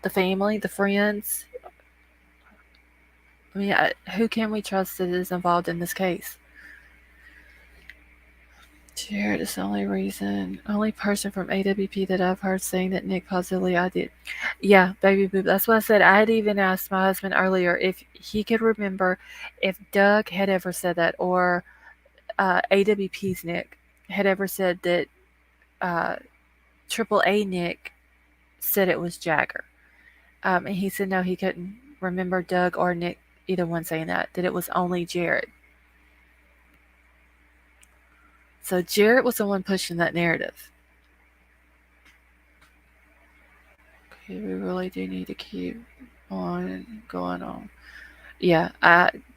Speaker 1: the family, the friends. I mean, who can we trust that is involved in this case? Jared is the only person from AWP that I've heard saying that Nick positively I did. Yeah, baby boob. That's what I said. I had even asked my husband earlier if he could remember if Doug had ever said that or AWP's Nick had ever said that uh, AAA Nick said it was Jagger. And he said no, he couldn't remember Doug or Nick, either one saying that it was only Jared. So Jared was the one pushing that narrative. Okay, we really do need to keep on going on. Yeah,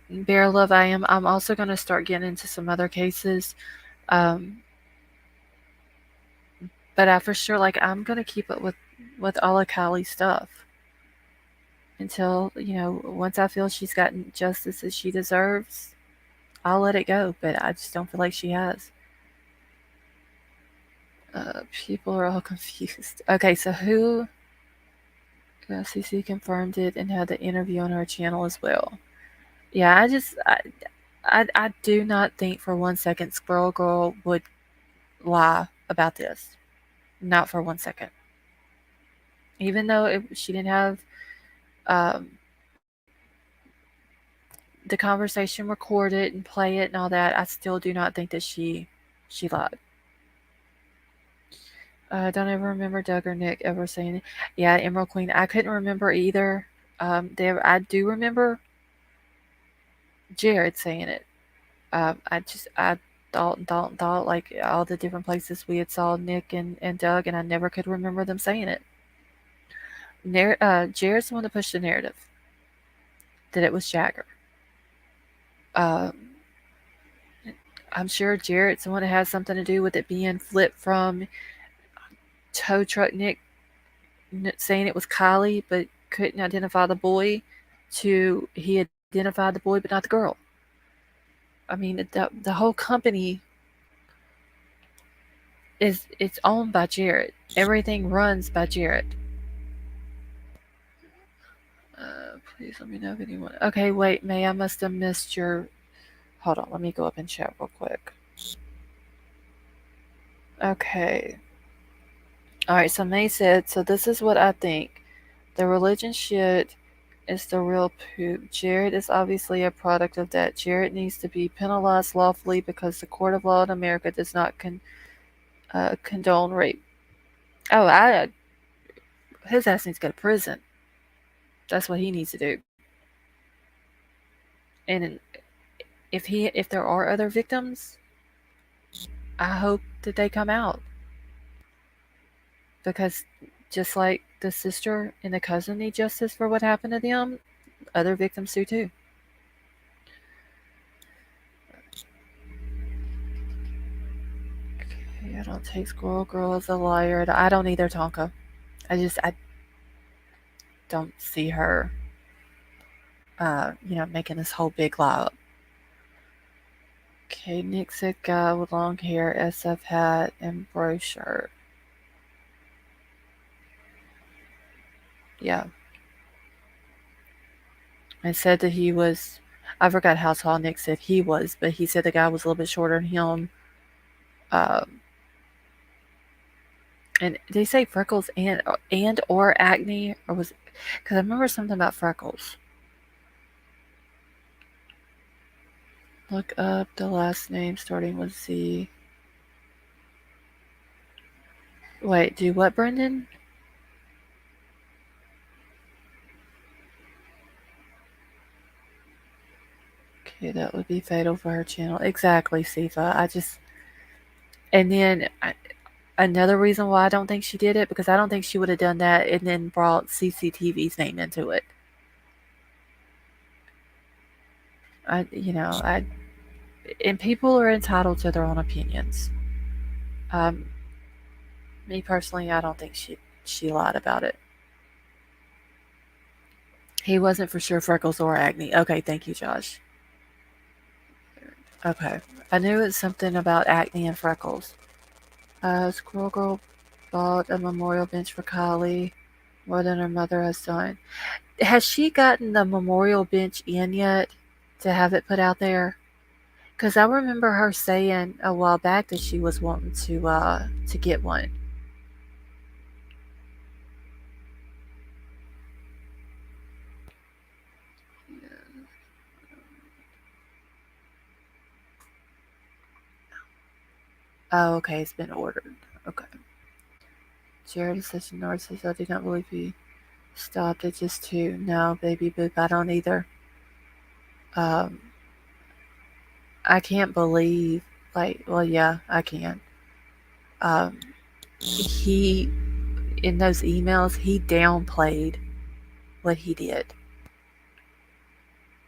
Speaker 1: Bear Love, I'm also going to start getting into some other cases. Um, but I for sure, like, I'm going to keep it with all of Kylie's stuff until, once I feel she's gotten justice that she deserves, I'll let it go. But I just don't feel like she has. People are all confused. Okay, so who? CC confirmed it and had the interview on her channel as well. Yeah, I do not think for 1 second Squirrel Girl would lie about this. Not for 1 second. Even though she didn't have um, the conversation recorded and play it and all that, I still do not think that she lied. I don't ever remember Doug or Nick ever saying it. Yeah, Emerald Queen. I couldn't remember either. I do remember Jared saying it. I thought like all the different places we had saw Nick and Doug, and I never could remember them saying it. Jared's the one that pushed the narrative that it was Jagger. Um, I'm sure Jared's the one that has something to do with it being flipped from tow truck Nick saying it was KIELY but couldn't identify the boy to he identified the boy but not the girl. I mean, the whole company is it's owned by Jared. Everything runs by Jared. Please let me know if anyone. Okay, wait, May, I must have missed your. Hold on, let me go up and chat real quick. Okay. All right, so May said, so this is what I think. The religion shit is the real poop. Jared is obviously a product of that. Jared needs to be penalized lawfully because the court of law in America does not condone rape. Oh, his ass needs to go to prison. That's what he needs to do. And if there are other victims, I hope that they come out because just like the sister and the cousin need justice for what happened to them, other victims do too. Okay, I don't take Squirrel Girl as a liar. I don't either, Tonka. I don't see her, making this whole big lie up. Okay, Nick said guy with long hair, SF hat, and bro shirt. Yeah. I said that he was. I forgot how tall Nick said he was, but he said the guy was a little bit shorter than him. Um, and did he say freckles and or acne, or was? Because I remember something about freckles. Look up the last name starting with Z. Wait, do what, Brendan? Okay, that would be fatal for her channel. Exactly, Sifa. And then another reason why I don't think she did it, because I don't think she would have done that and then brought CCTV's name into it. And people are entitled to their own opinions. Um, Me personally, I don't think she lied about it. He wasn't for sure freckles or acne. Okay, thank you, Josh. Okay, I knew it's something about acne and freckles. Squirrel Girl bought a memorial bench for KIELY, more than her mother has done. Has she gotten the memorial bench in yet to have it put out there? Because I remember her saying a while back that she was wanting to get one. Oh, okay, it's been ordered. Okay. Jared is such a narcissist. I do not believe he stopped at just two. No, baby boop, I don't either. Um, I can't believe, well, yeah, I can. He, in those emails, he downplayed what he did.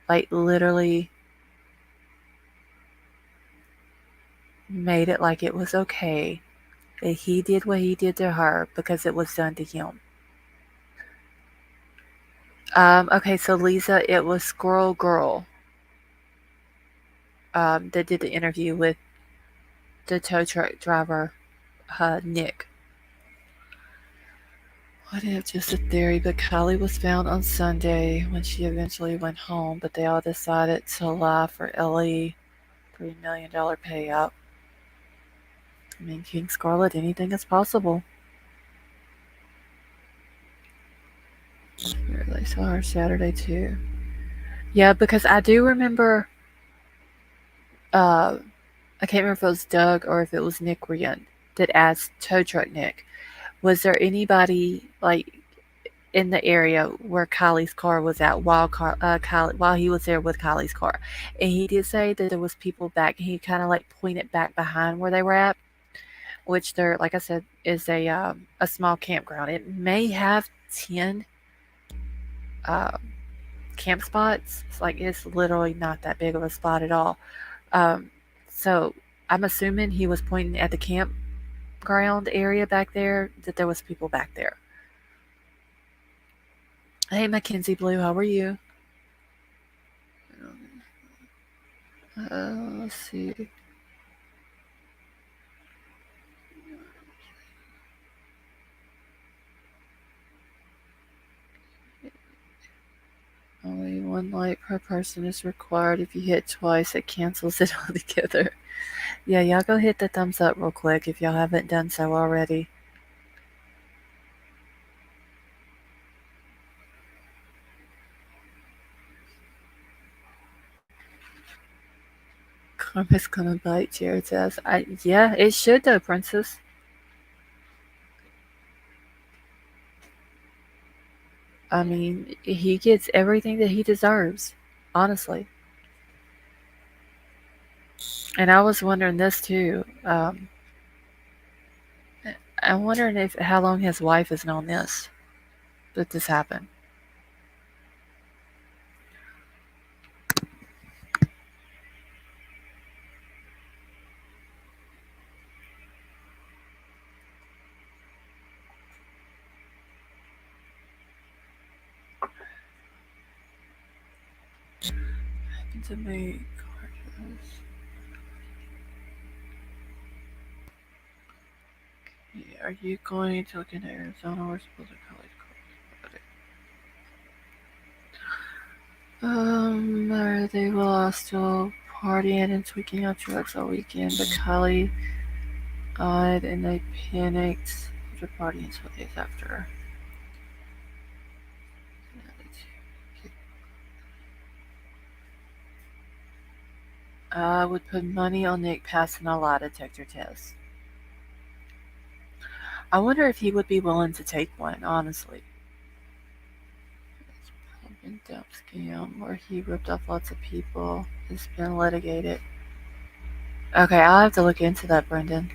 Speaker 1: Like, literally made it like it was okay that he did what he did to her because it was done to him. Okay, so Lisa, it was Squirrel Girl that did the interview with the tow truck driver, Nick. What if just a theory, but KIELY was found on Sunday when she eventually went home, but they all decided to lie for Ellie $3 million payout. I mean, King Scarlet, anything is possible. They saw her Saturday too. Yeah, because I do remember, I can't remember if it was Doug or if it was Nick Rian that asked Tow Truck Nick, was there anybody like in the area where KIELY's car was at while he was there with KIELY's car? And he did say that there was people back. He kind of like pointed back behind where they were at, which there, like I said, is a small campground. It may have 10 uh, camp spots. It's literally not that big of a spot at all. Um, so I'm assuming he was pointing at the campground area back there, that there was people back there. Hey, Mackenzie Blue, how are you? Let's see. Only one light per person is required. If you hit twice, it cancels it altogether. Yeah, y'all go hit the thumbs up real quick if y'all haven't done so already. Karma's gonna bite, Jared says. Yeah, it should though, Princess. I mean, he gets everything that he deserves, honestly. And I was wondering this too. I'm wondering if how long his wife has known that this happened. Happened to me. Are you going to look into Arizona or supposed to college? They will all still partying and tweaking out drugs all weekend, but Kylie died and they panicked after partying 2 days after. I would put money on Nick passing a lie detector test. I wonder if he would be willing to take one, honestly. It's been dump scam where he ripped off lots of people. It's been litigated. Okay, I'll have to look into that, Brendan.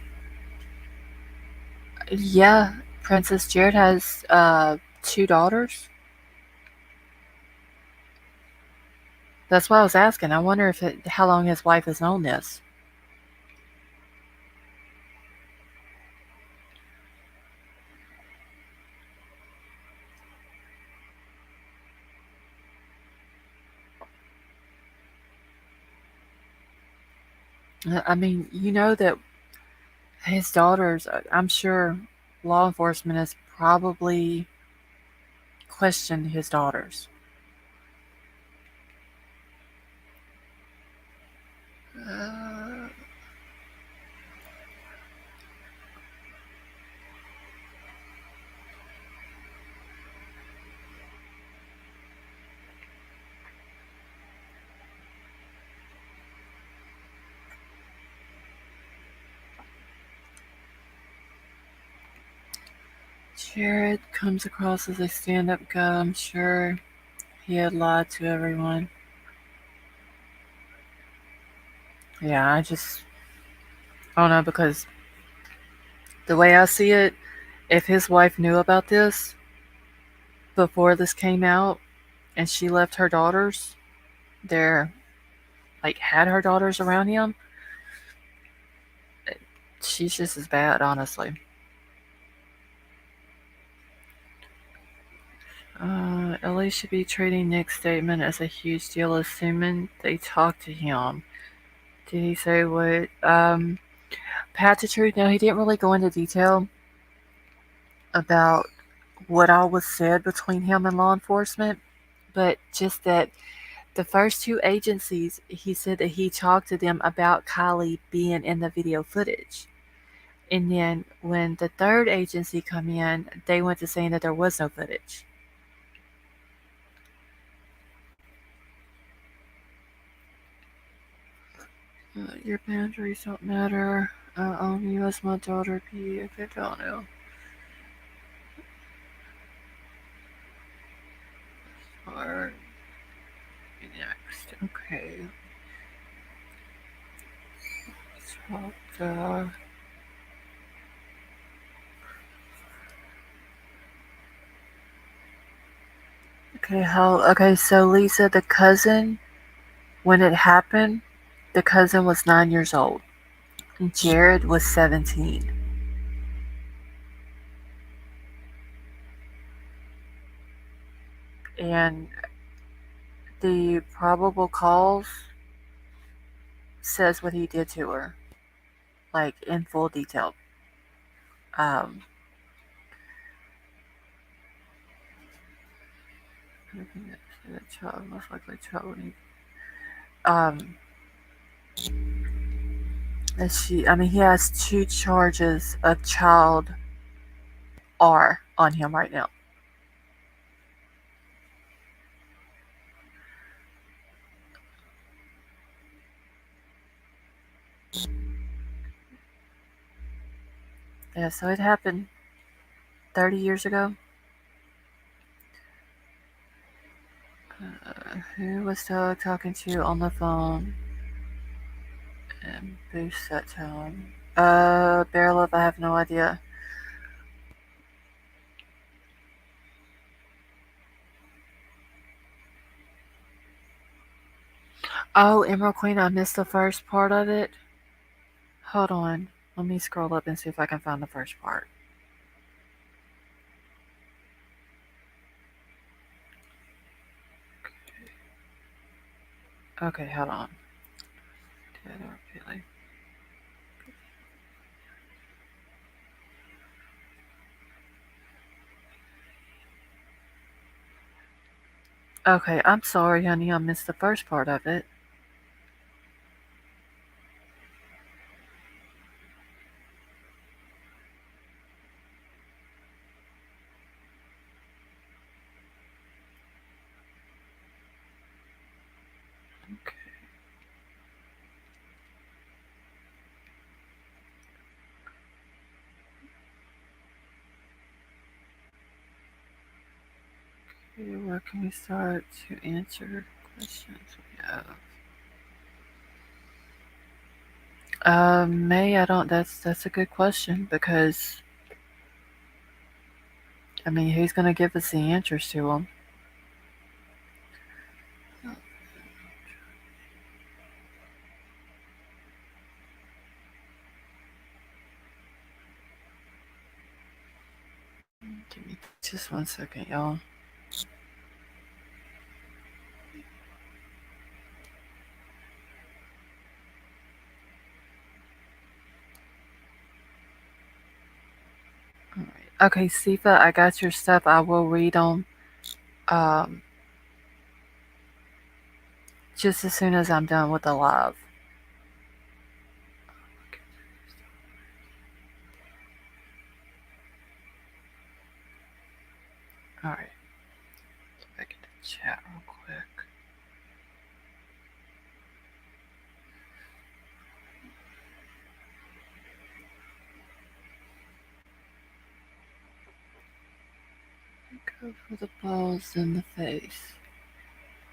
Speaker 1: Yeah, Princess Jared has 2 daughters. That's why I was asking. I wonder how long his wife has known this. I mean, you know that his daughters, I'm sure law enforcement has probably questioned his daughters. Uh, Jared comes across as a stand up guy. I'm sure he had lied to everyone. Yeah, I don't know, because the way I see it, if his wife knew about this before this came out and she left her daughters there, had her daughters around him, she's just as bad, honestly. LA should be treating Nick's statement as a huge deal, assuming they talked to him. Did he say what? Pat the truth, no, he didn't really go into detail about what all was said between him and law enforcement, but just that the first 2 agencies, he said that he talked to them about Kylie being in the video footage. And then when the 3rd agency come in, they went to saying that there was no footage. Your boundaries don't matter. I own you as my daughter, P. If I don't know. Or next. Okay. So, Okay, so Lisa, the cousin, when it happened, the cousin was 9 years old. Jared was 17. And the probable cause says what he did to her, like in full detail. Um, the child most likely child. Um, he has two charges of child R on him right now. Yeah, so it happened 30 years ago. Who was Doug talking to on the phone? And boost that tone. Barrel of, I have no idea. Oh, Emerald Queen, I missed the first part of it. Hold on. Let me scroll up and see if I can find the first part. Okay, hold on. Okay, I'm sorry, honey. I missed the first part of it. Okay, where can we start to answer questions we have? May, I don't. That's a good question because who's gonna give us the answers to them? Give me just 1 second, y'all. All right. Okay, Sifa, I got your stuff. I will read them. Um, just as soon as I'm done with the live. All right. Back in the chat real quick. Go for the balls in the face.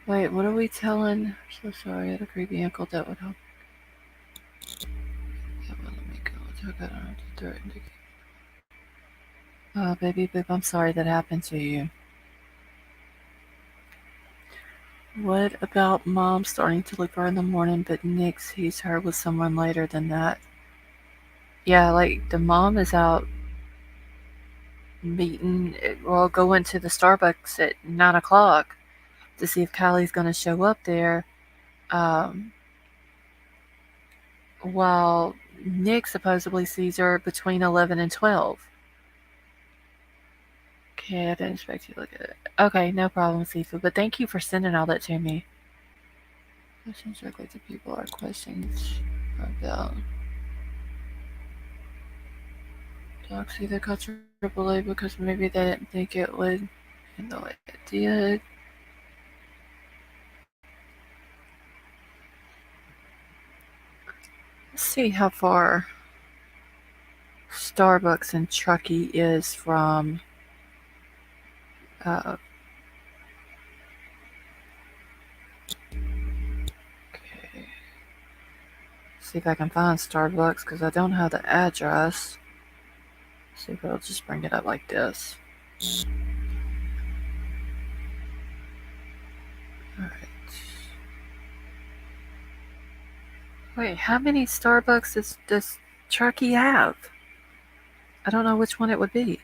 Speaker 1: Wait, what are we telling? So sorry, I had a creepy ankle that would help. Yeah, well, let me go. I got on the dirt. Oh, baby boop, I'm sorry that happened to you. What about mom starting to look for her in the morning, but Nick sees her with someone later than that? Yeah, like the mom is out meeting, well, going to the Starbucks at 9 o'clock to see if Kylie's going to show up there. Um, while Nick supposedly sees her between 11 and 12. Okay, I didn't expect you to look at it. Okay, no problem, Seafood. But thank you for sending all that to me. Questions directly to people are questions about dogs either got AAA because maybe they didn't think it would, and though it did. Let's see how far Starbucks in Truckee is from. Uh, okay. See if I can find Starbucks because I don't have the address. See if it'll just bring it up like this. Wait, how many Starbucks does Chucky have? I don't know which one it would be.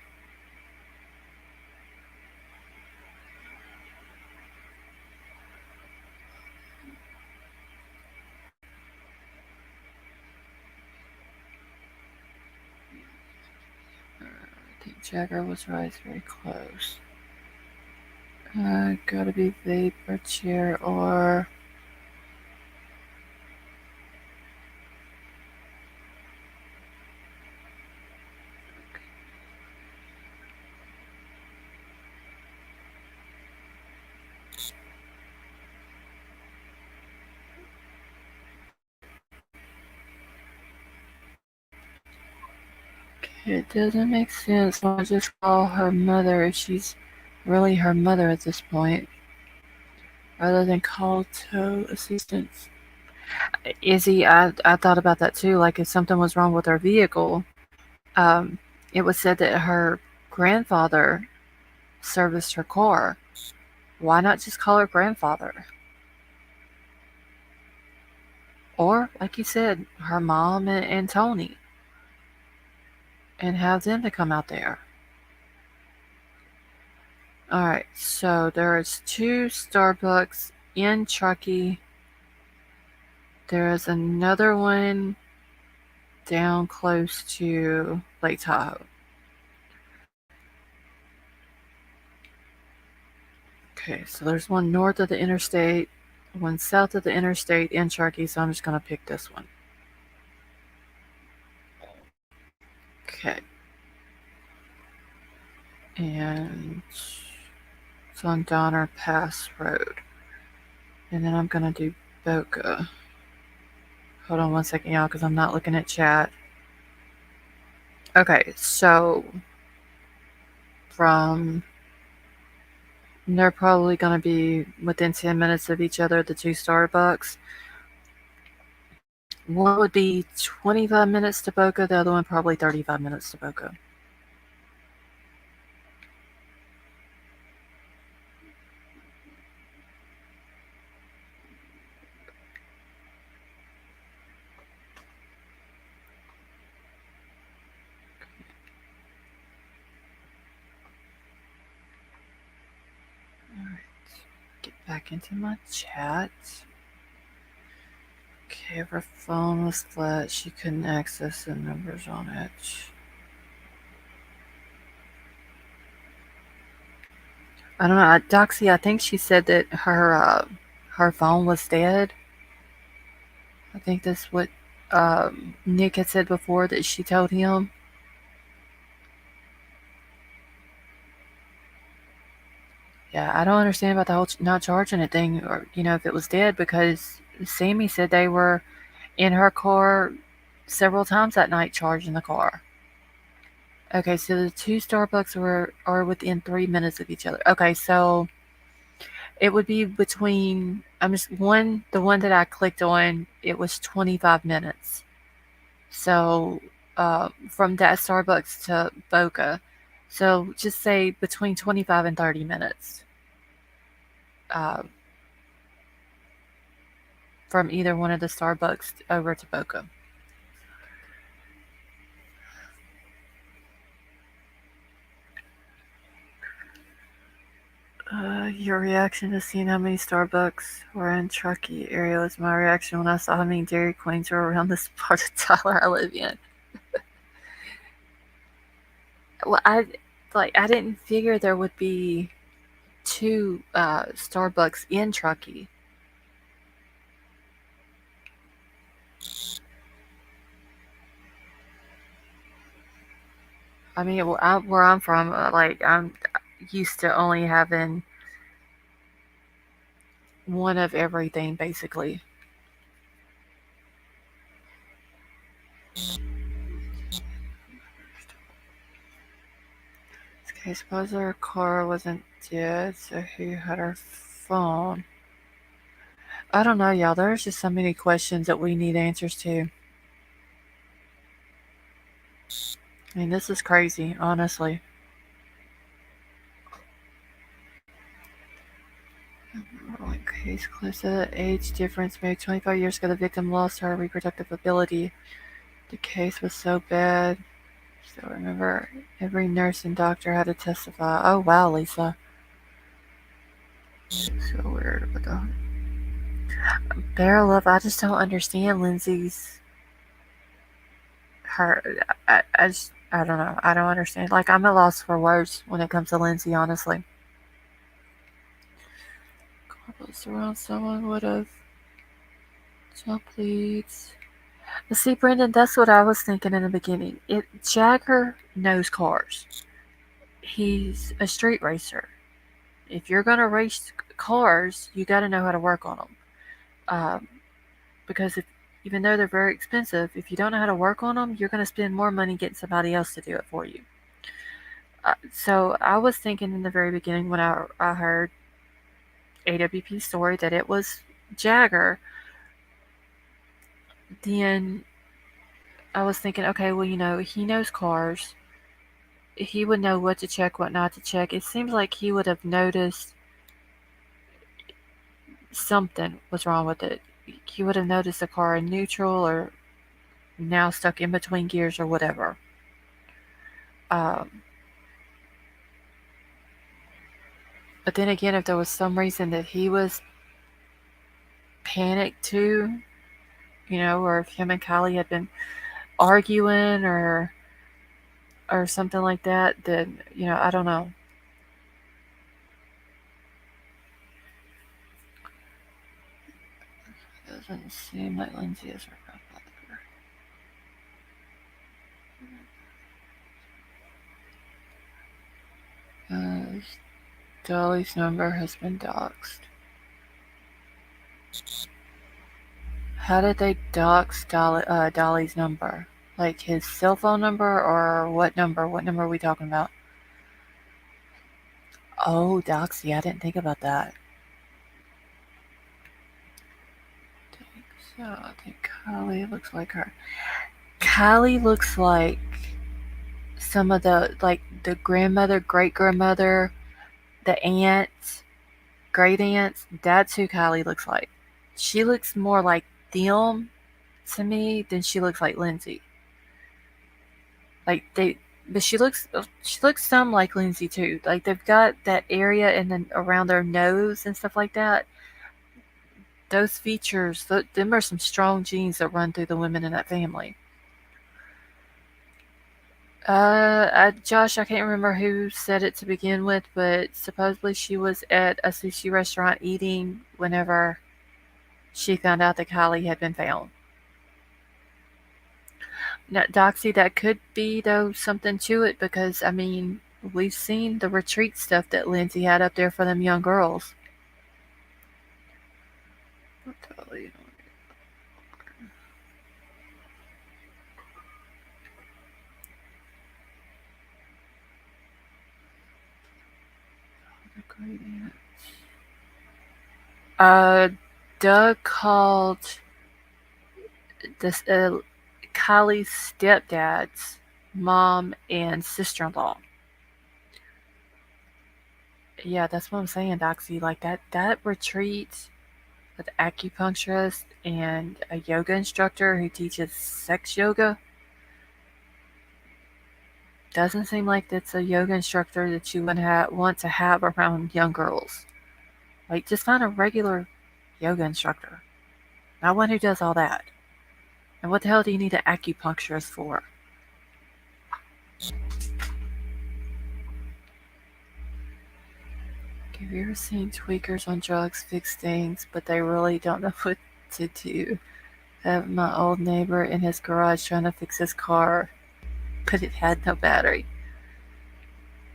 Speaker 1: I think Jagger was right. It's very close. Gotta be vapor chair or. It doesn't make sense. I'll just call her mother if she's really her mother at this point, rather than call tow assistance. Izzy, I thought about that too. Like if something was wrong with her vehicle, um, it was said that her grandfather serviced her car. Why not just call her grandfather? Or, like you said, her mom and Tony, and have them to come out there. Alright, so there's 2 Starbucks in Truckee. There's another one down close to Lake Tahoe. Okay, so there's one north of the interstate, one south of the interstate in Truckee, so I'm just going to pick this one. Okay. And it's on Donner Pass Road. And then I'm going to do Boca. Hold on one second, y'all, because I'm not looking at chat. Okay, so from they're probably going to be within 10 minutes of each other, the 2 Starbucks. One would be 25 minutes to Boca, the other one probably 35 minutes to Boca. Alright, get back into my chat. Okay, if her phone was flat, she couldn't access the numbers on it. I don't know, Doxy, I think she said that her phone was dead. I think that's what Nick had said before that she told him. Yeah, I don't understand about the whole not charging it thing, or if it was dead, because Sammy said they were in her car several times that night charging the car. Okay, so the 2 Starbucks are within 3 minutes of each other. Okay, so it would be between the one that I clicked on, it was 25 minutes. So from that Starbucks to Boca. So just say between 25 and 30 minutes uh, from either one of the Starbucks over to Boca. Your reaction to seeing how many Starbucks were in Truckee area was my reaction when I saw how many Dairy Queens were around this part of Tyler I live in. Well, I didn't figure there would be 2 Starbucks in Truckee. I mean, where I'm from, I'm used to only having one of everything, basically. Okay, suppose her car wasn't dead, so who had her phone? I don't know, y'all. There's just so many questions that we need answers to. I mean, this is crazy, honestly. Really Case closed. The age difference made 25 years ago. The victim lost her reproductive ability. The case was so bad. So remember, every nurse and doctor had to testify. Oh wow, Lisa. So weird with the barrel of. I just don't understand Lindsay's. Her. I don't know. I don't understand. Like I'm at loss for words when it comes to Lindsay. Honestly. Close around someone would have. Jump leads. See, Brendan, that's what I was thinking in the beginning. Jagger knows cars. He's a street racer. If you're gonna race cars, you got to know how to work on them. Um, because even though they're very expensive, if you don't know how to work on them, you're gonna spend more money getting somebody else to do it for you. So I was thinking in the very beginning when I heard AWP's story that it was Jagger. Then I was thinking, okay, well, he knows cars. He would know what to check, what not to check. It seems like he would have noticed something was wrong with it. He would have noticed the car in neutral or now stuck in between gears or whatever. Um, but then again, if there was some reason that he was panicked too, or if him and KIELY had been arguing or something like that, then I don't know. Doesn't seem like Lindsay is her grandmother. Dolly's number has been doxed. How did they dox Dolly's number? Like his cell phone number or what number? What number are we talking about? Oh, Doxy. I didn't think about that. So I think KIELY looks like her. KIELY looks like some of the grandmother, great grandmother, the aunts, great aunts. That's who KIELY looks like. She looks more like them to me than she looks like Lindsay. Like but she looks some like Lindsay too. Like they've got that area and then around their nose and stuff like that. Those features, them are some strong genes that run through the women in that family. Josh, I can't remember who said it to begin with, but supposedly she was at a sushi restaurant eating whenever she found out that KIELY had been found. Now, Doxy, that could be, though, something to it because, I mean, we've seen the retreat stuff that Lindsay had up there for them young girls. Doug called this KIELY's stepdad's mom and sister-in-law. Yeah, that's what I'm saying, Doxy. Like that retreat with acupuncturist and a yoga instructor who teaches sex yoga doesn't seem like that's a yoga instructor that you would want to have around young girls. Like, just find a regular yoga instructor, not one who does all that. And what the hell do you need an acupuncturist for? Have you ever seen tweakers on drugs fix things, but they really don't know what to do? I have my old neighbor in his garage trying to fix his car, but it had no battery.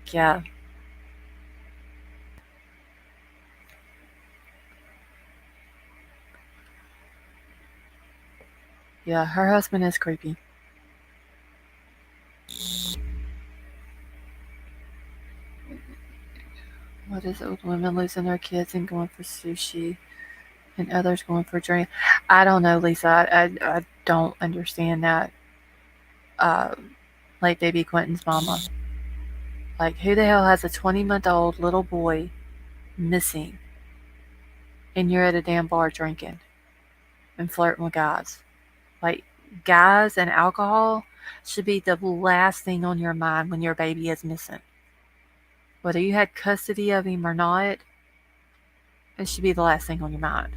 Speaker 1: Yeah. Yeah, her husband is creepy. What is it with women losing their kids and going for sushi and others going for drink? I don't know, Lisa. I don't understand that. Like baby Quentin's mama. Like, who the hell has a 20-month-old little boy missing? and you're at a damn bar drinking and flirting with guys. Like, guys and alcohol should be the last thing on your mind when your baby is missing. Whether you had custody of him or not, it should be the last thing on your mind.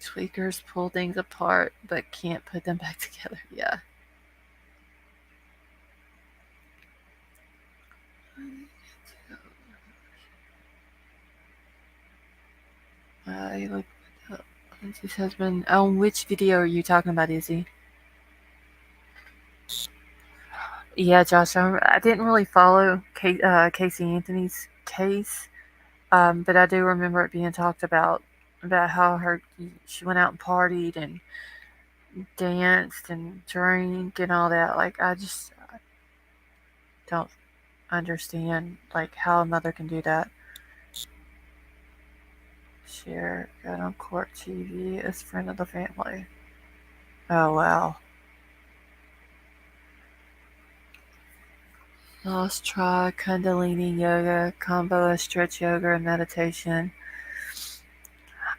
Speaker 1: Tweakers pull things apart but can't put them back together. Yeah. I look up Lindsay's husband. On which video are you talking about, Izzy? Yeah, Josh, I didn't really follow Casey Anthony's case, but I do remember it being talked about how she went out and partied and danced and drank and all that. Like, I just don't understand like how a mother can do that. Share got on court TV as friend of the family. Oh wow. Lost try Kundalini yoga combo of stretch yoga and meditation.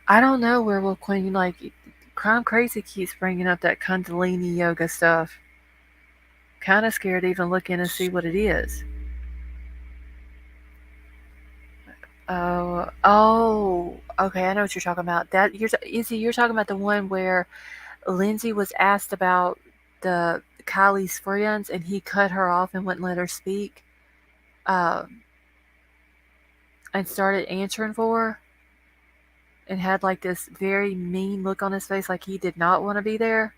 Speaker 1: I don't know where we'll Queen like Crime Crazy keeps bringing up that Kundalini yoga stuff. Kind of scared to even look in and see what it is. Oh, okay. I know what you're talking about. You're talking about the one where Lindsay was asked about the Kylie's friends, and he cut her off and wouldn't let her speak, um, and started answering for her, and had like this very mean look on his face, like he did not want to be there.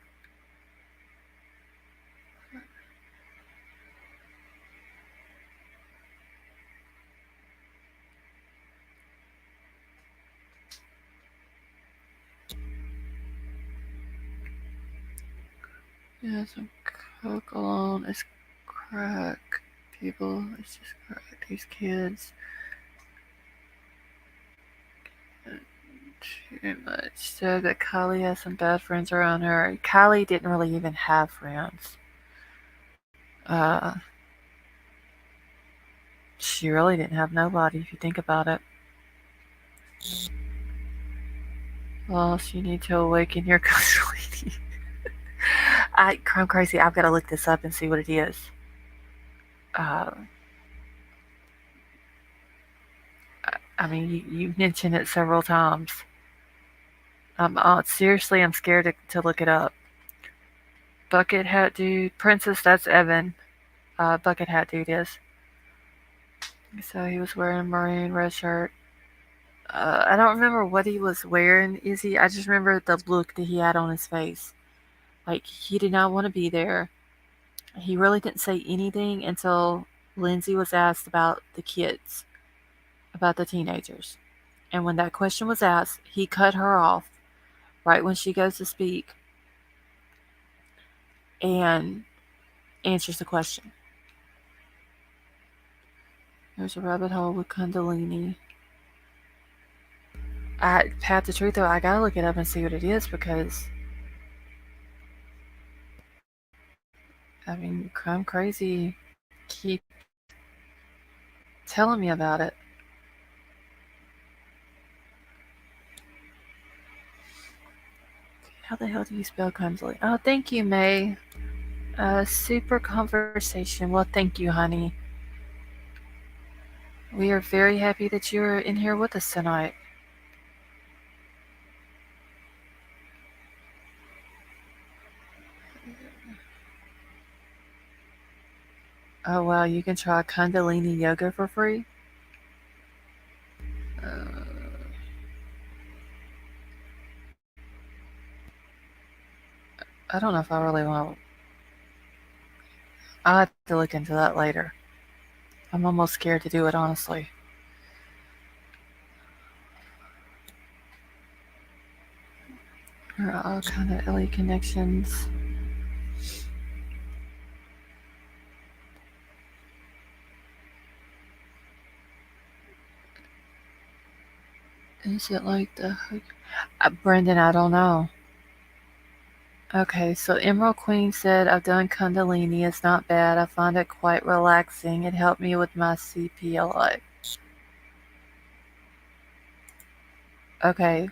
Speaker 1: Yeah, some coke alone is crack. People, it's just crack. These kids. Too much. So that Kylie has some bad friends around her. Kylie didn't really even have friends. Uh, she really didn't have nobody if you think about it. Well, you need to awaken your custody. Crime Crazy, I've got to look this up and see what it is. I mean, you mentioned it several times. Seriously, I'm scared to look it up. Bucket Hat Dude. Princess, that's Evan. Bucket Hat Dude is. So he was wearing a maroon red shirt. I don't remember what he was wearing, Izzy. I just remember the look that he had on his face. Like, he did not want to be there. He really didn't say anything until Lindsay was asked about the kids, about the teenagers. And when that question was asked, he cut her off right when she goes to speak and answers the question. There's a rabbit hole with Kundalini. Pat, the truth though, I gotta look it up and see what it is because, I mean, Crime Crazy keep telling me about it. How the hell do you spell Kundalini? Oh, thank you, May. Super conversation. Well, thank you, honey. We are very happy that you're in here with us tonight. Oh, wow, you can try Kundalini yoga for free? Uh, I don't know if I really want to. I'll have to look into that later. I'm almost scared to do it, honestly. There are all kind of LA connections. Is it like the... Brendan, I don't know. Okay, so Emerald Queen said, I've done Kundalini. It's not bad. I find it quite relaxing. It helped me with my CPLA. Okay,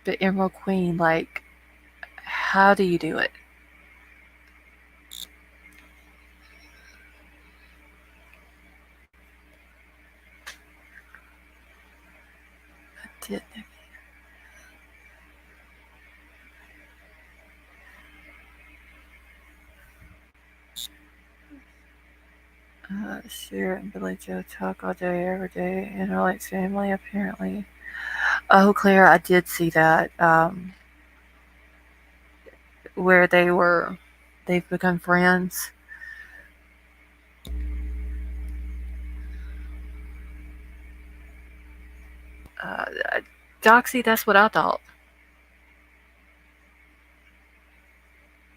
Speaker 1: but Emerald Queen, like, how do you do it? I didn't. Sure, and Billy Joe talk all day, every day, and are like family, apparently. Oh, Claire, I did see that. Where they've become friends. Uh, Doxy, that's what I thought.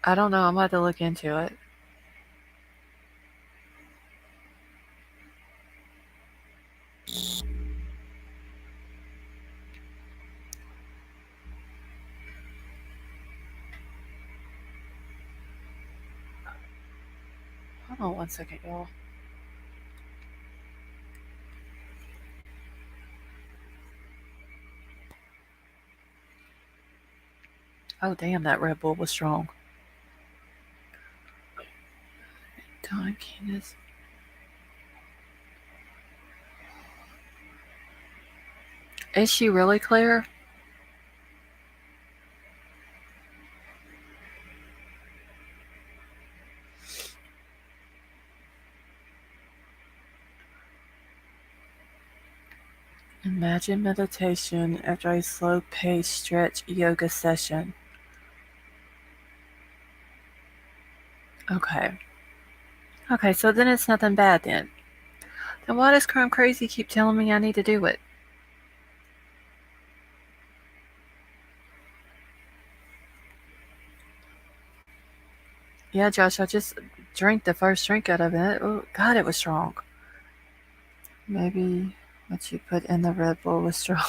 Speaker 1: I don't know. I'm about to look into it. Hold on one second, y'all. Oh, damn, that Red Bull was strong. Don Candace. Is she really Claire? Imagine meditation after a slow paced stretch yoga session. Okay. Okay, so then it's nothing bad then. Then why does Crime Crazy keep telling me I need to do it? Yeah, Josh, I just drank the first drink out of it. Oh, God, it was strong. Maybe what you put in the Red Bull was strong.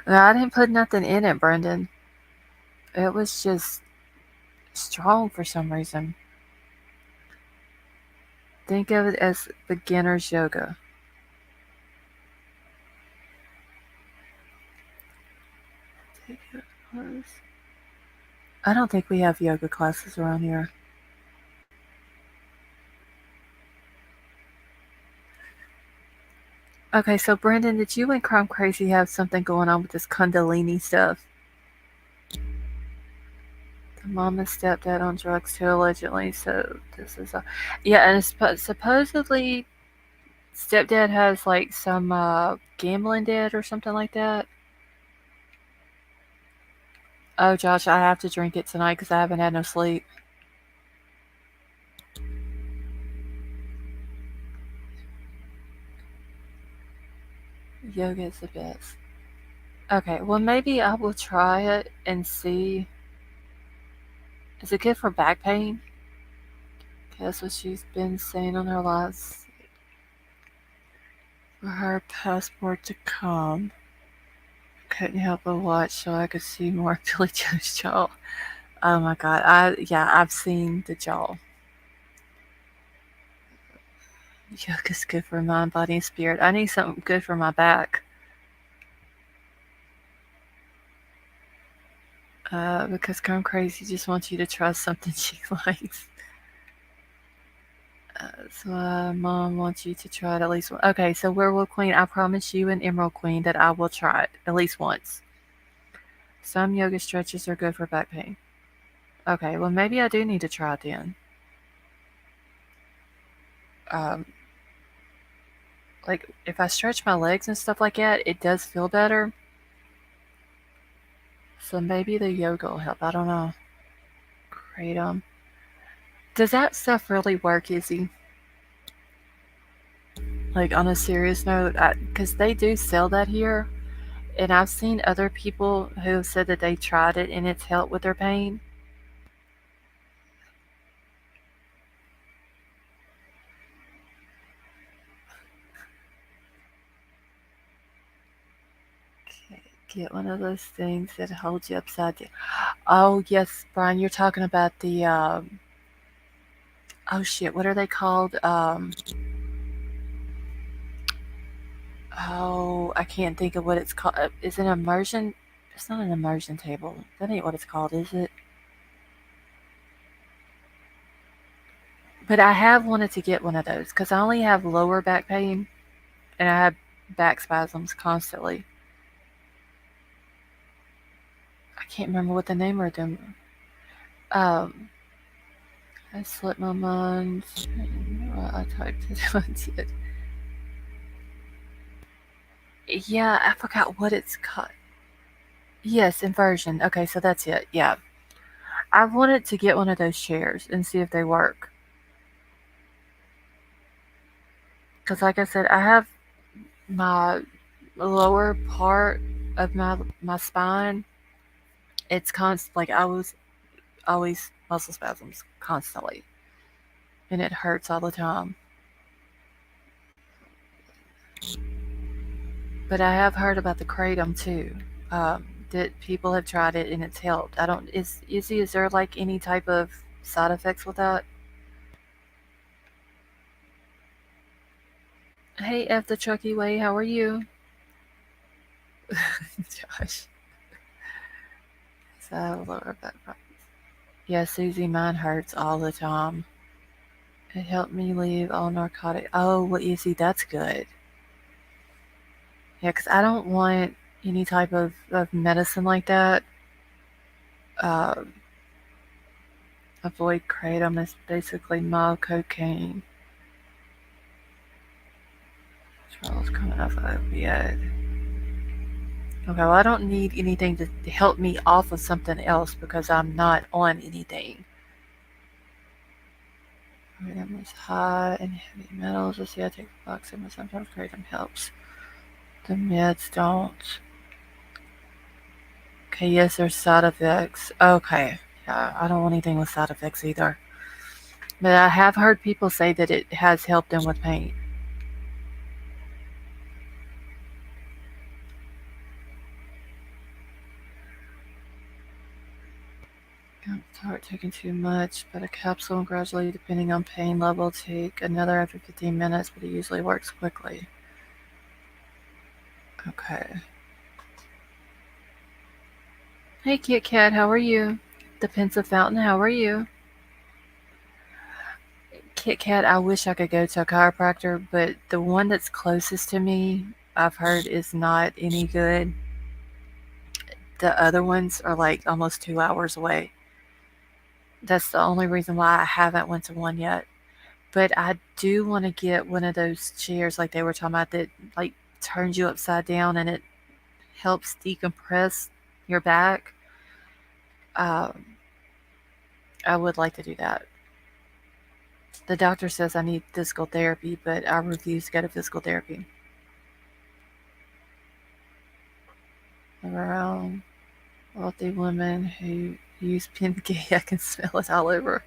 Speaker 1: No, I didn't put nothing in it, Brendan. It was just strong for some reason. Think of it as beginner's yoga. I don't think we have yoga classes around here. Okay, so Brendan, did you and Crime Crazy have something going on with this Kundalini stuff? The mom and stepdad on drugs too, allegedly. So this is a yeah, and supposedly stepdad has like some gambling debt or something like that. Oh, Josh, I have to drink it tonight because I haven't had no sleep. Yoga is the best. Okay, well maybe I will try it and see. Is it good for back pain? That's what she's been saying on her last for her passport to come. Couldn't help but watch so I could see more of Billy Joe's jaw. Oh my god, I've seen the jaw. Yoga's good for mind, body, and spirit. I need something good for my back. Because Come Crazy just wants you to try something she likes. So Mom wants you to try it at least once. Okay, so Werewolf Queen, I promise you and Emerald Queen that I will try it at least once. Some yoga stretches are good for back pain. Okay, well maybe I do need to try it then. Um, like if I stretch my legs and stuff like that, it does feel better. So maybe the yoga will help. I don't know. Kratom. Does that stuff really work, Izzy? Like on a serious note, because they do sell that here, and I've seen other people who have said that they tried it and it's helped with their pain. Okay, get one of those things that holds you upside down. Oh yes, Brian, you're talking about the oh shit, what are they called? Oh, I can't think of what it's called. Is it an immersion? It's not an immersion table. That ain't what it's called, is it? But I have wanted to get one of those because I only have lower back pain and I have back spasms constantly. I can't remember what the name of them. Um, I slipped my mind. I typed it once yet. Yeah, I forgot what it's called. Yes, inversion. Okay, so that's it. Yeah. I wanted to get one of those chairs and see if they work. Because, like I said, I have my lower part of my spine. It's constant. Like I was always muscle spasms constantly, and it hurts all the time. But I have heard about the kratom too. Um, that people have tried it and it's helped. I don't. Is there like any type of side effects with that? Hey, F the Truckee Way, how are you? Josh. So lower back problems. Yeah, Susie, mine hurts all the time. It helped me leave all narcotic. Oh, well, you see, that's good. Yeah, because I don't want any type of medicine like that. Um, avoid kratom is basically mild cocaine. Charles coming off opiate. Okay, well, I don't need anything to help me off of something else because I'm not on anything. Kratom is high in heavy metals. Let's see, I take boxing, but sometimes kratom helps. The meds don't. Okay, yes, there's side effects. Okay, yeah, I don't want anything with side effects either. But I have heard people say that it has helped them with pain. Don't start taking too much, but a capsule gradually, depending on pain level, take another after 15 minutes, but it usually works quickly. Okay. Hey, Kit Kat, how are you? The Pensive Fountain, how are you? Kit Kat, I wish I could go to a chiropractor, but the one that's closest to me, I've heard, is not any good. The other ones are like almost 2 hours away. That's the only reason why I haven't went to one yet. But I do want to get one of those chairs like they were talking about that like turns you upside down and it helps decompress your back. Um, I would like to do that. The doctor says I need physical therapy, but I refuse to go to physical therapy. Around wealthy women who use Pin-Gay, I can smell it all over.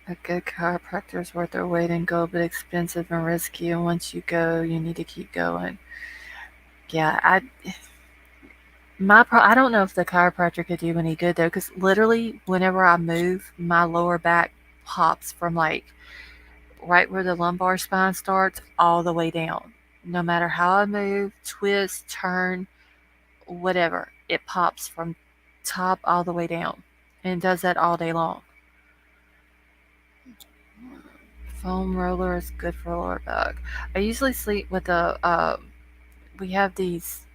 Speaker 1: A good chiropractor is worth their weight in gold, but expensive and risky. And once you go, you need to keep going. Yeah, I don't know if the chiropractor could do any good though, because literally whenever I move, my lower back pops from like right where the lumbar spine starts all the way down. No matter how I move, twist, turn, whatever, it pops from top all the way down, and it does that all day long. Foam roller is good for lower back. I usually sleep with we have these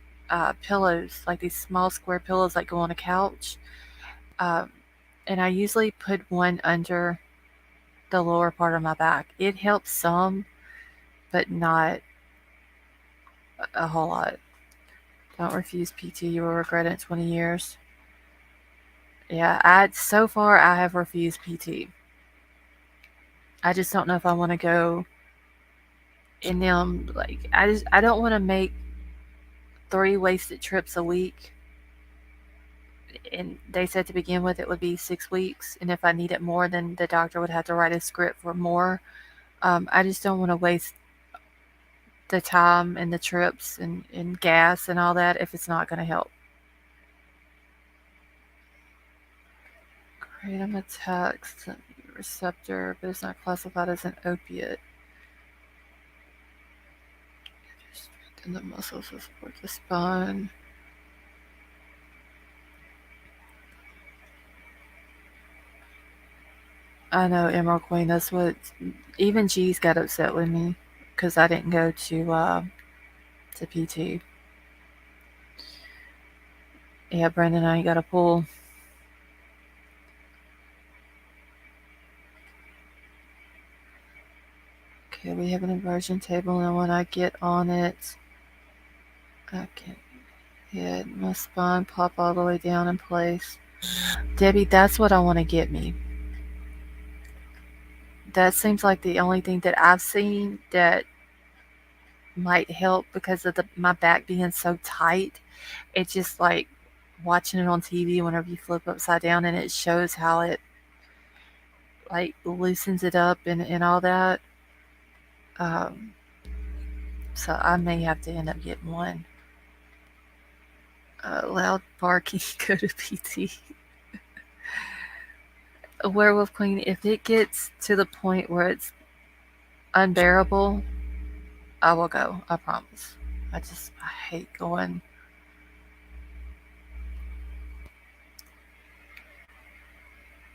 Speaker 1: pillows, like these small square pillows that go on a couch. Um, and I usually put one under the lower part of my back. It helps some, but not a whole lot. Don't refuse PT. You will regret it in 20 years. Yeah, so far I have refused PT. I just don't know if I want to go in them. Like I don't want to make 3 wasted trips a week. And they said to begin with it would be 6 weeks, and if I need it more, then the doctor would have to write a script for more. I just don't want to waste the time and the trips and gas and all that if it's not going to help. Kratom attacks the receptor, but it's not classified as an opiate. Strengthen the muscles to support the spine. I know, Emerald Queen. That's what even G's got upset with me because I didn't go to PT. Yeah, Brandon, I ain't got a pool. Okay, we have an inversion table, and when I get on it, I can hit my spine pop all the way down in place. Debbie, that's what I want to get me. That seems like the only thing that I've seen that might help because of my back being so tight. It's just like watching it on TV whenever you flip upside down and it shows how it like loosens it up and all that. Um, so I may have to end up getting one. Loud barking, go to PT. A werewolf queen, if it gets to the point where it's unbearable, I will go. I promise. I hate going.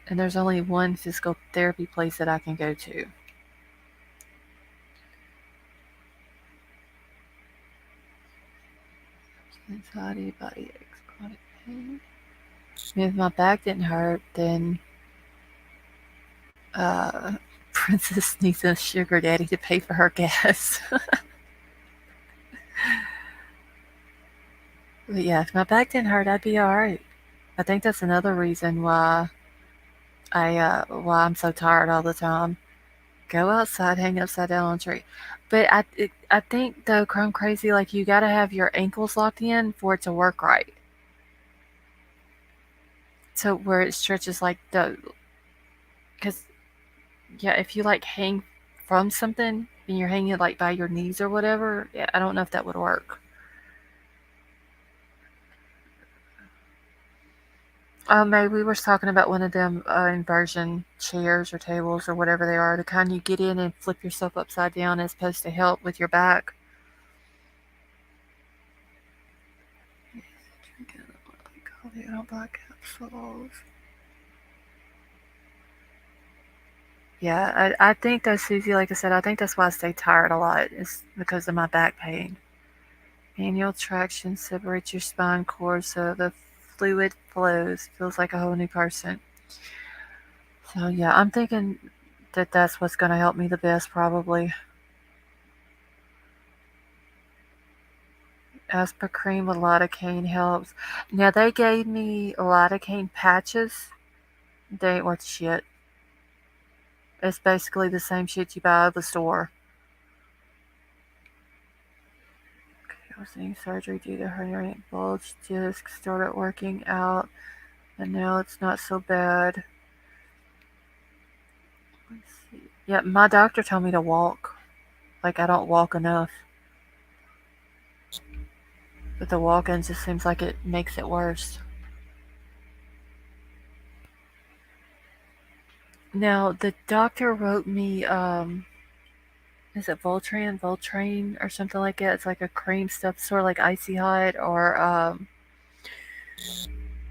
Speaker 1: And there's only one physical therapy place that I can go to. Anxiety, body aches, chronic pain. If my back didn't hurt, then uh, Princess needs a sugar daddy to pay for her gas. But yeah, if my back didn't hurt, I'd be alright. I think that's another reason why I'm so tired all the time. Go outside, hang upside down on a tree. But I think though, Chrome Crazy, like you gotta have your ankles locked in for it to work right. So where it stretches like because yeah, if you like hang from something and you're hanging like by your knees or whatever, yeah, I don't know if that would work. May we were talking about one of them inversion chairs or tables or whatever they are, the kind you get in and flip yourself upside down as supposed to help with your back. Drinking black capsules. Yeah, I think that Susie, like I said, I think that's why I stay tired a lot, is because of my back pain. Manual traction separates your spine cord so the fluid flows. Feels like a whole new person. So yeah, I'm thinking that that's what's going to help me the best probably. Aspartame with lidocaine helps. Now they gave me lidocaine patches. They ain't worth shit. It's basically the same shit you buy at the store. I was in surgery due to herniated bulge disc. Started working out, and now it's not so bad. Let's see. Yeah, my doctor told me to walk. Like I don't walk enough. But the walking just seems like it makes it worse. Now the doctor wrote me is it Voltaren or something like that? It's like a cream stuff, sort of like Icy Hot or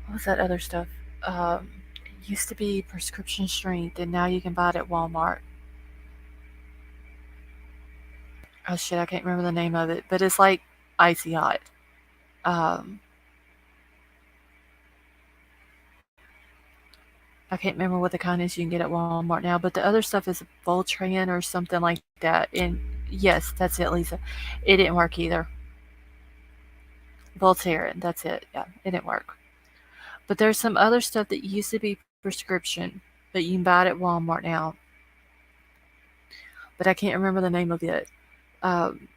Speaker 1: what was that other stuff? It used to be prescription strength, and now you can buy it at Walmart. Oh shit, I can't remember the name of it, but it's like Icy Hot. Um, I can't remember what the kind is you can get at Walmart now, but the other stuff is Voltaren or something like that. And yes, that's it, Lisa. It didn't work either. Voltaren, that's it. Yeah, it didn't work. But there's some other stuff that used to be prescription, but you can buy it at Walmart now. But I can't remember the name of it. Um,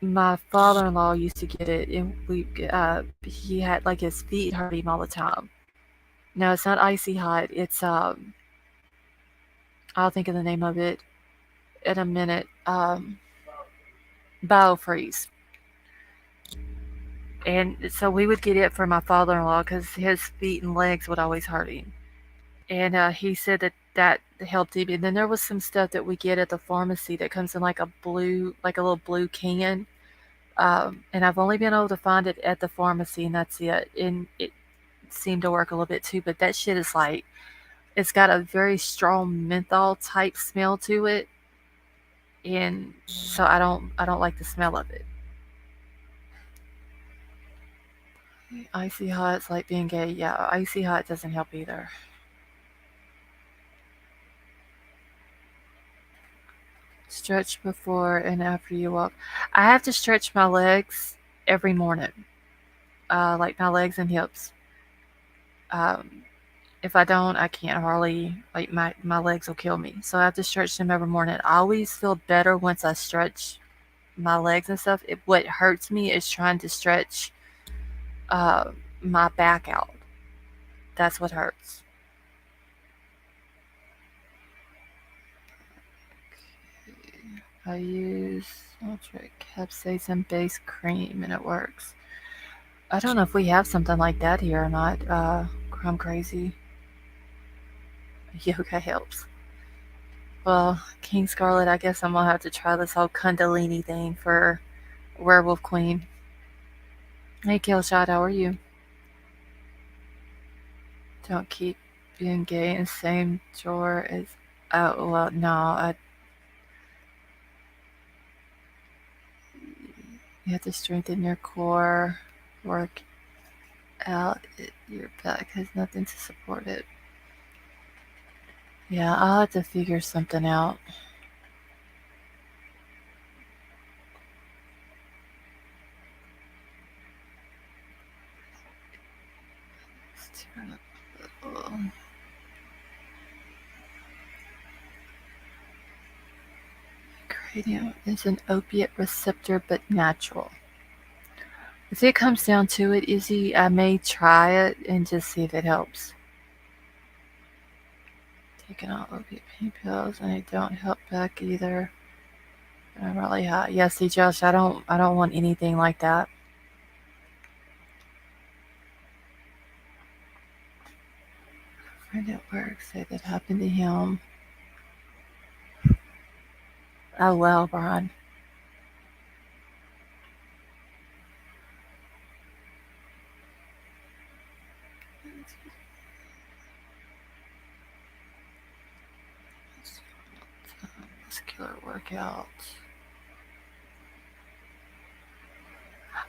Speaker 1: my father-in-law used to get it, and he had like his feet hurt him all the time. No, it's not Icy Hot. It's I'll think of the name of it in a minute. Biofreeze. And so we would get it for my father-in-law because his feet and legs would always hurt him. and he said that helped him. And then there was some stuff that we get at the pharmacy that comes in like a blue, like a little blue can. And I've only been able to find it at the pharmacy, and that's it. And it seemed to work a little bit too. But that shit is like, it's got a very strong menthol type smell to it, and so I don't like the smell of it. Icy hot, it's like being gay. Yeah, icy hot doesn't help either. Stretch before and after you walk. I have to stretch my legs every morning, like my legs and hips. Um, if I don't, I can't hardly, like my legs will kill me. So I have to stretch them every morning. I always feel better once I stretch my legs and stuff. What hurts me is trying to stretch uh, my back out. That's what hurts. I use Ultra Capsaicin base cream and it works. I don't know if we have something like that here or not. I'm crazy. Yoga helps. Well, King Scarlet, I guess I'm gonna have to try this whole Kundalini thing for Werewolf Queen. Hey, Killshot, how are you? Don't keep being gay in the same drawer as. Oh, well, no. You have to strengthen your core, work out. Your back has nothing to support it. Yeah, I'll have to figure something out. Let's turn up a little. Cranium is an opiate receptor but natural. If it comes down to it, Izzy, I may try it and just see if it helps. Taking all opiate pain pills and they don't help back either. I'm really hot. Yeah, see, Josh, I don't want anything like that. A friend at work said that happened to him. Oh well, Brian. Muscular workout.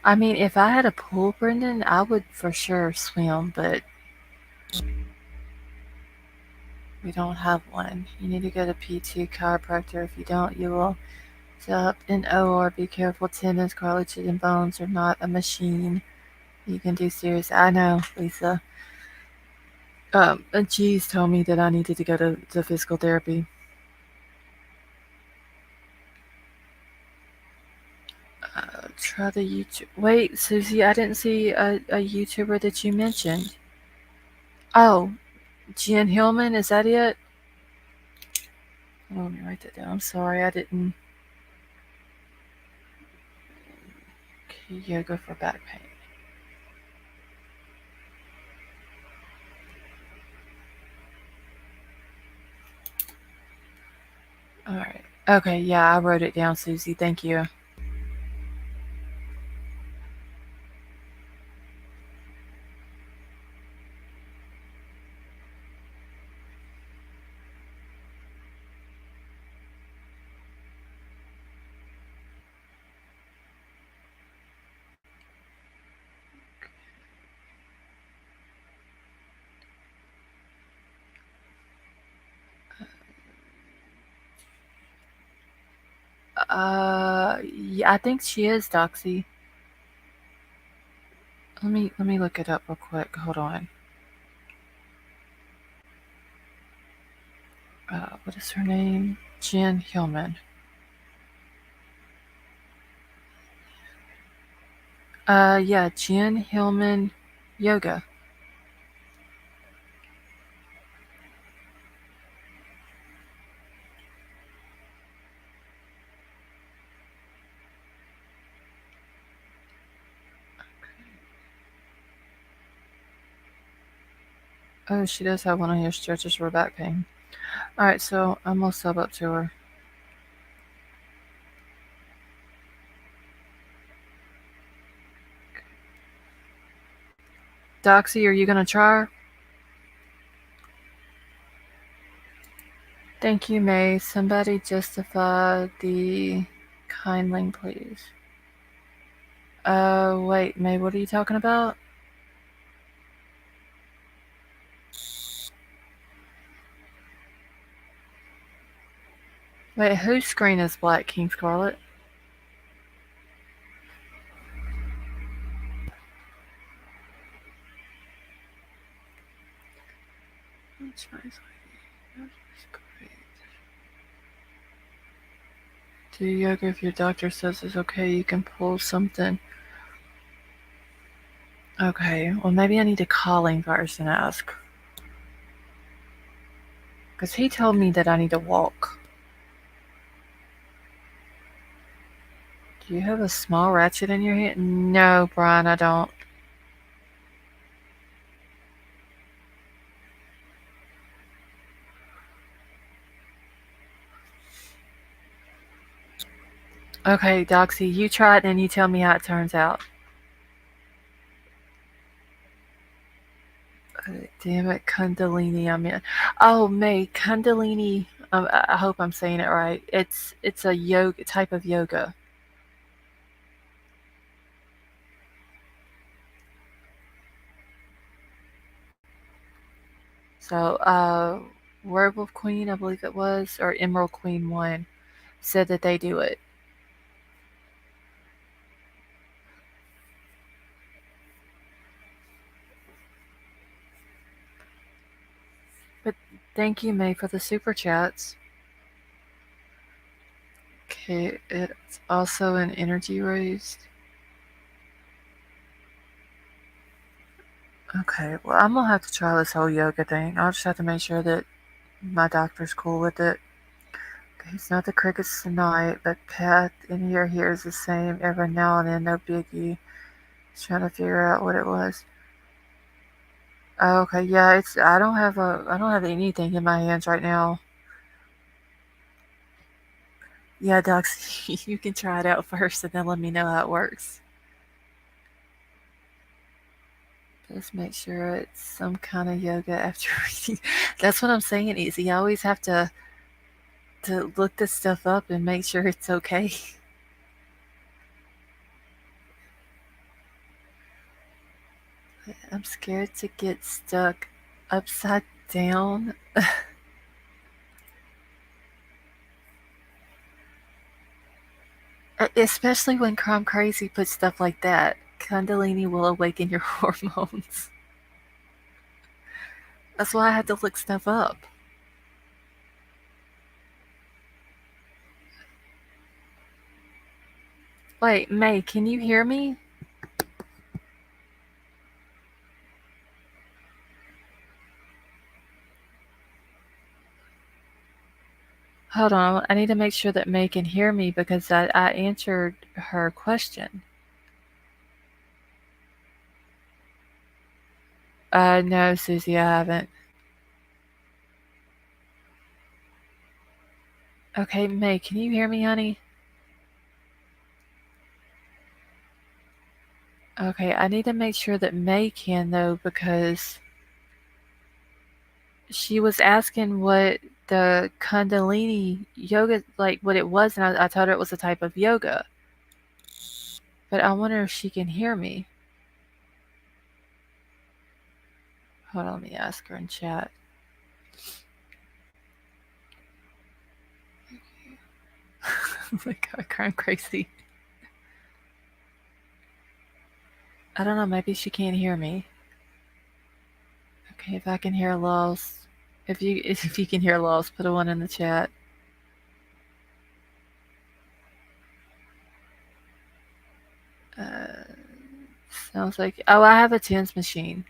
Speaker 1: I mean, if I had a pool, Brendan, I would for sure swim, but we don't have one. You need to go to P2 chiropractor. If you don't, you will up in OR. Be careful. Tendons, cartilage, and bones are not a machine. You can do serious. I know, Lisa. G's told me that I needed to go to physical therapy. Try the YouTube. Wait, Susie, I didn't see a YouTuber that you mentioned. Oh, Jen Hillman, is that it? Oh, let me write that down. I'm sorry, I didn't. Yoga for back pain. All right. Okay, yeah, I wrote it down, Susie. Thank you. Yeah, I think she is Doxy. Let me look it up real quick. Hold on. What is her name? Jen Hillman. Yeah, Jen Hillman Yoga. Oh, she does have one of your stretches for back pain. Alright, so I'm gonna sub up to her. Doxy, are you gonna try her? Thank you, May. Somebody justify the kindling, please. Wait, May, what are you talking about? Wait, whose screen is black, King Scarlet? Do yoga if your doctor says it's okay, you can pull something. Okay, well maybe I need to call him first and ask. Because he told me that I need to walk. Do you have a small ratchet in your hand? No, Brian, I don't. Okay, Doxy, you try it and you tell me how it turns out. Damn it, Kundalini, I'm in. Oh, May, Kundalini, I hope I'm saying it right. It's a yoga type of yoga. So, Werewolf Queen, I believe it was, or Emerald Queen 1, said that they do it. But thank you, May, for the super chats. Okay, it's also an energy raised. Okay, well, I'm gonna have to try this whole yoga thing. I'll just have to make sure that my doctor's cool with it. Okay, it's not the crickets tonight, but Pat in here is the same every now and then, no biggie. Just trying to figure out what it was. Oh, okay, yeah, it's I don't have anything in my hands right now. Yeah, Docs, you can try it out first and then let me know how it works. Just make sure it's some kind of yoga after reading. That's what I'm saying, Easy. I always have to look this stuff up and make sure it's okay. I'm scared to get stuck upside down. Especially when Crime Crazy puts stuff like that. Kundalini will awaken your hormones. That's why I had to look stuff up. Wait, May, can you hear me? Hold on, I need to make sure that May can hear me because I answered her question. No, Susie, I haven't. Okay, May, can you hear me, honey? Okay, I need to make sure that May can, though, because she was asking what the Kundalini yoga, like what it was, and I told her it was a type of yoga. But I wonder if she can hear me. Hold on, let me ask her in chat. Oh my god, I'm crazy. I don't know, maybe she can't hear me. Okay, if I can hear Laws, if you can hear Laws, put a one in the chat. Uh, Sounds like I have a tens machine.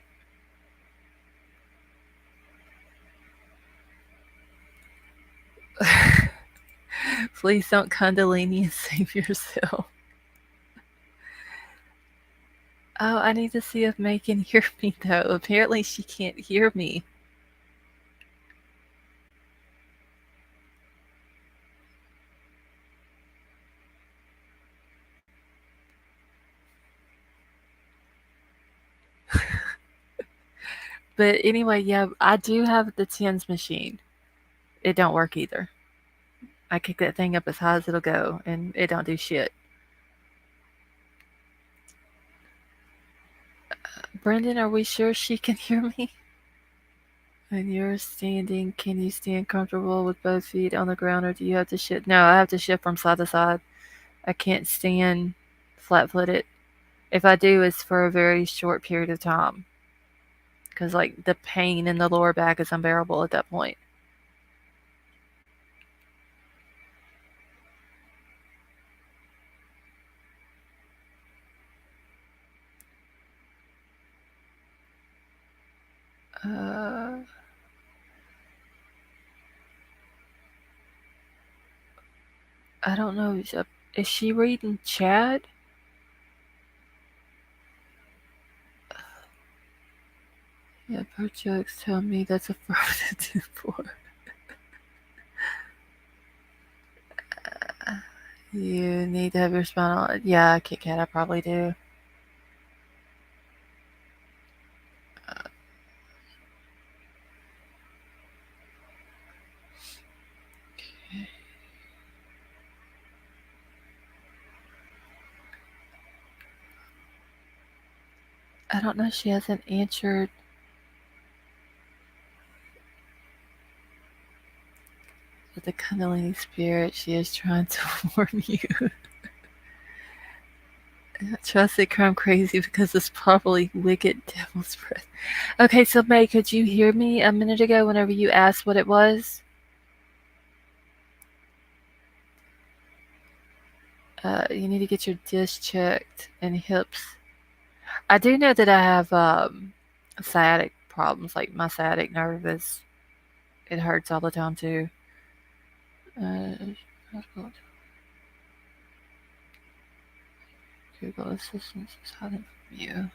Speaker 1: Please don't Kundalini and save yourself. Oh, I need to see if May can hear me, though. Apparently she can't hear me. But anyway, yeah, I do have the tens machine. It don't work either. I kick that thing up as high as it'll go, and it don't do shit. Brendan, are we sure she can hear me? When you're standing, can you stand comfortable with both feet on the ground, or do you have to shift? No, I have to shift from side to side. I can't stand flat-footed. If I do, it's for a very short period of time, because like the pain in the lower back is unbearable at that point. Uh, I don't know. Is she reading chat? Yeah, her jokes tell me that's affirmative for. You need to have your spinal. Yeah, Kit Kat, I probably do. I don't know. She hasn't answered. With the Kundalini spirit, she is trying to warn you. Trust it, I'm crazy because it's probably wicked devil's breath. Okay, so May, could you hear me a minute ago whenever you asked what it was? You need to get your disc checked and hips. I do know that I have sciatic problems, like my sciatic nerve is, it hurts all the time too. Google Assistance is hiding from you.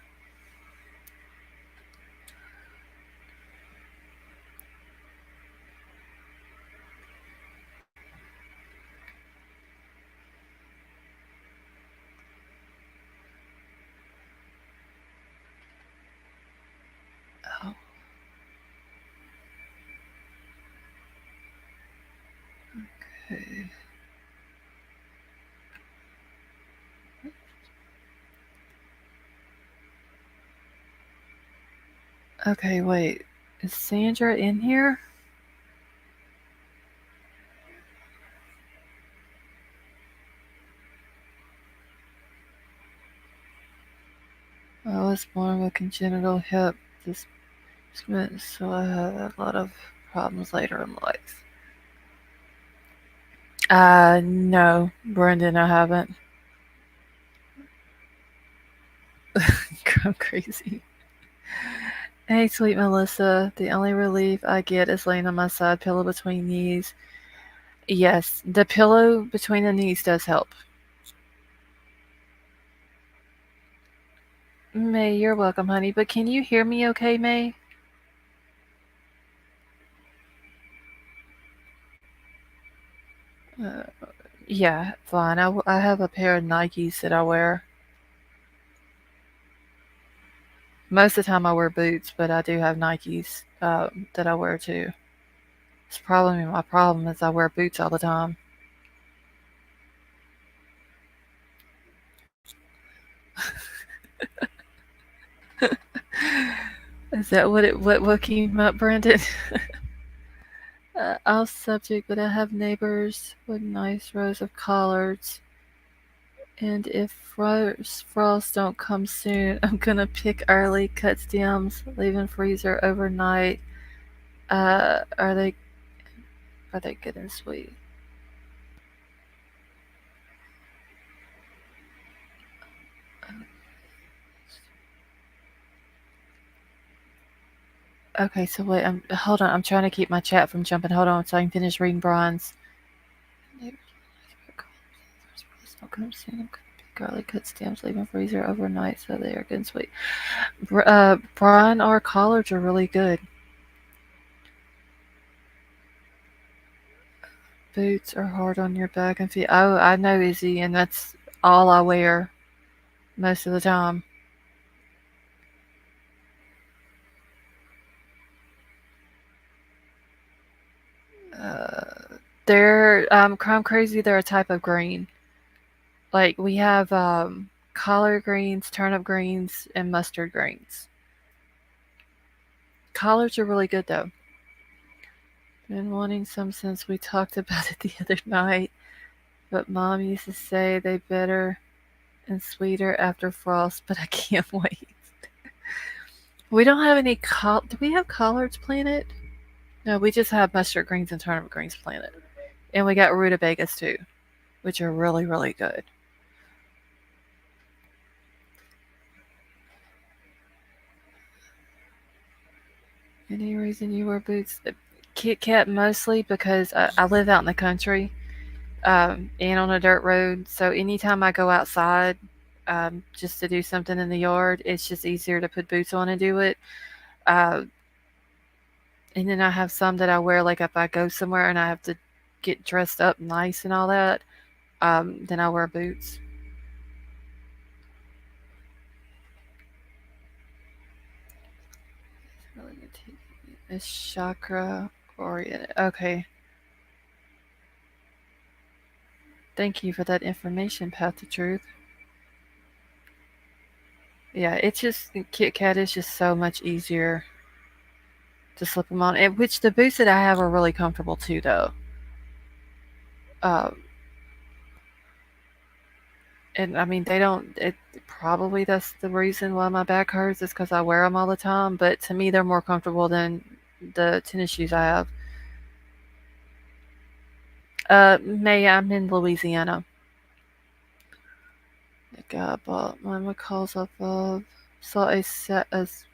Speaker 1: Oh. Okay. Okay, wait. Is Sandra in here? I was born with congenital hip displacement, so I had a lot of problems later in life. No, Brendan, I haven't. I'm crazy. Hey, sweet Melissa. The only relief I get is laying on my side, pillow between knees. Yes, the pillow between the knees does help. May, you're welcome, honey. But can you hear me okay, May? Uh, yeah, fine. I have a pair of Nikes that I wear. Most of the time I wear boots, but I do have Nikes that I wear too. It's probably my problem is I wear boots all the time. Is that what came up, Brandon? Off subject, but I have neighbors with nice rows of collards. And if frost don't come soon, I'm gonna pick early, cut stems, leave in freezer overnight. Uh, are they are they good and sweet? Okay, so wait, hold on. I'm trying to keep my chat from jumping. Hold on, so I can finish reading Brian's. Don't come soon. Garlic cut stems, leave in freezer overnight so they are good and sweet. Brine or collards are really good. Boots are hard on your back and feet. Oh, I know, Izzy, and that's all I wear most of the time. They're crime crazy. They're a type of green. Like we have collard greens, turnip greens, and mustard greens. Collards are really good though. Been wanting some since we talked about it the other night, but Mom used to say they better and sweeter after frost, but I can't wait. We don't have any do we have collards planted? No, we just have mustard greens and turnip greens planted. And we got rutabagas too, which are really, really good. Any reason you wear boots? Kit Kat mostly because I live out in the country and on a dirt road. So anytime I go outside just to do something in the yard, it's just easier to put boots on and do it. Uh, and then I have some that I wear like if I go somewhere and I have to get dressed up nice and all that. Then I wear boots. It's chakra oriented. Okay. Thank you for that information, Path to Truth. Yeah, it's just Kit Kat is just so much easier to slip them on. And which the boots that I have are really comfortable too, though. Um, and I mean, they don't. It probably that's the reason why my back hurts is because I wear them all the time. But to me, they're more comfortable than the tennis shoes I have. May I'm in Louisiana. The guy bought my McCall's off of saw a set as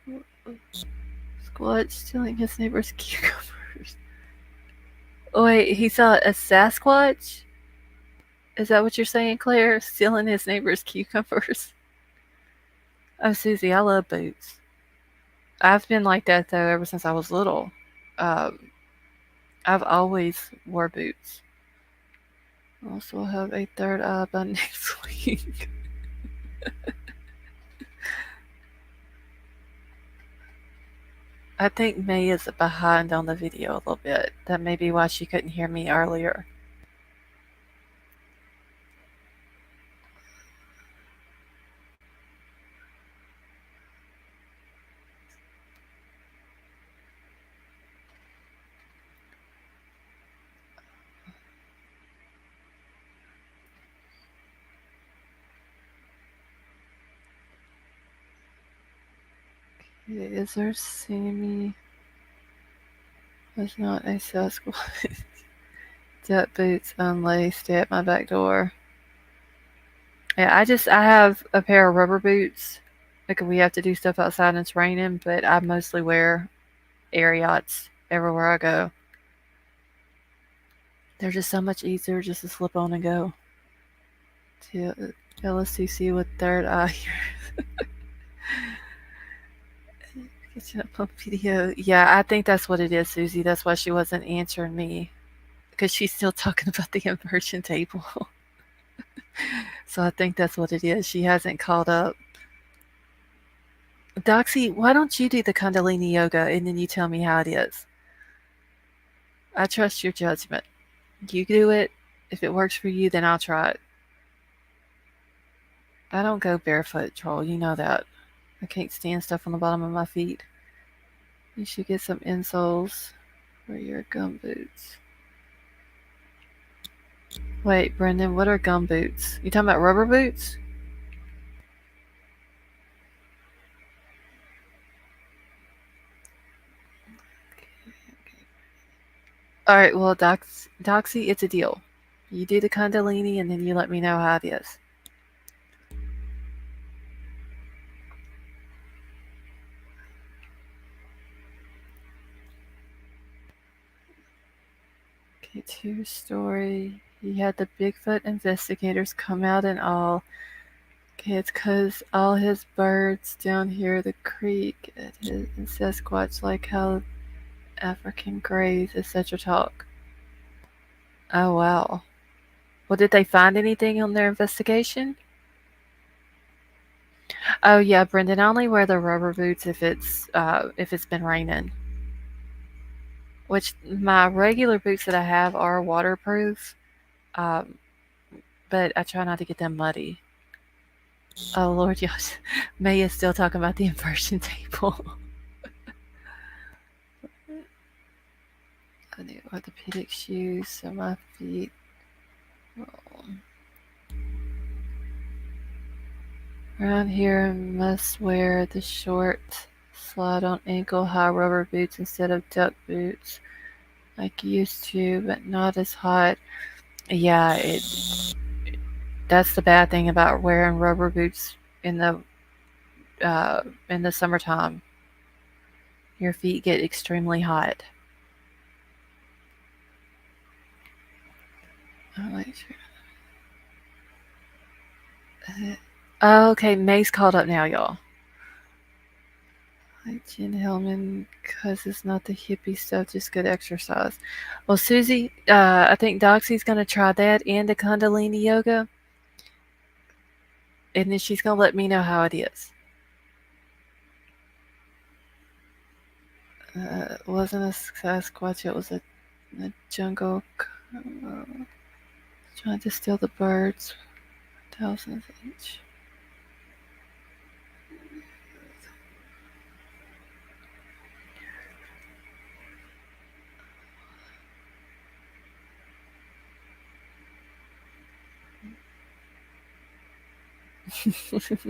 Speaker 1: squatch stealing his neighbor's cucumbers. Oh, wait, he saw a Sasquatch? Is that what you're saying, Claire? Stealing his neighbor's cucumbers? Oh, Susie, I love boots. I've been like that though ever since I was little. Um, I've always wore boots. Also have a third eye by next week. I think May is behind on the video a little bit. That may be why she couldn't hear me earlier. Is there Sammy? Was not a Sasquatch. Duck boots unlaced at my back door. Yeah, I have a pair of rubber boots. Like if we have to do stuff outside and it's raining, but I mostly wear air yachts everywhere I go. They're just so much easier just to slip on and go. To LSCC with third eye. Catching up on video. Yeah, I think that's what it is, Susie. That's why she wasn't answering me. Because she's still talking about the immersion table. So I think that's what it is. She hasn't called up. Doxy, why don't you do the Kundalini yoga and then you tell me how it is? I trust your judgment. You do it. If it works for you, then I'll try it. I don't go barefoot, troll. You know that. I can't stand stuff on the bottom of my feet. You should get some insoles for your gum boots. Wait, Brendan, what are gum boots? You talking about rubber boots? Alright, well, Doxy, it's a deal. You do the Kundalini and then you let me know how it is. Okay, true story. He had the Bigfoot investigators come out and all. Okay, it's because all his birds down here, the creek, and Sasquatch like how African greys, etc. talk. Oh, wow. Well, did they find anything on their investigation? Oh yeah, Brendan. I only wear the rubber boots if it's been raining. Which my regular boots that I have are waterproof, um, but I try not to get them muddy. Oh Lord, yes, May is still talking about the inversion table. I need orthopedic shoes so my feet. Oh. Around here, I must wear the short slide-on ankle-high rubber boots instead of duck boots, like used to, but not as hot. Yeah, that's the bad thing about wearing rubber boots in the summertime. Your feet get extremely hot. Oh, okay, May's caught up now, y'all. Like Jen Hellman, because it's not the hippie stuff, just good exercise. Well, Susie, I think Doxy's going to try that and the Kundalini yoga, and then she's going to let me know how it is. It wasn't a Sasquatch, it was a jungle. Trying to steal the birds, thousands each.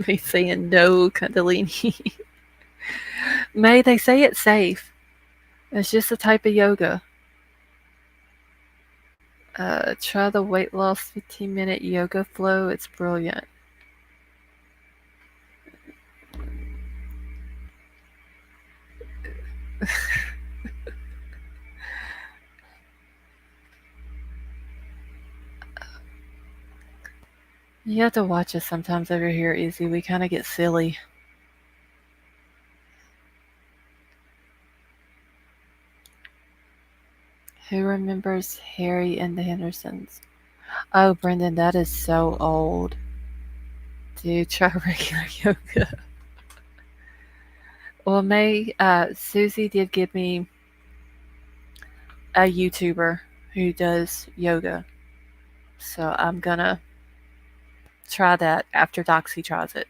Speaker 1: May saying no, Kundalini. May, they say it's safe. It's just a type of yoga. Try the weight loss 15-minute yoga flow. It's brilliant. You have to watch us sometimes over here, Izzy. We kind of get silly. Who remembers Harry and the Hendersons? Oh, Brendan, that is so old. Dude, try regular yoga. Well, May, Susie did give me a YouTuber who does yoga. So I'm gonna try that after Doxy tries it.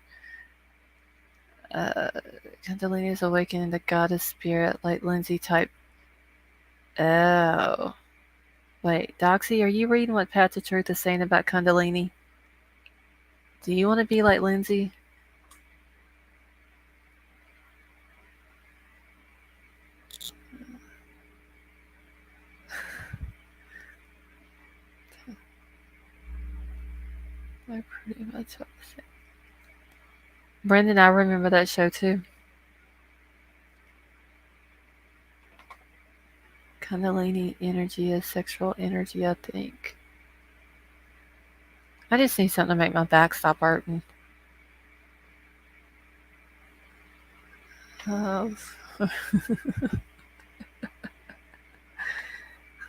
Speaker 1: Kundalini is awakening the goddess spirit like Lindsay type. Oh. Wait, Doxy, are you reading what Pat the Truth is saying about Kundalini? Do you want to be like Lindsay? I pretty much what I say. Brendan, I remember that show too. Kundalini energy is sexual energy, I think. I just need something to make my back stop hurting. Oh.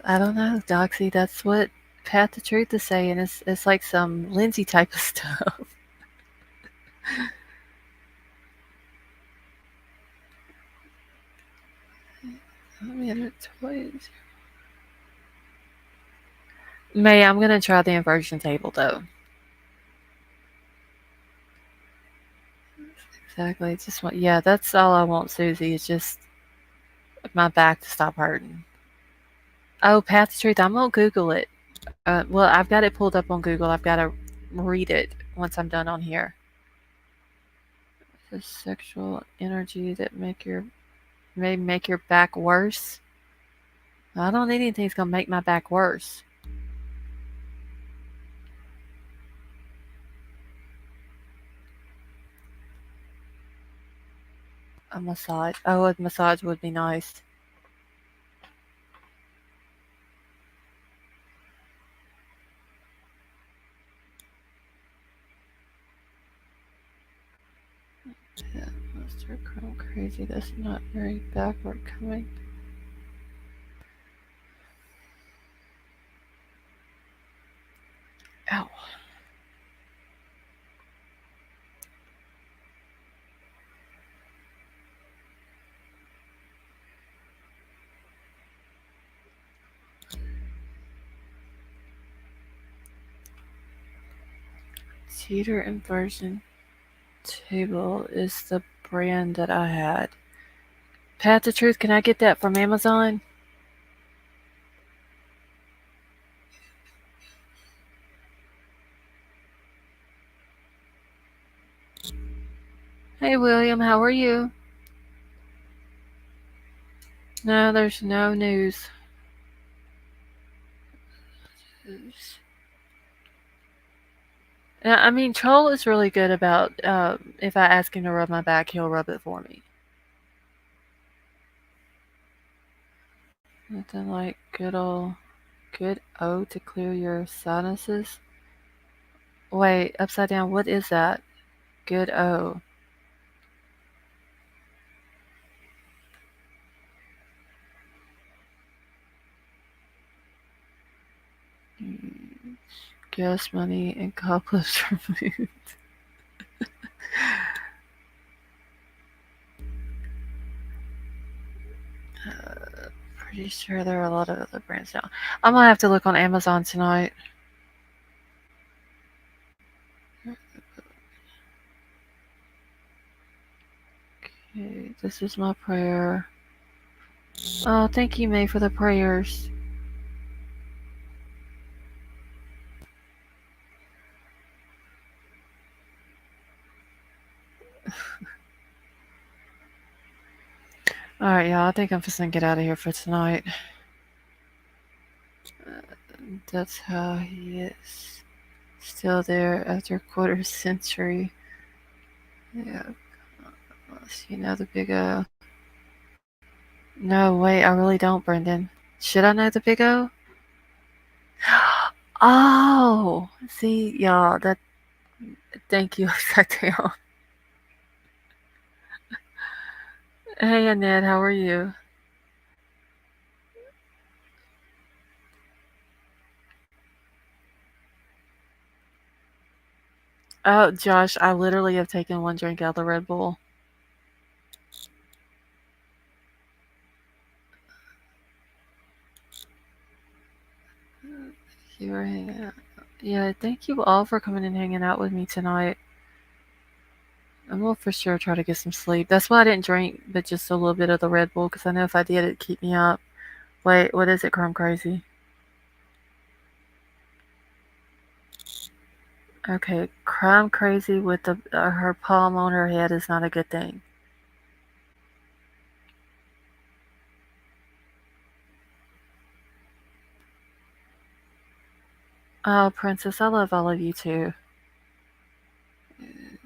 Speaker 1: I don't know, Doxy. That's what Pat the Truth is saying. It's like some Lindsay type of stuff. Toys. May, I'm gonna try the inversion table though. Exactly. It's just yeah, that's all I want, Susie. It's just my back to stop hurting. Oh, Pat the Truth. I'm gonna Google it. Well, I've got it pulled up on Google. I've got to read it once I'm done on here. The sexual energy that may make your back worse. I don't need anything that's gonna make my back worse. A massage. Oh, a massage would be nice. Mr. Crown Crazy, that's not very backward coming. Ow. Teeter Inversion Table is the brand that I had. Pat the Truth, can I get that from Amazon? Hey William, how are you? No, there's no news. I mean, Troll is really good about if I ask him to rub my back, he'll rub it for me. Nothing like good O to clear your sinuses. Wait, upside down, what is that? Good O. Gas money and cobwebs removed. Pretty sure there are a lot of other brands now. I'm gonna have to look on Amazon tonight. Okay, this is my prayer. Oh, thank you, May, for the prayers. Alright, y'all, I think I'm just gonna get out of here for tonight. That's how he is. Still there after a quarter century. Yeah. You know the big O. No, wait, I really don't, Brendan. Should I know the big O? Oh, see, y'all, that. Thank you, upside down. Hey, Annette, how are you? Oh, Josh, I literally have taken one drink out of the Red Bull. You were hanging out. Yeah, thank you all for coming and hanging out with me tonight. I will for sure try to get some sleep. That's why I didn't drink, but just a little bit of the Red Bull, because I know if I did, it'd keep me up. Wait, what is it, Crime Crazy? Okay, Crime Crazy with her palm on her head is not a good thing. Oh, Princess, I love all of you too.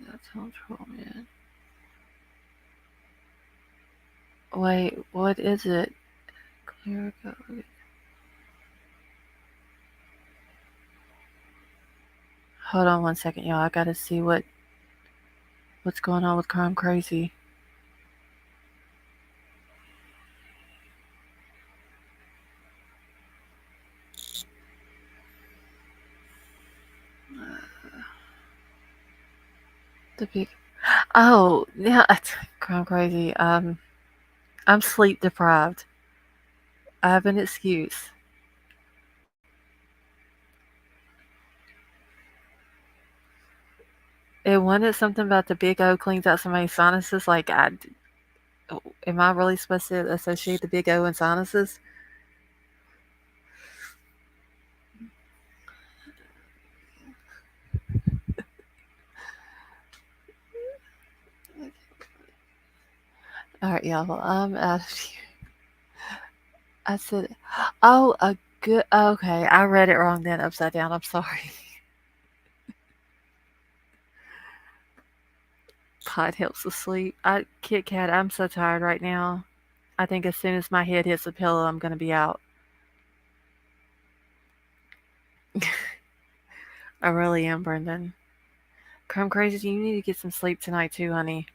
Speaker 1: That's how troll, man. Wait, what is it? Clear go. Hold on one second, y'all. I gotta see what's going on with Crime Crazy. The big. Oh, yeah, Crime Crazy. I'm sleep deprived. I have an excuse. It wanted something about the big O cleans out somebody's sinuses. Like, am I really supposed to associate the big O and sinuses? All right, y'all. Well, I'm out of here. I said, oh, a good. Okay, I read it wrong then, upside down. I'm sorry. Pot helps with sleep. Kit Kat, I'm so tired right now. I think as soon as my head hits the pillow, I'm gonna be out. I really am, Brendan. Crime Crazy, you need to get some sleep tonight too, honey.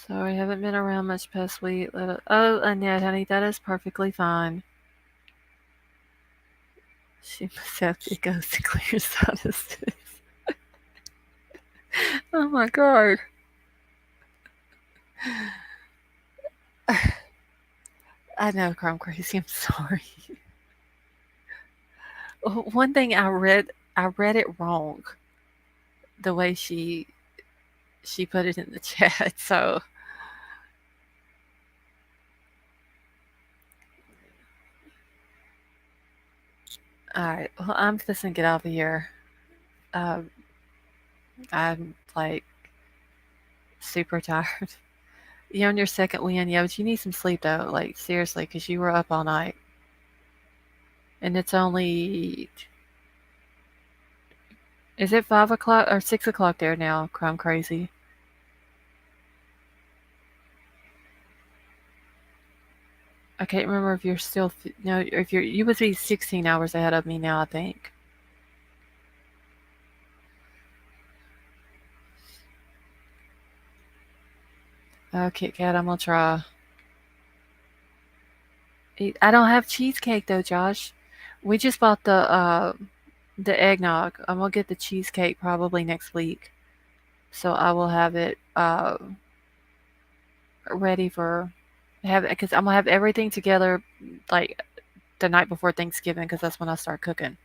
Speaker 1: Sorry, haven't been around much past week. Oh, Annette, honey, that is perfectly fine. She must have to go to clear sinuses. Oh my god. I know, I'm crazy. I'm sorry. One thing I read it wrong. The way she put it in the chat. So, all right. Well, I'm just gonna get out of here. Um, I'm like super tired. You're on your second win, yeah, but you need some sleep though. Like seriously, because you were up all night, and it's only is it 5 o'clock or 6 o'clock there now? Crime crazy. I can't remember if you're still no. If you would be 16 hours ahead of me now. I think. Oh, Kit Kat, I'm gonna try. I don't have cheesecake though, Josh. We just bought the eggnog. I'm gonna get the cheesecake probably next week, so I will have it ready for have because I'm gonna have everything together like the night before Thanksgiving because that's when I start cooking.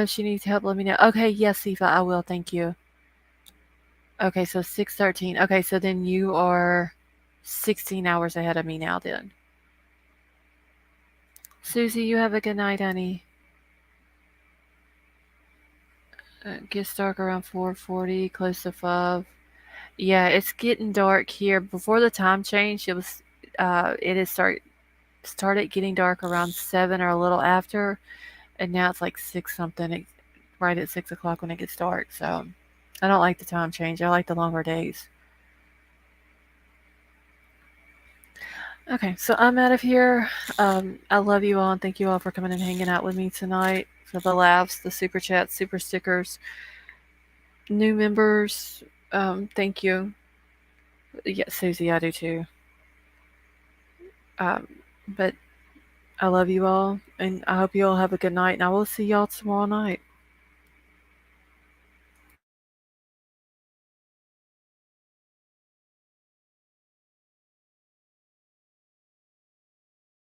Speaker 1: She needs help. Let me know. Okay, yes, Sifa, I will. Thank you. Okay, so 6:13. Okay, so then you are 16 hours ahead of me now. Then, Susie, you have a good night, honey. Gets dark around 4:40, close to 5. Yeah, it's getting dark here. Before the time change, it is started getting dark around 7 or a little after, and now it's like 6 something, right at 6 o'clock when it gets dark. So I don't like the time change. I like the longer days. Okay, so I'm out of here. I love you all and thank you all for coming and hanging out with me tonight for the laughs, the super chats, super stickers, new members. Thank you. Yeah, Susie, I do too. Um, but I love you all, and I hope you all have a good night, and I will see y'all tomorrow night.